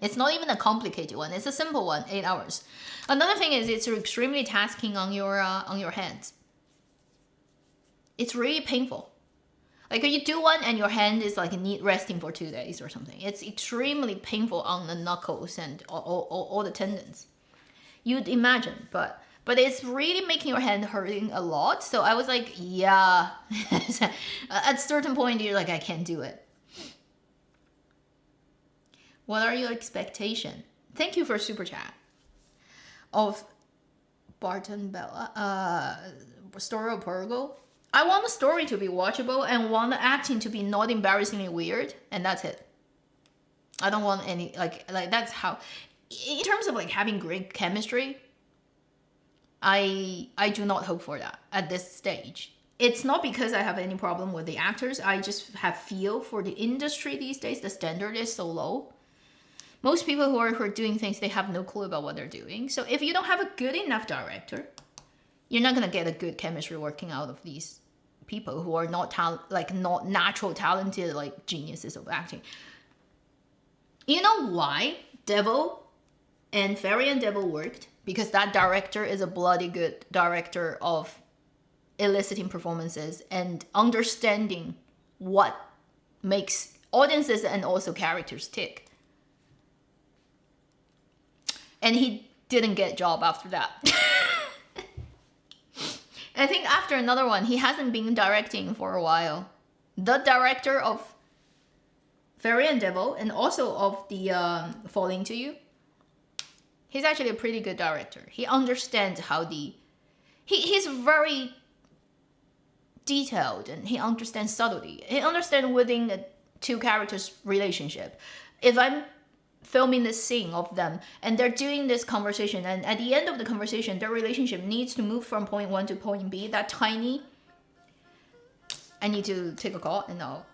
It's not even a complicated one. It's a simple one, 8 hours. Another thing is it's extremely tasking on your hands. It's really painful. Like you do one and your hand is like need resting for 2 days or something. It's extremely painful on the knuckles and all the tendons. You'd imagine, but it's really making your hand hurting a lot. So I was like, yeah. At a certain point, you're like, I can't do it. What are your expectations? Thank you for super chat. Of Barton Bella, Story of Purgo. I want the story to be watchable and want the acting to be not embarrassingly weird, and that's it. I don't want any like that's how. In terms of like having great chemistry, I do not hope for that at this stage. It's not because I have any problem with the actors. I just have feel for the industry these days. The standard is so low. Most people who are doing things, they have no clue about what they're doing. So if you don't have a good enough director, you're not gonna get a good chemistry working out of these people who are not not natural talented like geniuses of acting. You know why Devil and Fairy and Devil worked? Because that director is a bloody good director of eliciting performances and understanding what makes audiences and also characters tick. And he didn't get job after that. I think after another one, he hasn't been directing for a while. The director of Fairy and Devil and also of the Falling to You, He's actually a pretty good director. He understands how he's very detailed, and he understands subtlety. He understands within the two characters' relationship. If I'm filming this scene of them and they're doing this conversation, and at the end of the conversation their relationship needs to move from point 1 to point B, that tiny, I need to take a call and no.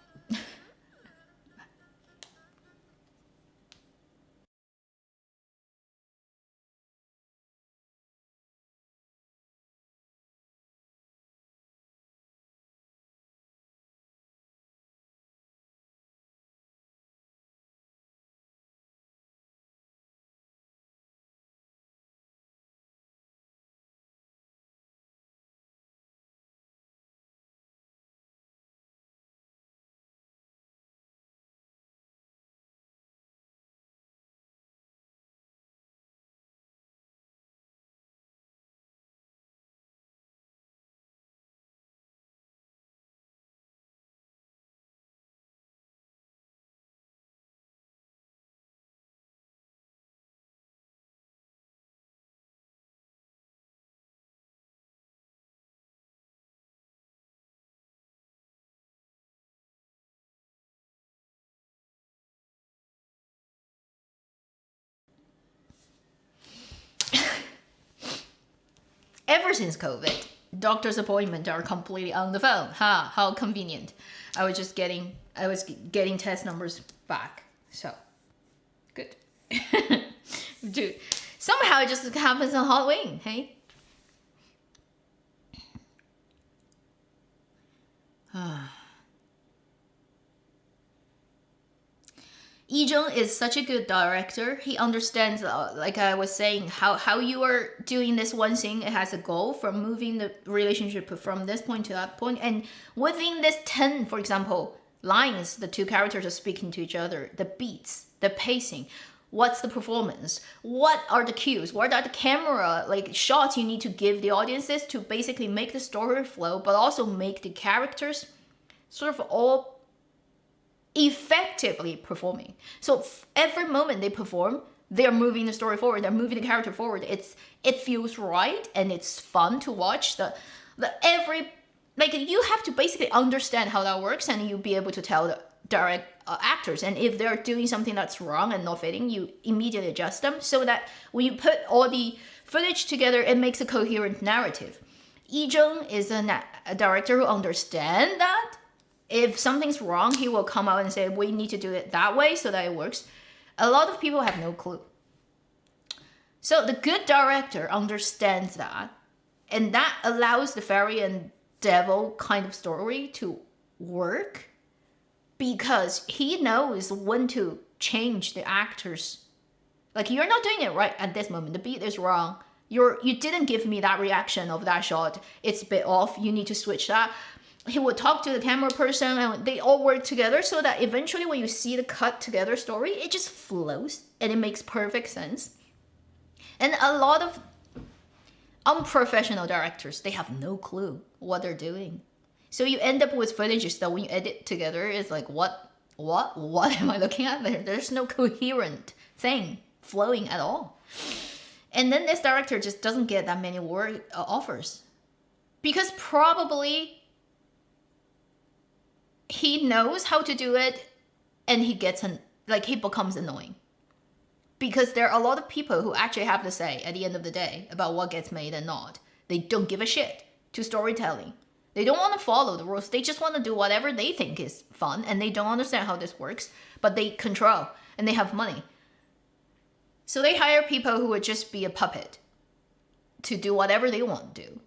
Ever since COVID, doctor's appointments are completely on the phone. How convenient. I was getting test numbers back. So, good. Dude, somehow it just happens on Halloween, hey? Lee Jung is such a good director. He understands, like I was saying, how you are doing this one thing. It has a goal from moving the relationship from this point to that point. And within this 10, for example, lines, the two characters are speaking to each other, the beats, the pacing, what's the performance, what are the cues, what are the camera like shots you need to give the audiences to basically make the story flow, but also make the characters sort of all effectively performing. So every moment they perform, they're moving the story forward, they're moving the character forward. It feels right and it's fun to watch. You have to basically understand how that works, and you'll be able to tell the direct actors, and if they're doing something that's wrong and not fitting, you immediately adjust them, so that when you put all the footage together, it makes a coherent narrative. Lee Jung is a director who understands that. If something's wrong, he will come out and say, we need to do it that way so that it works. A lot of people have no clue. So the good director understands that, and that allows the fairy and devil kind of story to work, because he knows when to change the actors. Like, you're not doing it right at this moment. The beat is wrong. You didn't give me that reaction of that shot. It's a bit off. You need to switch that. He would talk to the camera person, and they all work together so that eventually when you see the cut together story, it just flows and it makes perfect sense. And a lot of unprofessional directors, they have no clue what they're doing. So you end up with footage that when you edit together, it's like, what am I looking at there? There's no coherent thing flowing at all. And then this director just doesn't get that many work offers, because probably he knows how to do it, and he becomes annoying. Because there are a lot of people who actually have to say at the end of the day about what gets made and not. They don't give a shit to storytelling. They don't want to follow the rules. They just want to do whatever they think is fun, and they don't understand how this works, but they control and they have money. So they hire people who would just be a puppet to do whatever they want to do.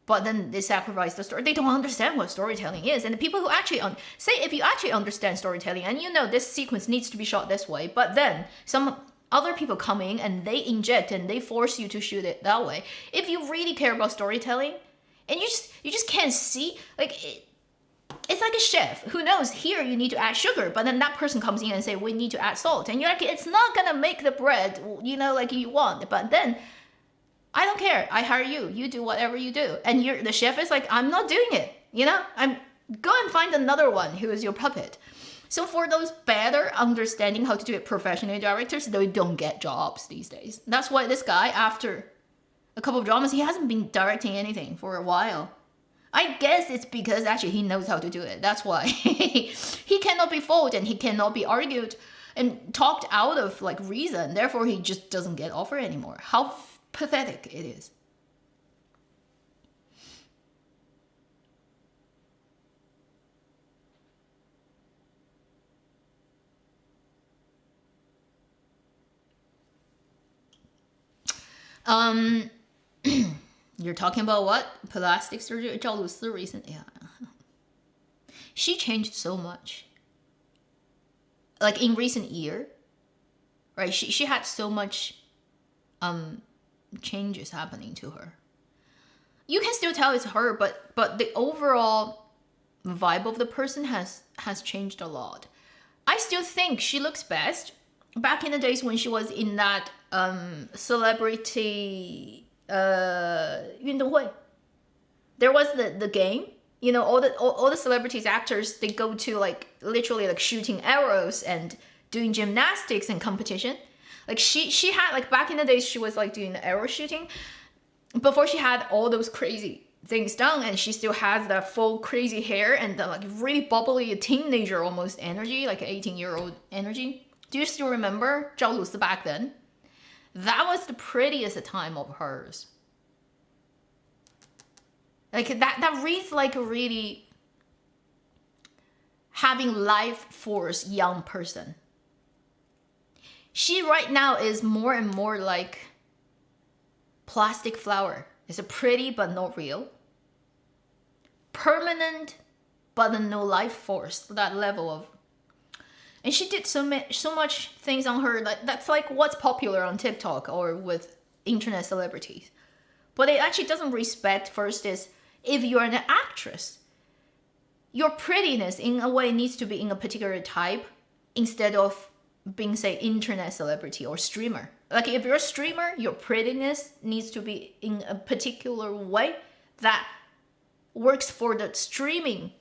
But then they sacrifice the story. They don't understand what storytelling is. And the people who actually, say if you actually understand storytelling and you know this sequence needs to be shot this way, but then some other people come in and they inject and they force you to shoot it that way. If you really care about storytelling, and you just can't see, it's like a chef who knows here you need to add sugar, but then that person comes in and say, we need to add salt. And you're like, it's not going to make the bread, like you want. But then, I don't care. I hire you. You do whatever you do. And the chef is like, I'm not doing it. Go and find another one who is your puppet. So for those better understanding how to do it professionally directors, they don't get jobs these days. That's why this guy, after a couple of dramas, he hasn't been directing anything for a while. I guess it's because actually he knows how to do it. That's why he cannot be faulted and he cannot be argued and talked out of like reason. Therefore, he just doesn't get offered anymore. How pathetic it is. You're talking about what? Plastic surgery? 赵露思 recent, yeah. She changed so much. Like in recent year, right? She had so much changes happening to her. You can still tell it's her, but the overall vibe of the person has changed a lot. I still think she looks best back in the days when she was in that celebrity 运动会. There was the game, you know, all the celebrities, actors, they go to like literally like shooting arrows and doing gymnastics and competition. Like she had like back in the days she was like doing the arrow shooting before she had all those crazy things done, and she still has that full crazy hair and the like really bubbly teenager almost energy, like an 18-year-old energy. Do you still remember 赵露思 back then? That was the prettiest time of hers. Like that reads like a really having life force young person. She right now is more and more like plastic flower. It's a pretty but not real. Permanent but no life force. That level of. And she did so much things on her. That's like what's popular on TikTok or with internet celebrities. But it actually doesn't respect first is if you're an actress, your prettiness in a way needs to be in a particular type instead of being, say, internet celebrity or streamer. Like if you're a streamer, your prettiness needs to be in a particular way that works for the streaming,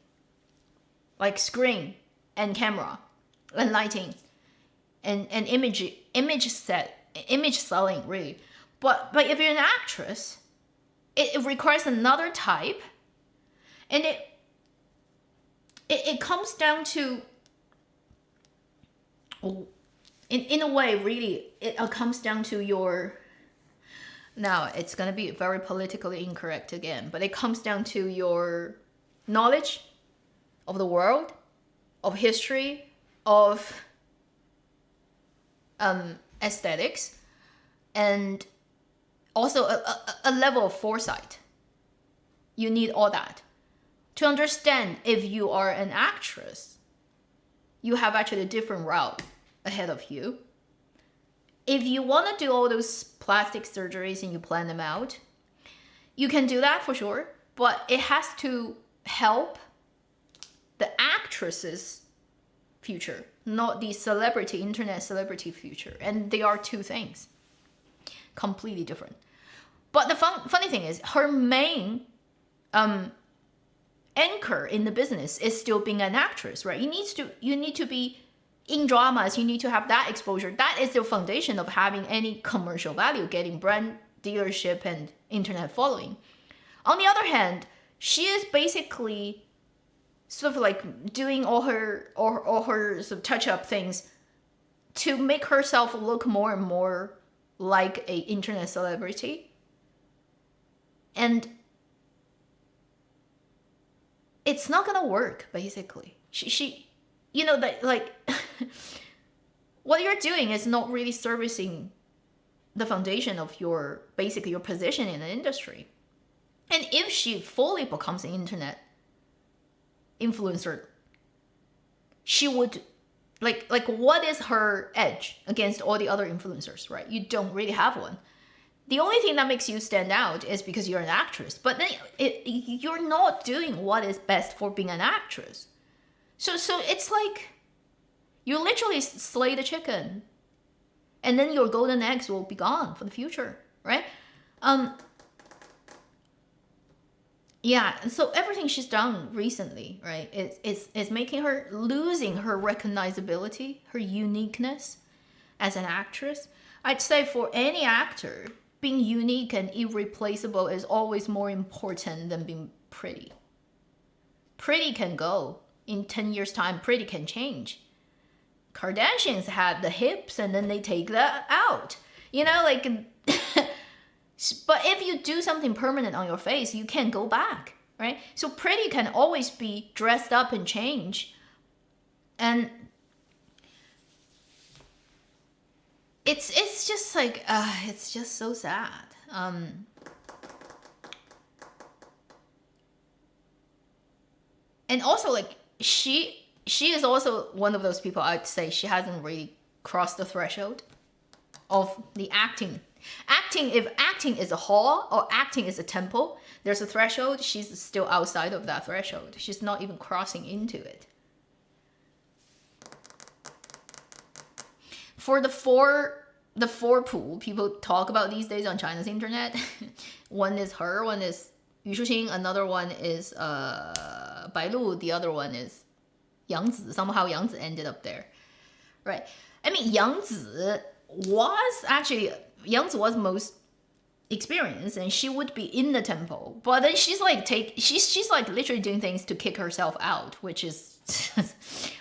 like screen and camera and lighting and image selling really. But if you're an actress, it requires another type, and it comes down to, in a way, really, it comes down to your, now it's going to be very politically incorrect again, but it comes down to your knowledge of the world, of history, of aesthetics, and also a level of foresight. You need all that to understand if you are an actress. You have actually a different route ahead of you. If you want to do all those plastic surgeries and you plan them out, you can do that for sure, but it has to help the actress's future, not the celebrity, internet celebrity future. And they are two things, completely different. But the funny thing is, her main anchor in the business is still being an actress, right? You need to be in dramas. You need to have that exposure. That is the foundation of having any commercial value, getting brand dealership and internet following. On the other hand, she is basically sort of like doing all her sort of touch-up things to make herself look more and more like a internet celebrity. And it's not gonna work, basically. She you know, that like what you're doing is not really servicing the foundation of your, basically your position in the industry. And if she fully becomes an internet influencer, she would like what is her edge against all the other influencers, right? You don't really have one. The only thing that makes you stand out is because you're an actress, but then you're not doing what is best for being an actress. So it's like you literally slay the chicken, and then your golden eggs will be gone for the future, right? yeah, so everything she's done recently, right, is making her losing her recognizability, her uniqueness as an actress. I'd say for any actor, being unique and irreplaceable is always more important than being pretty. Pretty can go. In 10 years' time, pretty can change. Kardashians had the hips and then they take that out. You know, like, but if you do something permanent on your face, you can't go back, right? So pretty can always be dressed up and change. And it's just like, it's just so sad. And also, like, she is also one of those people, I'd say she hasn't really crossed the threshold of the acting. If acting is a hall or acting is a temple, there's a threshold. She's still outside of that threshold. She's not even crossing into it. For the four pool people talk about these days on China's internet, one is her, one is Yu Shuxing, another one is Bai Lu, the other one is Yang Zi. Somehow Yang Zi ended up there, right? I mean, Yang Zi was most experienced, and she would be in the temple. But then she's like she's like literally doing things to kick herself out, which is.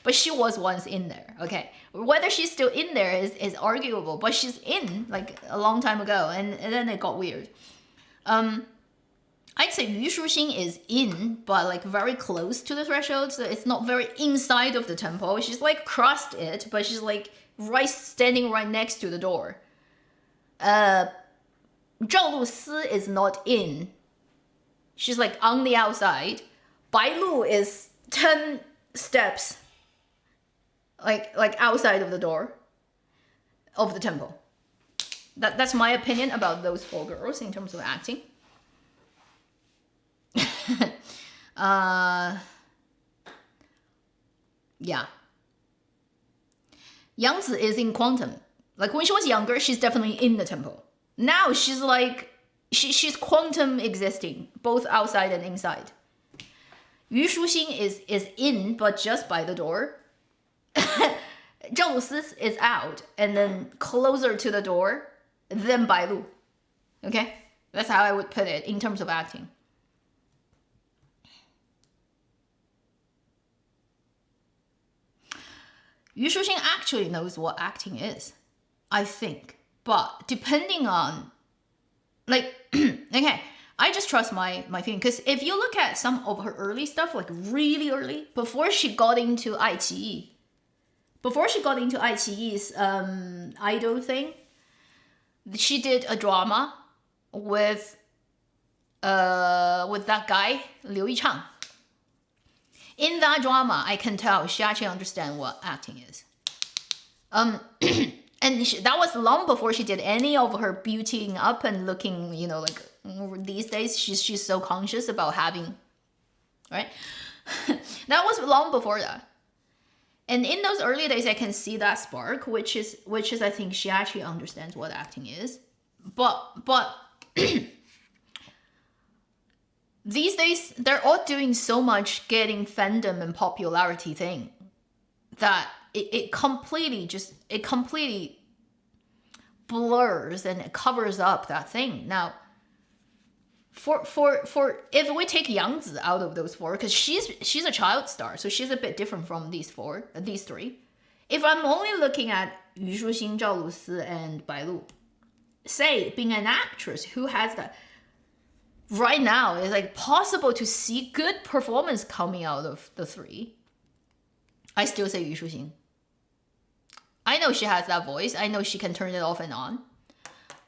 But she was once in there. Okay, whether she's still in there is arguable, but she's in like a long time ago, and then it got weird. I'd say Yu Shuxing is in, but like very close to the threshold, so it's not very inside of the temple. She's like crossed it, but she's like standing right next to the door. Zhao Lusi is not in. She's like on the outside. Bai Lu is 10 steps like outside of the door of the temple. That's my opinion about those 4 girls in terms of acting. Yeah. Yang Zi is in quantum. Like when she was younger, she's definitely in the temple. Now she's like she's quantum existing, both outside and inside. Yu Shuxing is in, but just by the door. Zhao Lusi is out, and then closer to the door than Bai Lu. Okay? That's how I would put it in terms of acting. Yu Shuxing actually knows what acting is, I think. But depending on, like, okay, I just trust my feeling. Because if you look at some of her early stuff, like really early, before she got into iQIYI, iQIYI's idol thing, she did a drama with that guy, Liu Yichang. In that drama, I can tell she actually understands what acting is. And that was long before she did any of her beautying up and looking, you know, like these days she's so conscious about having, right? That was long before that. And in those early days, I can see that spark, which is I think she actually understands what acting is. But these days, they're all doing so much getting fandom and popularity thing that it completely blurs and it covers up that thing. Now, for if we take Yang Zi out of those 4, because she's a child star, so she's a bit different from these 3. If I'm only looking at Yu Shuxing, Zhao Lusi, and Bai Lu, say being an actress who has that. Right now, it's like possible to see good performance coming out of the 3. I still say Yu Shuxing. I know she has that voice. I know she can turn it off and on.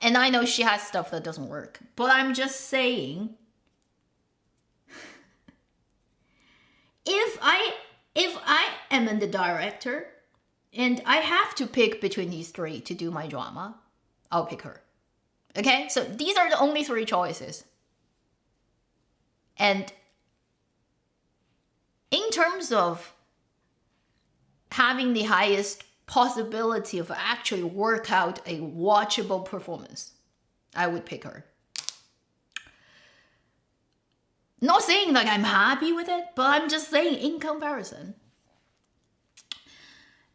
And I know she has stuff that doesn't work. But I'm just saying, if I am the director and I have to pick between these 3 to do my drama, I'll pick her. Okay? So these are the only 3 choices. And in terms of having the highest possibility of actually work out a watchable performance, I would pick her. Not saying like I'm happy with it, but I'm just saying in comparison.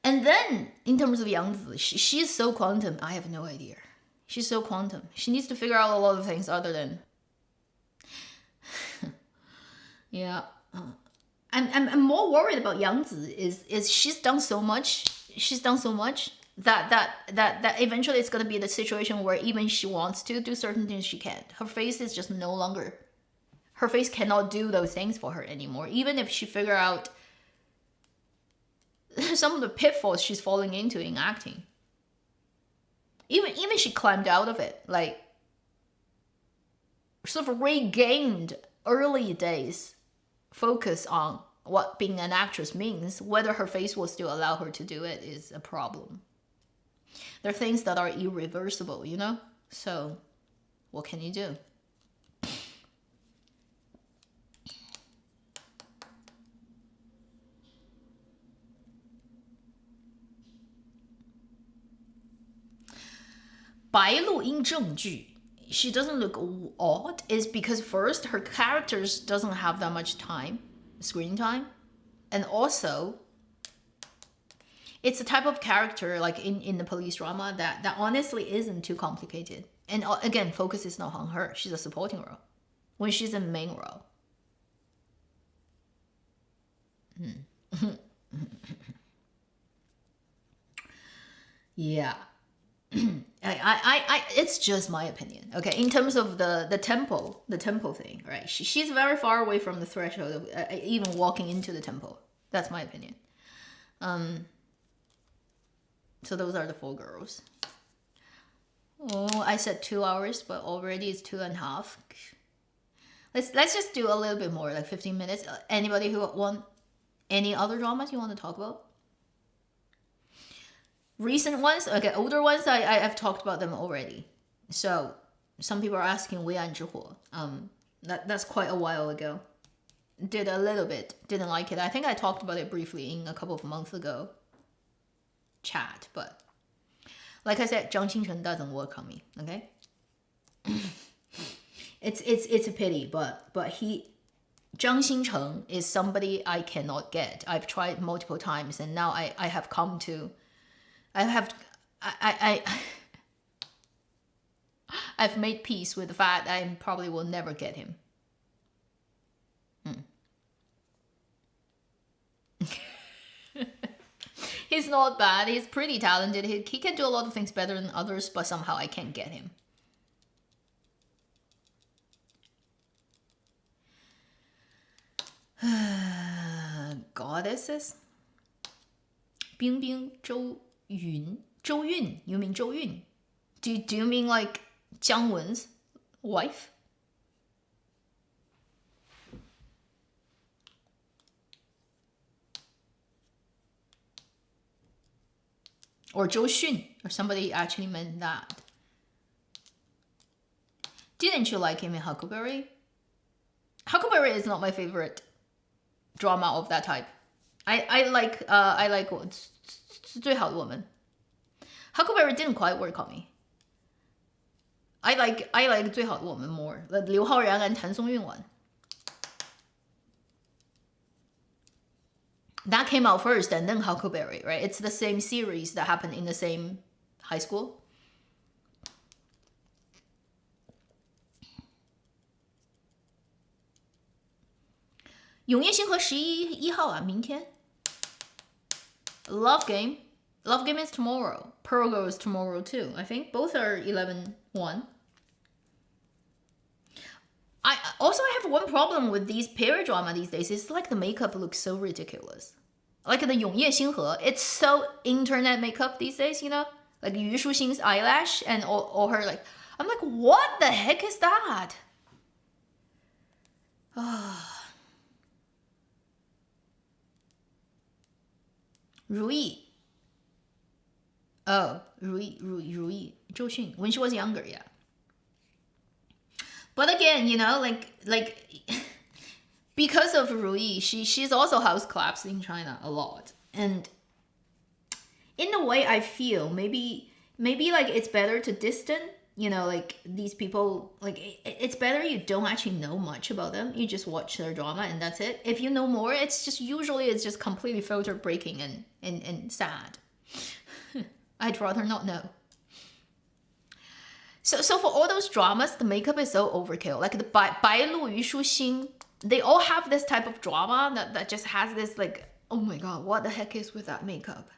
And then in terms of Yang Zi, she's so quantum. I have no idea. She's so quantum. She needs to figure out a lot of things other than. Yeah. I'm more worried about Yang Zi is she's done so much. She's done so much that eventually it's gonna be the situation where even she wants to do certain things, she can't. Her face is just no longer. Her face cannot do those things for her anymore. Even if she figure out some of the pitfalls she's falling into in acting. Even she climbed out of it, like sort of regained early days focus on what being an actress means. Whether her face will still allow her to do it is a problem. There are things that are irreversible, you know? So what can you do? Bai Lu in 正剧 she doesn't look odd is because first her characters doesn't have that much time, screen time, and also it's a type of character like in the police drama that honestly isn't too complicated. And again, focus is not on her. She's a supporting role when she's a main role. Yeah. I it's just my opinion. Okay, in terms of the tempo thing, right? She's very far away from the threshold of even walking into the temple. That's my opinion. So those are the 4 girls. Oh, I said 2 hours, but already it's 2.5. Let's just do a little bit more, like 15 minutes. Anybody who want any other dramas you want to talk about? Recent ones, okay, older ones, I've talked about them already. So some people are asking 微暗之火. That's quite a while ago. Did a little bit, didn't like it. I think I talked about it briefly in a couple of months ago chat, but like I said, Zhang Xingchen doesn't work on me. Okay, it's a pity, but Zhang Xingchen is somebody I cannot get. I've tried multiple times, and now I have come to. I've made peace with the fact that I probably will never get him. He's not bad. He's pretty talented. He can do a lot of things better than others, but somehow I can't get him. Goddesses. Bing Bing Zhou Yun. Zhou Yun. You mean Zhou Yun? Do you mean like Jiang Wen's wife? Or Zhou Xun, or somebody actually meant that. Didn't you like him in Huckleberry? Huckleberry is not my favorite drama of that type. I like 最好的我们. Huckleberry didn't quite work on me. I like 最好的我们 more. Liu Haoran and Tan Songyun one. That came out first and then Huckleberry, right? It's the same series that happened in the same high school. Love Game. Love Game is tomorrow. Pearl Girl is tomorrow too. I think both are 11/1. I have one problem with these period drama these days. It's like the makeup looks so ridiculous. Like the 永夜星河, it's so internet makeup these days, you know? Like Yu Shuxing's eyelash and all her like, I'm like, what the heck is that? Rui. Oh, Rui, Zhou Xun. When she was younger, yeah. But again, you know, like because of Rui, she's also house collapsed in China a lot. And in a way I feel maybe like it's better to distance you know, like these people, like it's better you don't actually know much about them. You just watch their drama and that's it. If you know more, it's just usually it's just completely filter breaking and sad. I'd rather not know. So for all those dramas, the makeup is so overkill. Like the Bai Lu Yu Shu Xing, they all have this type of drama that just has this like, oh my god, what the heck is with that makeup?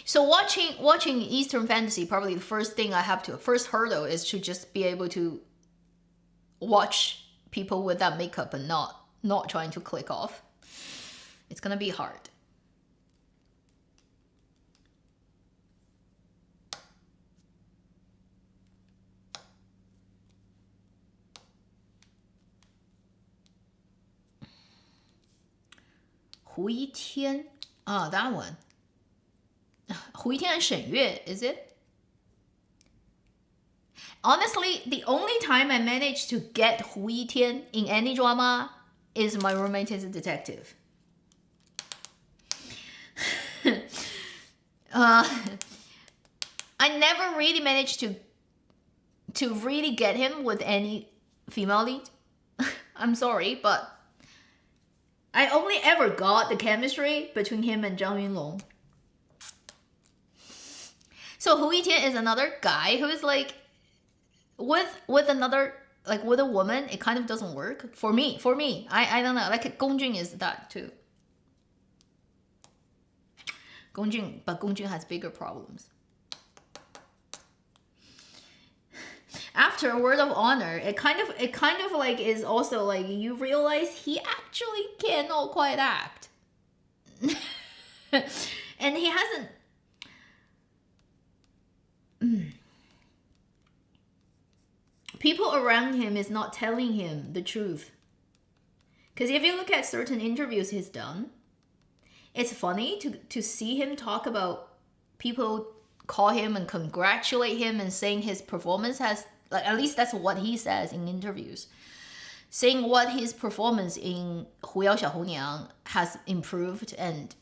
So watching Eastern fantasy, probably the first hurdle is to just be able to watch people with that makeup and not trying to click off. It's gonna be hard. Hu Yitian, that one. Hu Yitian and Shen Yue, is it? Honestly, the only time I managed to get Hu Yitian in any drama is My Roommate is a Detective. I never really managed to really get him with any female lead. I'm sorry, but I only ever got the chemistry between him and Zhang Yunlong. So Hu Yitian is another guy who is like with another, like with a woman, it kind of doesn't work for me. I don't know. Like Gong Jun is that too. But Gong Jun has bigger problems. After Word of Honor, it kind of like is also like you realize he actually cannot quite act. And he hasn't people around him is not telling him the truth. Because if you look at certain interviews he's done, it's funny to see him talk about people call him and congratulate him and saying his performance has, like, at least that's what he says in interviews, saying what his performance in Hu Yao Xiao Hou Niang has improved. And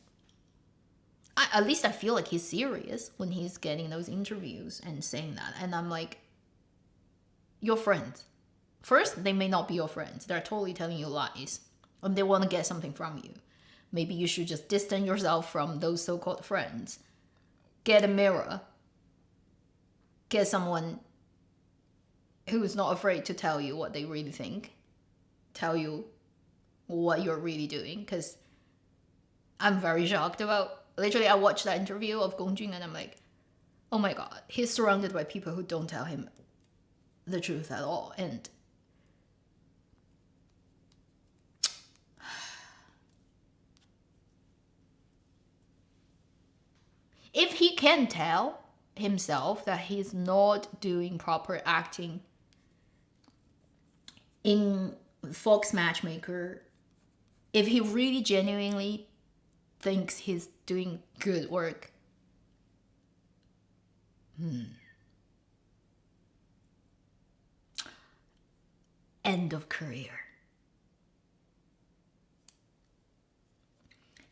at least I feel like he's serious when he's getting those interviews and saying that. And I'm like, your friends. First, they may not be your friends. They're totally telling you lies. And they want to get something from you. Maybe you should just distance yourself from those so-called friends. Get a mirror. Get someone who is not afraid to tell you what they really think. Tell you what you're really doing. Because I'm very shocked about... Literally, I watched that interview of Gong Jun and I'm like, oh my god. He's surrounded by people who don't tell him the truth at all. And if he can tell himself that he's not doing proper acting in Fox Matchmaker, if he really genuinely thinks he's doing good work, end of career.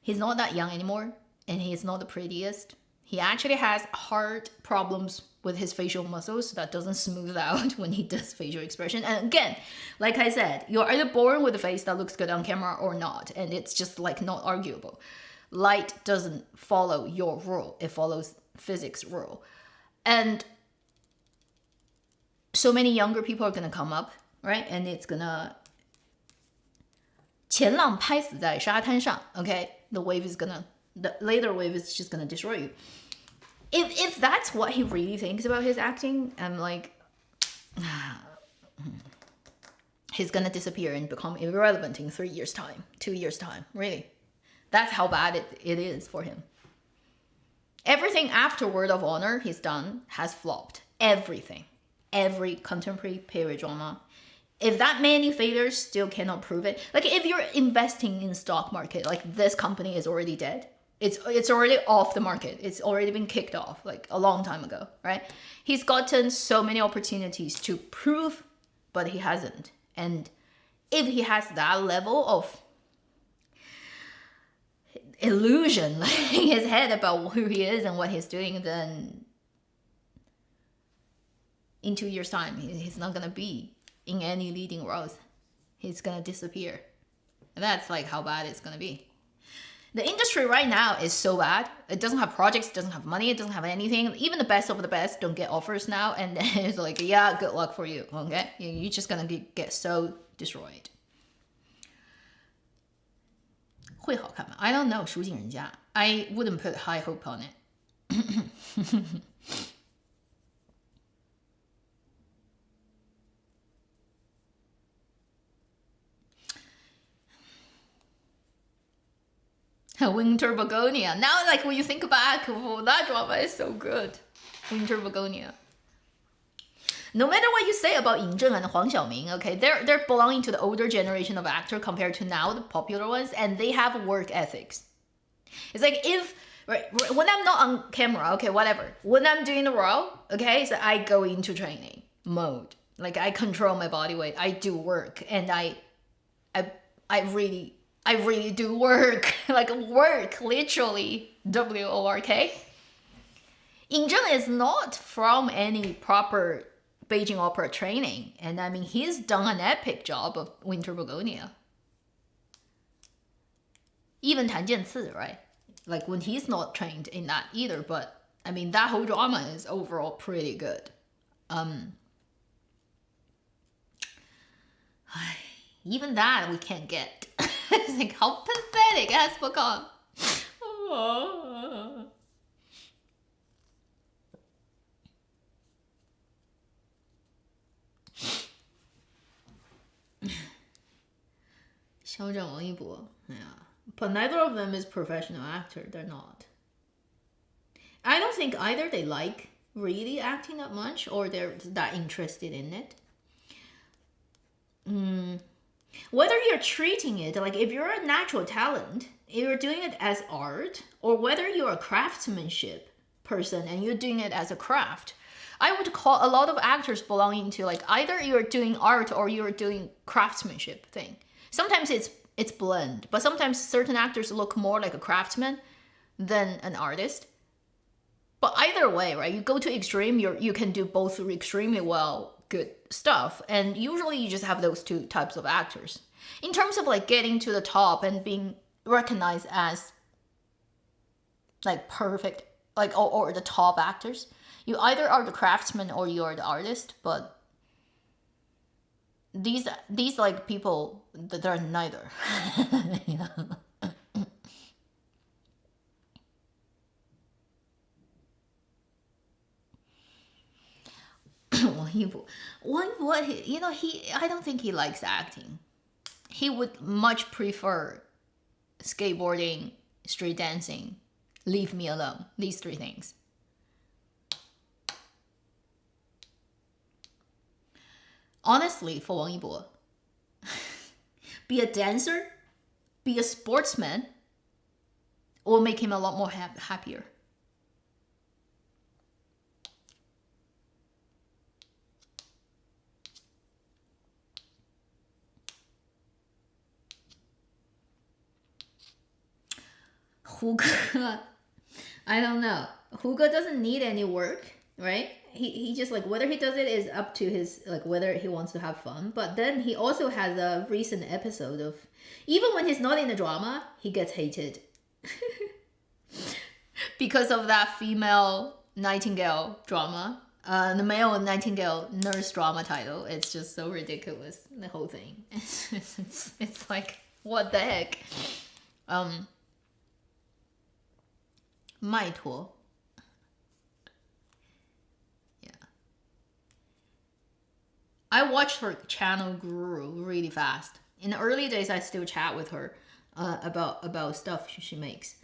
He's not that young anymore, and he's not the prettiest. He actually has heart problems with his facial muscles that doesn't smooth out when he does facial expression. And again, like I said, you're either born with a face that looks good on camera or not, and it's just like not arguable. Light doesn't follow your rule, it follows physics rule. And so many younger people are gonna come up, right? And it's gonna 前浪拍死在沙滩上, okay? The later wave is just gonna destroy you. If that's what he really thinks about his acting, I'm like, he's gonna disappear and become irrelevant in 3 years' time, 2 years' time, really. That's how bad it is for him. Everything after Word of Honor he's done has flopped. Everything. Every contemporary period drama. If that many failures still cannot prove it, like if you're investing in stock market, like this company is already dead. It's already off the market. It's already been kicked off like a long time ago, right? He's gotten so many opportunities to prove, but he hasn't. And if he has that level of... illusion in his head about who he is and what he's doing, then in 2 years' time, he's not gonna be in any leading roles. He's gonna disappear. That's like how bad it's gonna be. The industry right now is so bad. It doesn't have projects, it doesn't have money, it doesn't have anything. Even the best of the best don't get offers now, and it's like, yeah, good luck for you, okay? You're just gonna get so destroyed. 会好看吗? I don't know, 属井人家. I wouldn't put high hope on it. Winter Begonia. Now, like, when you think back, oh, that drama is so good. Winter Begonia. No matter what you say about Ying Zheng and Huang Xiaoming, okay, they're belonging to the older generation of actor compared to now the popular ones, and they have work ethics. It's like if when I'm not on camera, okay, whatever. When I'm doing the role, okay, so I go into training mode. Like I control my body weight. I do work, and I really do work. Like work, literally. WORK. Ying Zheng is not from any proper Beijing opera training, and I mean he's done an epic job of Winter Begonia. Even Tan Jianci, right? Like when he's not trained in that either, but I mean that whole drama is overall pretty good. Even that we can't get. It's like how pathetic it has become. Oh. 肖战、王一博, yeah. But neither of them is professional actor. They're not. I don't think either they like really acting that much or they're that interested in it. Whether you're treating it, like if you're a natural talent, you're doing it as art, or whether you're a craftsmanship person and you're doing it as a craft, I would call a lot of actors belonging to like either you're doing art or you're doing craftsmanship thing. Sometimes it's blend, but sometimes certain actors look more like a craftsman than an artist. But either way, right? You go to extreme, you can do both extremely well, good stuff, and usually you just have those two types of actors. In terms of like getting to the top and being recognized as like perfect, like or the top actors, you either are the craftsman or you're the artist, but these like people, they're neither. Yeah. 王一博, you know, I don't think he likes acting. He would much prefer skateboarding, street dancing, leave me alone. These three things. Honestly, for Wang Yibo, be a dancer, be a sportsman, will make him a lot more happier. Hugo, I don't know. Hugo doesn't need any work, right? He just like whether he does it is up to his like whether he wants to have fun. But then he also has a recent episode of even when he's not in the drama, he gets hated because of that female Nightingale drama. The male Nightingale nurse drama title. It's just so ridiculous. The whole thing. It's like what the heck. 麦托. Yeah. I watched her channel grow really fast. In the early days, I still chat with her about stuff she makes.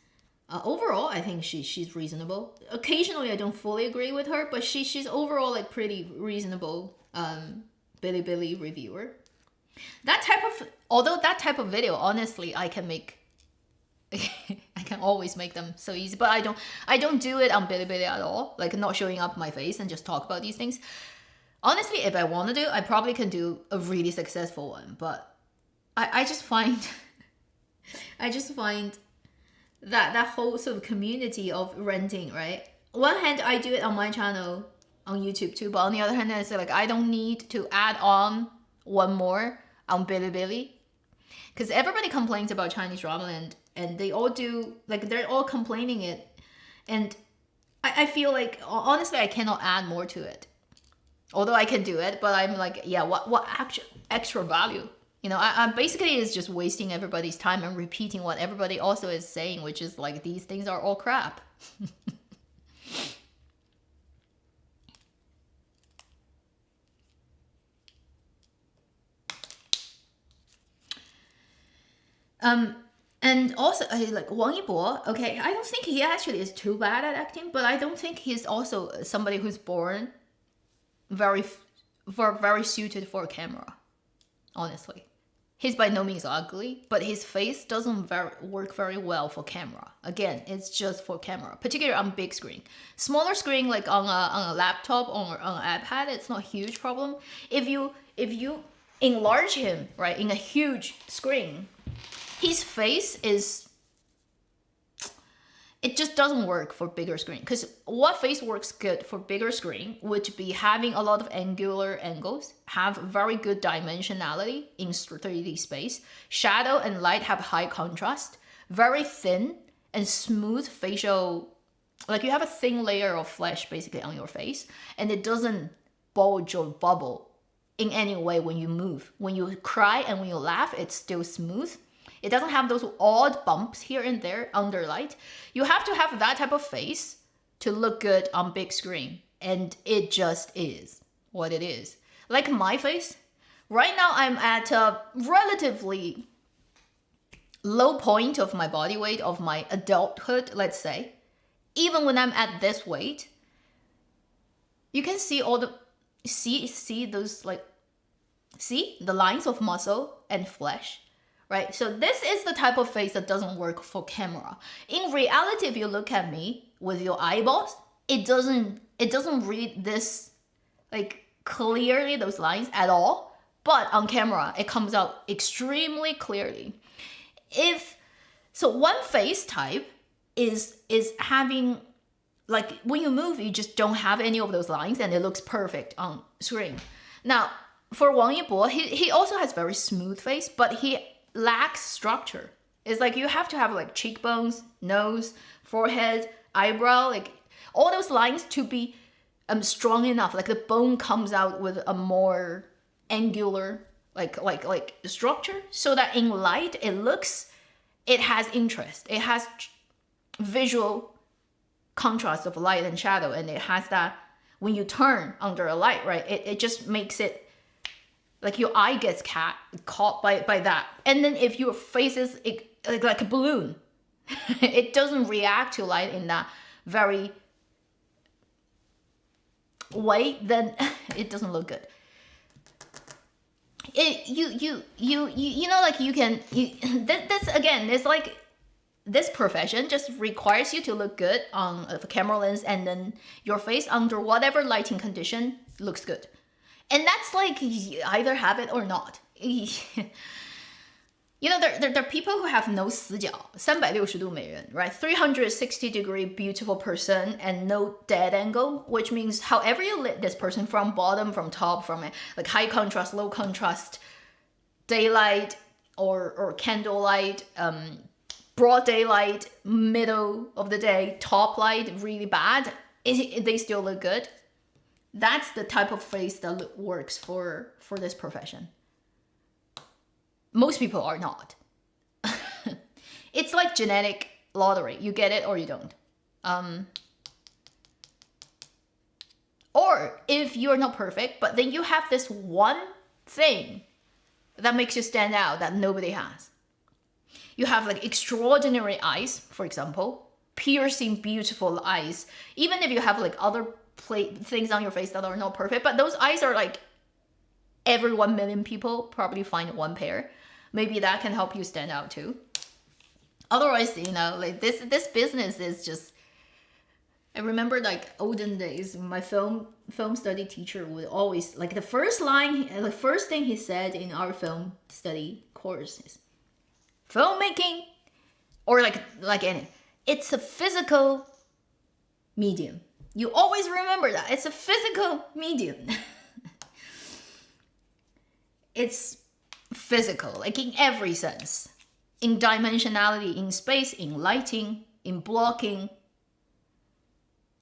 Overall, I think she's reasonable. Occasionally, I don't fully agree with her, but she's overall like pretty reasonable Bilibili reviewer. Although that type of video, honestly, I can make. I can always make them so easy, but I don't do it on Bilibili at all. Like not showing up my face and just talk about these things. Honestly, if I want to do, I probably can do a really successful one. But I just find that whole sort of community of renting, right? One hand, I do it on my channel on YouTube too, but on the other hand, I say like I don't need to add on one more on Bilibili, because everybody complains about Chinese drama, and they all do, like they're all complaining it, and I feel like honestly I cannot add more to it, although I can do it, but I'm like, yeah, what actual extra value? You know, I basically is just wasting everybody's time and repeating what everybody also is saying, which is like these things are all crap. And also like Wang Yibo, okay, I don't think he actually is too bad at acting, but I don't think he's also somebody who's born very suited for camera. Honestly, he's by no means ugly, but his face doesn't work very well for camera. Again, it's just for camera, particularly on big screen. Smaller screen, like on a laptop or on an iPad, it's not a huge problem. If you enlarge him, right, in a huge screen, his face it just doesn't work for bigger screen. Because what face works good for bigger screen would be having a lot of angular angles, have very good dimensionality in 3D space, shadow and light have high contrast, very thin and smooth facial, like you have a thin layer of flesh basically on your face, and it doesn't bulge or bubble in any way when you move. When you cry and when you laugh, it's still smooth. It doesn't have those odd bumps here and there under light. You have to have that type of face to look good on big screen. And it just is what it is. Like my face, right now I'm at a relatively low point of my body weight, of my adulthood, let's say. Even when I'm at this weight, you can see all the, see those like, see the lines of muscle and flesh. Right, so this is the type of face that doesn't work for camera. In reality, if you look at me with your eyeballs, it doesn't read this like clearly, those lines at all. But on camera, it comes out extremely clearly. So one face type is having, like when you move, you just don't have any of those lines, and it looks perfect on screen. Now for Wang Yibo, he also has very smooth face, but he lacks structure. It's like you have to have like cheekbones, nose, forehead, eyebrow, like all those lines to be strong enough. Like the bone comes out with a more angular like structure, so that in light it has interest. It has visual contrast of light and shadow, and it has that when you turn under a light, right? It just makes it like your eye gets caught by that. And then if your face is like a balloon, it doesn't react to light in that very way, then it doesn't look good. You know, like you can, this again, it's like this profession just requires you to look good on a camera lens, and then your face under whatever lighting condition looks good. And that's like, you either have it or not. You know, there are people who have no 死角, 360度美人, right? 360-degree beautiful person and no dead angle, which means however you lit this person, from bottom, from top, from like high contrast, low contrast, daylight or candlelight, broad daylight, middle of the day, top light, really bad, they still look good. That's the type of face that works for this profession. Most people are not. It's like genetic lottery. You get it or you don't. Or if you're not perfect, but then you have this one thing that makes you stand out that nobody has. You have like extraordinary eyes, for example, piercing, beautiful eyes. Even if you have like other things on your face that are not perfect, but those eyes are like every 1 million people probably find one pair. Maybe that can help you stand out too. Otherwise, you know, like this business is just, I remember like olden days, my film study teacher would always, like the first thing he said in our film study course is, filmmaking or like any. It's a physical medium. You always remember that. It's a physical medium. It's physical, like in every sense. In dimensionality, in space, in lighting, in blocking.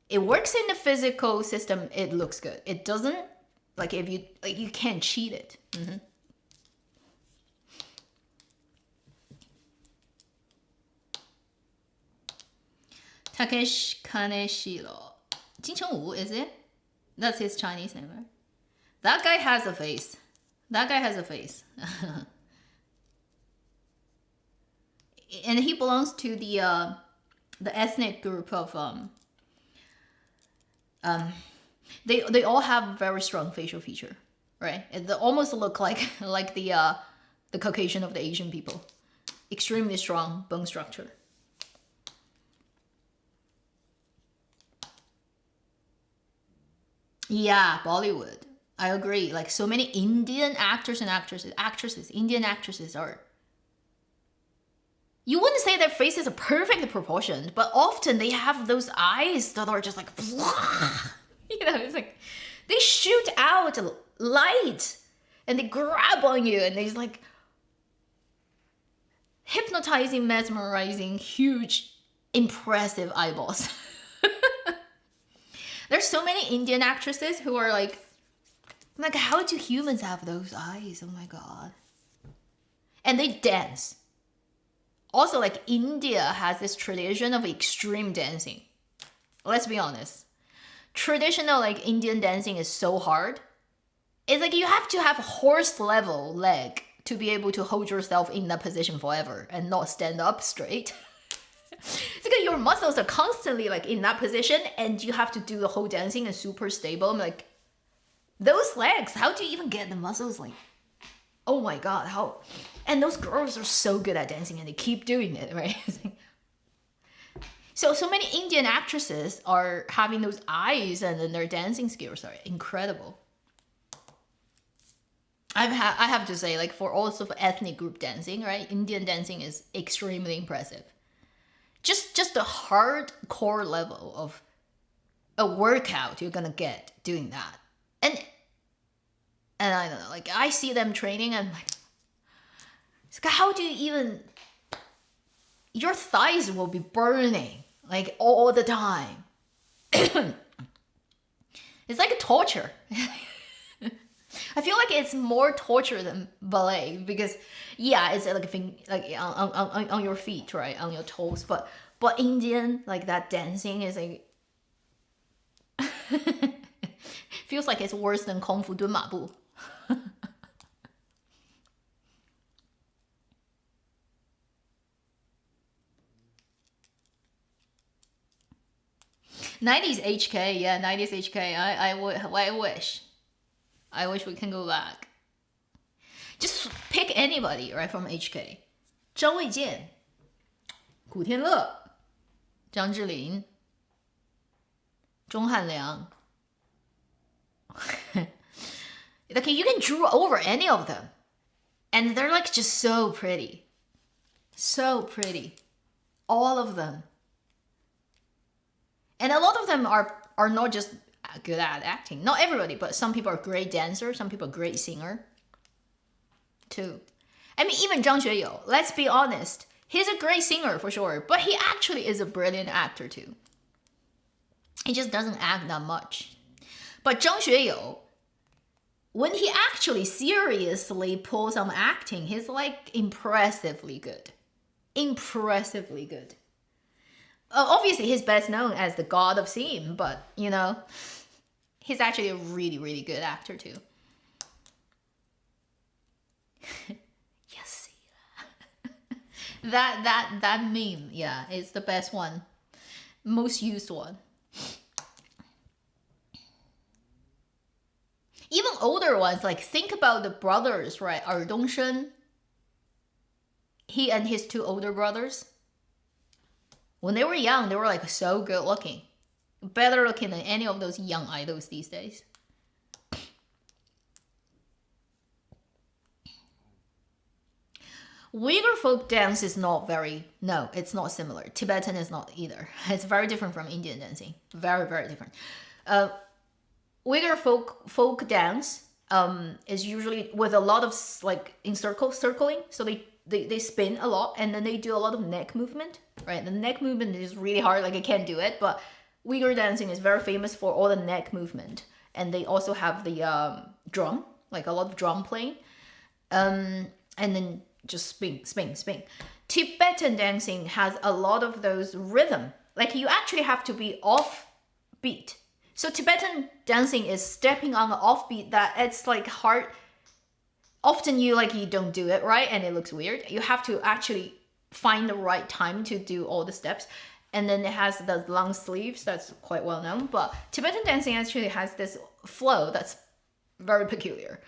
It works in the physical system, it looks good. It doesn't, like if you, like you can't cheat it. Takeshi Kaneshiro. Jincheng-Wu, is it? That's his Chinese name, right? That guy has a face. That guy has a face. And he belongs to the ethnic group of they all have very strong facial feature, right? They almost look like the Caucasian of the Asian people. Extremely strong bone structure. Yeah, Bollywood. I agree. Like so many Indian actors and actresses, Indian actresses are. You wouldn't say their faces are perfectly proportioned, but often they have those eyes that are just like, you know, it's like they shoot out light and they grab on you and there's like hypnotizing, mesmerizing, huge, impressive eyeballs. There's so many Indian actresses who are like, how do humans have those eyes? Oh my God. And they dance. Also, like India has this tradition of extreme dancing. Let's be honest. Traditional like Indian dancing is so hard. It's like you have to have a horse level leg to be able to hold yourself in that position forever and not stand up straight. It's because your muscles are constantly like in that position and you have to do the whole dancing and super stable. I'm like, those legs, how do you even get the muscles like, oh my God, how? And those girls are so good at dancing and they keep doing it, right? So many Indian actresses are having those eyes and then their dancing skills are incredible. I have to say, like for all sort of ethnic group dancing, right? Indian dancing is extremely impressive. Just the hardcore level of a workout you're gonna get doing that. And I don't know, like I see them training and I'm like, how do you even, your thighs will be burning like all the time. It's like a torture. I feel like it's more torture than ballet because yeah, it's like a thing like on your feet, right, on your toes. But Indian like that dancing is like feels like it's worse than Kung Fu 蹲马步. '90s HK, yeah, '90s HK. I wish we can go back. Just pick anybody, right, from HK. 张卫健, 古天乐, 张智霖, 钟汉良. Like you can draw over any of them. And they're like just so pretty. So pretty. All of them. And a lot of them are not just good at acting. Not everybody, but some people are great dancers, some people are great singer too. I mean, even Zhang Xueyou, let's be honest, he's a great singer for sure, but he actually is a brilliant actor too. He just doesn't act that much. But Zhang Xueyou, when he actually seriously pulls some acting, he's like impressively good. Impressively good. Obviously, he's best known as the god of scene, but you know, he's actually a really, really good actor too. Yes, that meme, yeah, is the best one, most used one. Even older ones, like think about the brothers, right? Dongsheng, he and his two older brothers. When they were young, they were like so good looking. Better looking than any of those young idols these days. Uyghur folk dance is not very, no, it's not similar. Tibetan is not either. It's very different from Indian dancing. Very, very different. Uyghur folk dance is usually with a lot of like in circling. So they spin a lot and then they do a lot of neck movement, right? The neck movement is really hard, like I can't do it, but Uyghur dancing is very famous for all the neck movement. And they also have the drum, like a lot of drum playing. And then just spin. Tibetan dancing has a lot of those rhythm. Like you actually have to be off beat. So Tibetan dancing is stepping on an offbeat that it's like hard. Often you don't do it right and it looks weird. You have to actually find the right time to do all the steps. And then it has the long sleeves, that's quite well known. But Tibetan dancing actually has this flow that's very peculiar.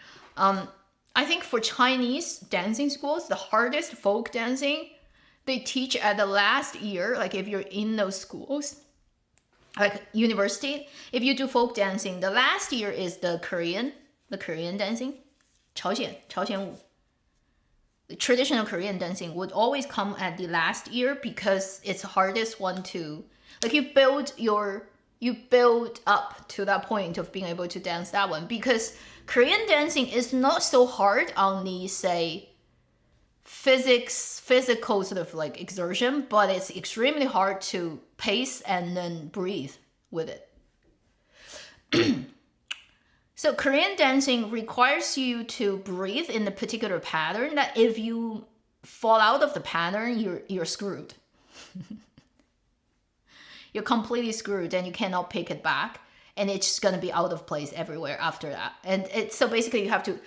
I think for Chinese dancing schools, the hardest folk dancing they teach at the last year, like if you're in those schools, like university, if you do folk dancing, the last year is the Korean dancing, 朝鲜舞. The traditional Korean dancing would always come at the last year because it's the hardest one to, like you build up to that point of being able to dance that one, because Korean dancing is not so hard on the, say, physical sort of like exertion, but it's extremely hard to pace and then breathe with it. So Korean dancing requires you to breathe in a particular pattern that if you fall out of the pattern, you're screwed. You're completely screwed and you cannot pick it back. And it's just going to be out of place everywhere after that. And so basically you have to,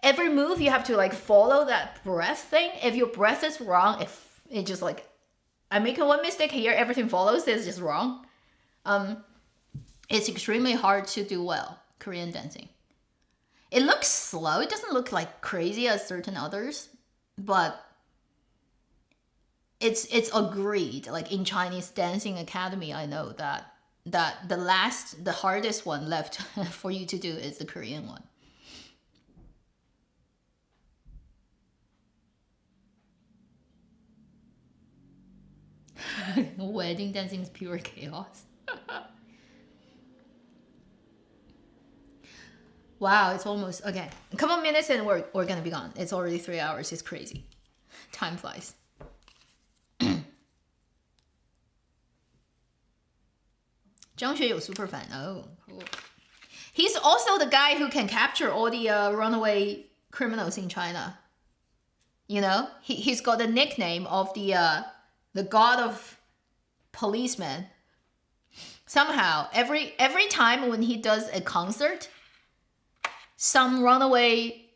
every move you have to like follow that breath thing. If your breath is wrong, if it just like, I make one mistake here, everything follows, it's just wrong. It's extremely hard to do well, Korean dancing. It looks slow. It doesn't look like crazy as certain others, but it's agreed. Like in Chinese Dancing Academy, I know that the hardest one left for you to do is the Korean one. Wedding dancing is pure chaos. Wow, it's almost, okay. A couple minutes and we're gonna be gone. It's already 3 hours. It's crazy. Time flies. Zhang Xueyou super fan. Oh, cool. He's also the guy who can capture all the runaway criminals in China. You know, he's got the nickname of the god of policemen. Somehow, every time when he does a concert, some runaway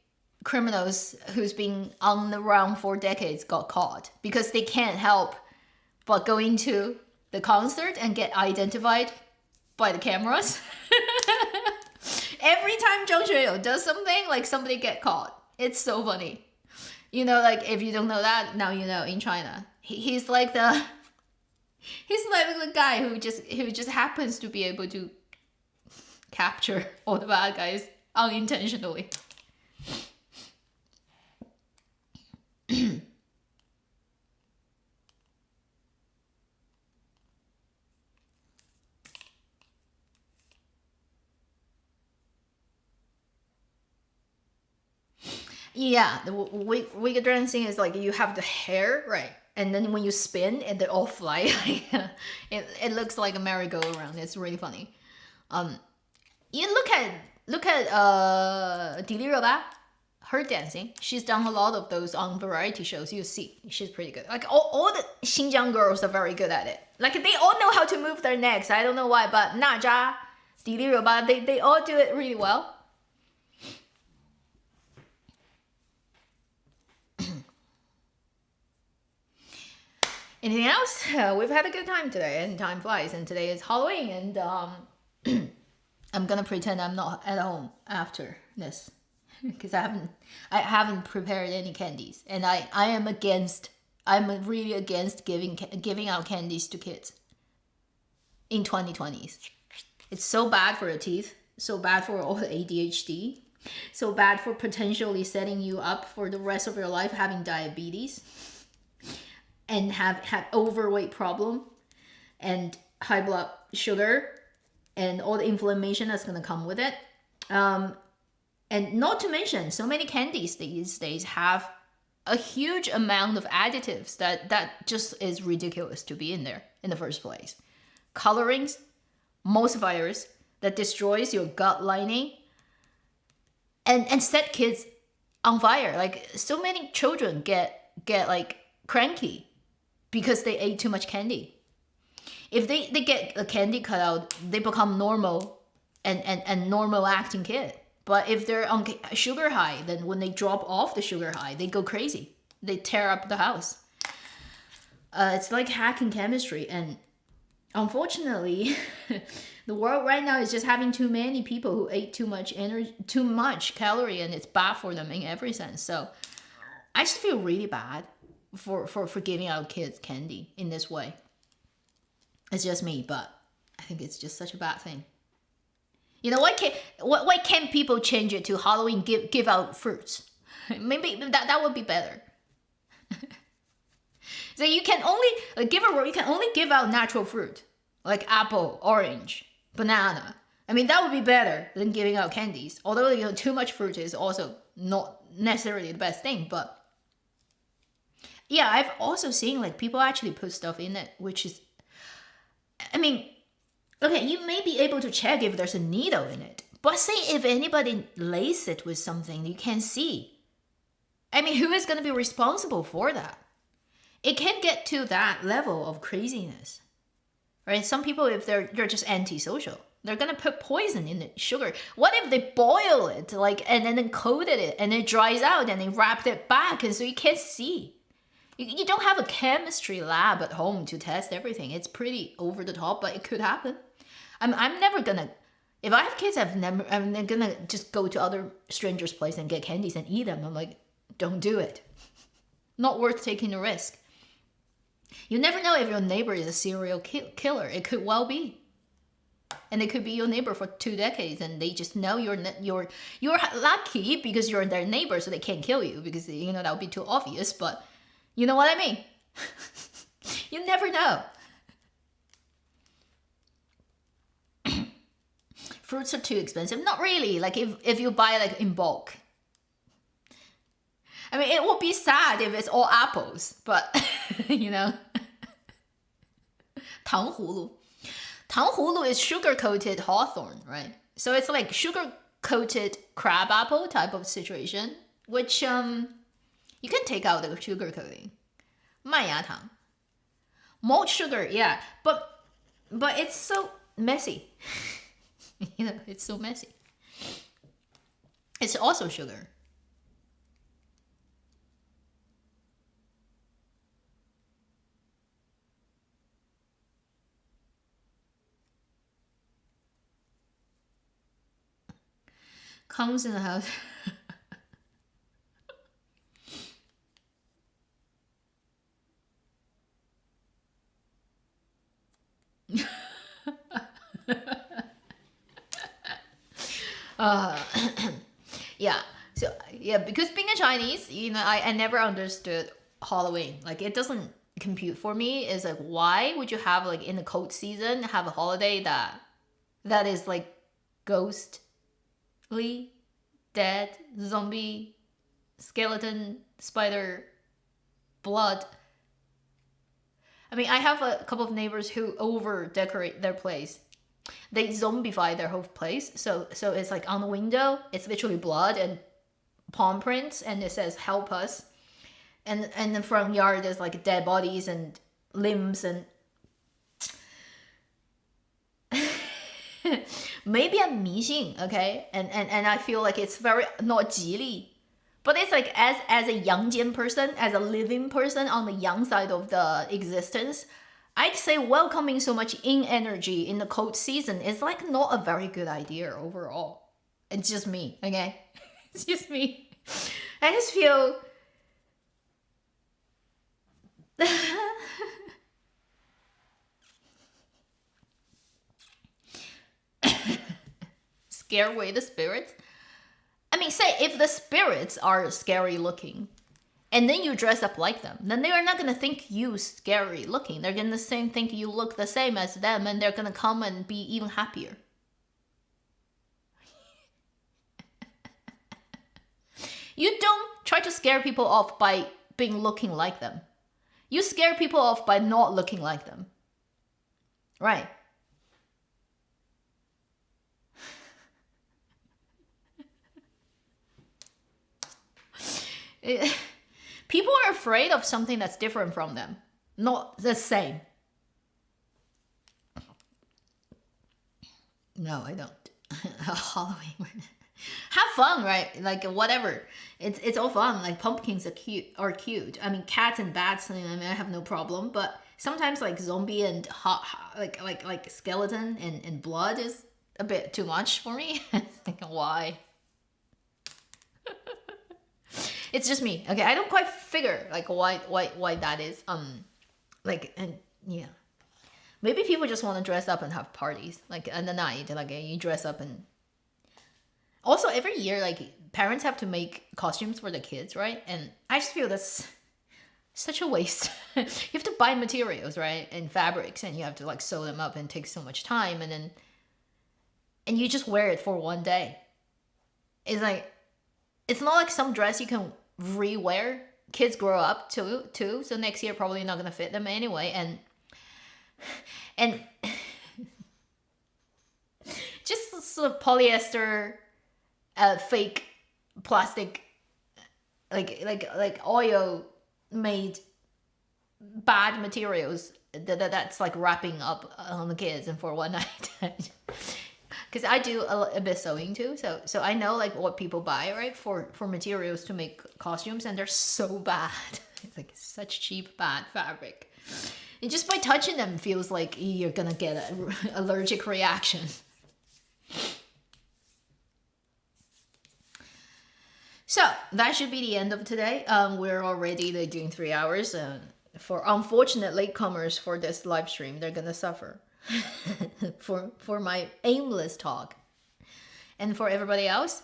criminals who's been on the run for decades got caught because they can't help but go into the concert and get identified by the cameras. Every time Zhang Xueyou does something, like somebody get caught. It's so funny. You know, like if you don't know that, now you know in China. He's like the guy who just happens to be able to capture all the bad guys unintentionally. Yeah, the wig dancing is like you have the hair, right? And then when you spin, and they all fly. It looks like a merry-go-round. It's really funny. You look at Dilira, her dancing. She's done a lot of those on variety shows. You see, she's pretty good. Like all the Xinjiang girls are very good at it. Like they all know how to move their necks. I don't know why, but Naja, Dilira, they all do it really well. Anything else? We've had a good time today, and time flies. And today is Halloween, and I'm gonna pretend I'm not at home after this because I haven't prepared any candies, and I'm really against giving out candies to kids in 2020s. It's so bad for the teeth, so bad for all the ADHD. So bad for potentially setting you up for the rest of your life having diabetes and have overweight problem and high blood sugar and all the inflammation that's going to come with it. And not to mention, so many candies these days have a huge amount of additives that just is ridiculous to be in there in the first place. Colorings, emulsifiers that destroys your gut lining and set kids on fire. Like, so many children get like cranky because they ate too much candy. If they get a candy cut out, they become normal and normal acting kid. But if they're on sugar high, then when they drop off the sugar high, they go crazy. They tear up the house. It's like hacking chemistry. And unfortunately, the world right now is just having too many people who ate too much energy, too much calorie, and it's bad for them in every sense. So I just feel really bad for giving out kids candy in this way. It's just me, but I think it's just such a bad thing. You know, why can't people change it to Halloween give out fruits? Maybe that would be better. So you can only give out natural fruit, like apple, orange, banana. I mean, that would be better than giving out candies. Although, you know, too much fruit is also not necessarily the best thing, but yeah, I've also seen like people actually put stuff in it, which is, I mean, okay, you may be able to check if there's a needle in it, but say if anybody lays it with something you can't see. I mean, who is going to be responsible for that? It can get to that level of craziness, right? Some people, if they're just antisocial, they're going to put poison in the sugar. What if they boil it, like, and then coated it, and it dries out, and they wrapped it back, and so you can't see? You don't have a chemistry lab at home to test everything. It's pretty over the top, but it could happen. I'm never gonna, if I have kids, I'm gonna just go to other strangers' place and get candies and eat them. I'm like, don't do it. Not worth taking the risk. You never know if your neighbor is a serial killer. It could well be. And they could be your neighbor for 2 decades, and they just know you're lucky because you're their neighbor, so they can't kill you because, you know, that would be too obvious. But you know what I mean? You never know. Fruits are too expensive. Not really. Like if you buy like in bulk. I mean, it would be sad if it's all apples, but you know. 糖葫芦. 糖葫芦is sugar-coated hawthorn, right? So it's like sugar-coated crab apple type of situation, which you can take out the sugar coating. 麦芽糖. Malt sugar, yeah, but it's so messy. You know, it's so messy. It's also sugar. Comes in the house. Yeah, so yeah, because being a Chinese, you know, I never understood Halloween. Like, it doesn't compute for me. It's like, why would you have, like, in the cold season, have a holiday that is like ghostly, dead, zombie, skeleton, spider, blood. I mean, I have a couple of neighbors who over decorate their place. They zombify their whole place. So it's like on the window, it's literally blood and palm prints, and it says "Help us." And the front yard there's like dead bodies and limbs and. Maybe I'm 迷信, okay, and I feel like it's very not 吉利. But it's like as a Yangjian person, as a living person on the yang side of the existence, I'd say welcoming so much yin energy in the cold season is like not a very good idea overall. It's just me, okay? It's just me. I just feel... scare away the spirits. I say if the spirits are scary looking, and then you dress up like them, then they are not gonna think you scary looking. They're gonna think you look the same as them, and they're gonna come and be even happier. You don't try to scare people off by being looking like them. You scare people off by not looking like them. Right. People are afraid of something that's different from them, not the same. No, I don't. Halloween. Have fun, right? Like whatever. It's all fun. Like pumpkins are cute. I mean, cats and bats. I mean, I have no problem. But sometimes like zombie and like skeleton and blood is a bit too much for me. Like why? It's just me. Okay, I don't quite figure like why that is. Like and yeah. Maybe people just want to dress up and have parties. Like at the night, like you dress up and. Also, every year, like parents have to make costumes for the kids, right? And I just feel that's such a waste. You have to buy materials, right, and fabrics, and you have to like sew them up, and it takes so much time, and you just wear it for one day. It's like it's not like some dress you can re-wear. Kids grow up too, so next year probably not gonna fit them anyway, and just sort of polyester. Fake plastic, like oil made bad materials that's like wrapping up on the kids and for one night. Because I do a bit sewing too, so I know like what people buy, right, for materials to make costumes, and they're so bad. It's like such cheap bad fabric. And just by touching them feels like you're gonna get an allergic reaction. So that should be the end of today. We're already like, doing 3 hours. For unfortunate latecomers for this live stream, they're gonna suffer for my aimless talk. And for everybody else,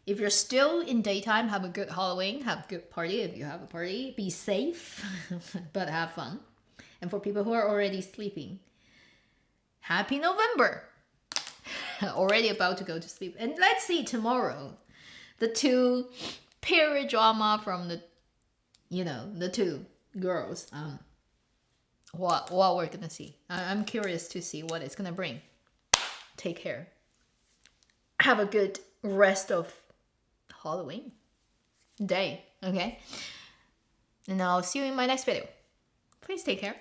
if you're still in daytime, have a good Halloween, have a good party. If you have a party, be safe, but have fun. And for people who are already sleeping, happy November. Already about to go to sleep. And let's see tomorrow. The two period drama from the two girls. What we're gonna see. I'm curious to see what it's gonna bring. Take care. Have a good rest of Halloween day. Okay. And I'll see you in my next video. Please take care.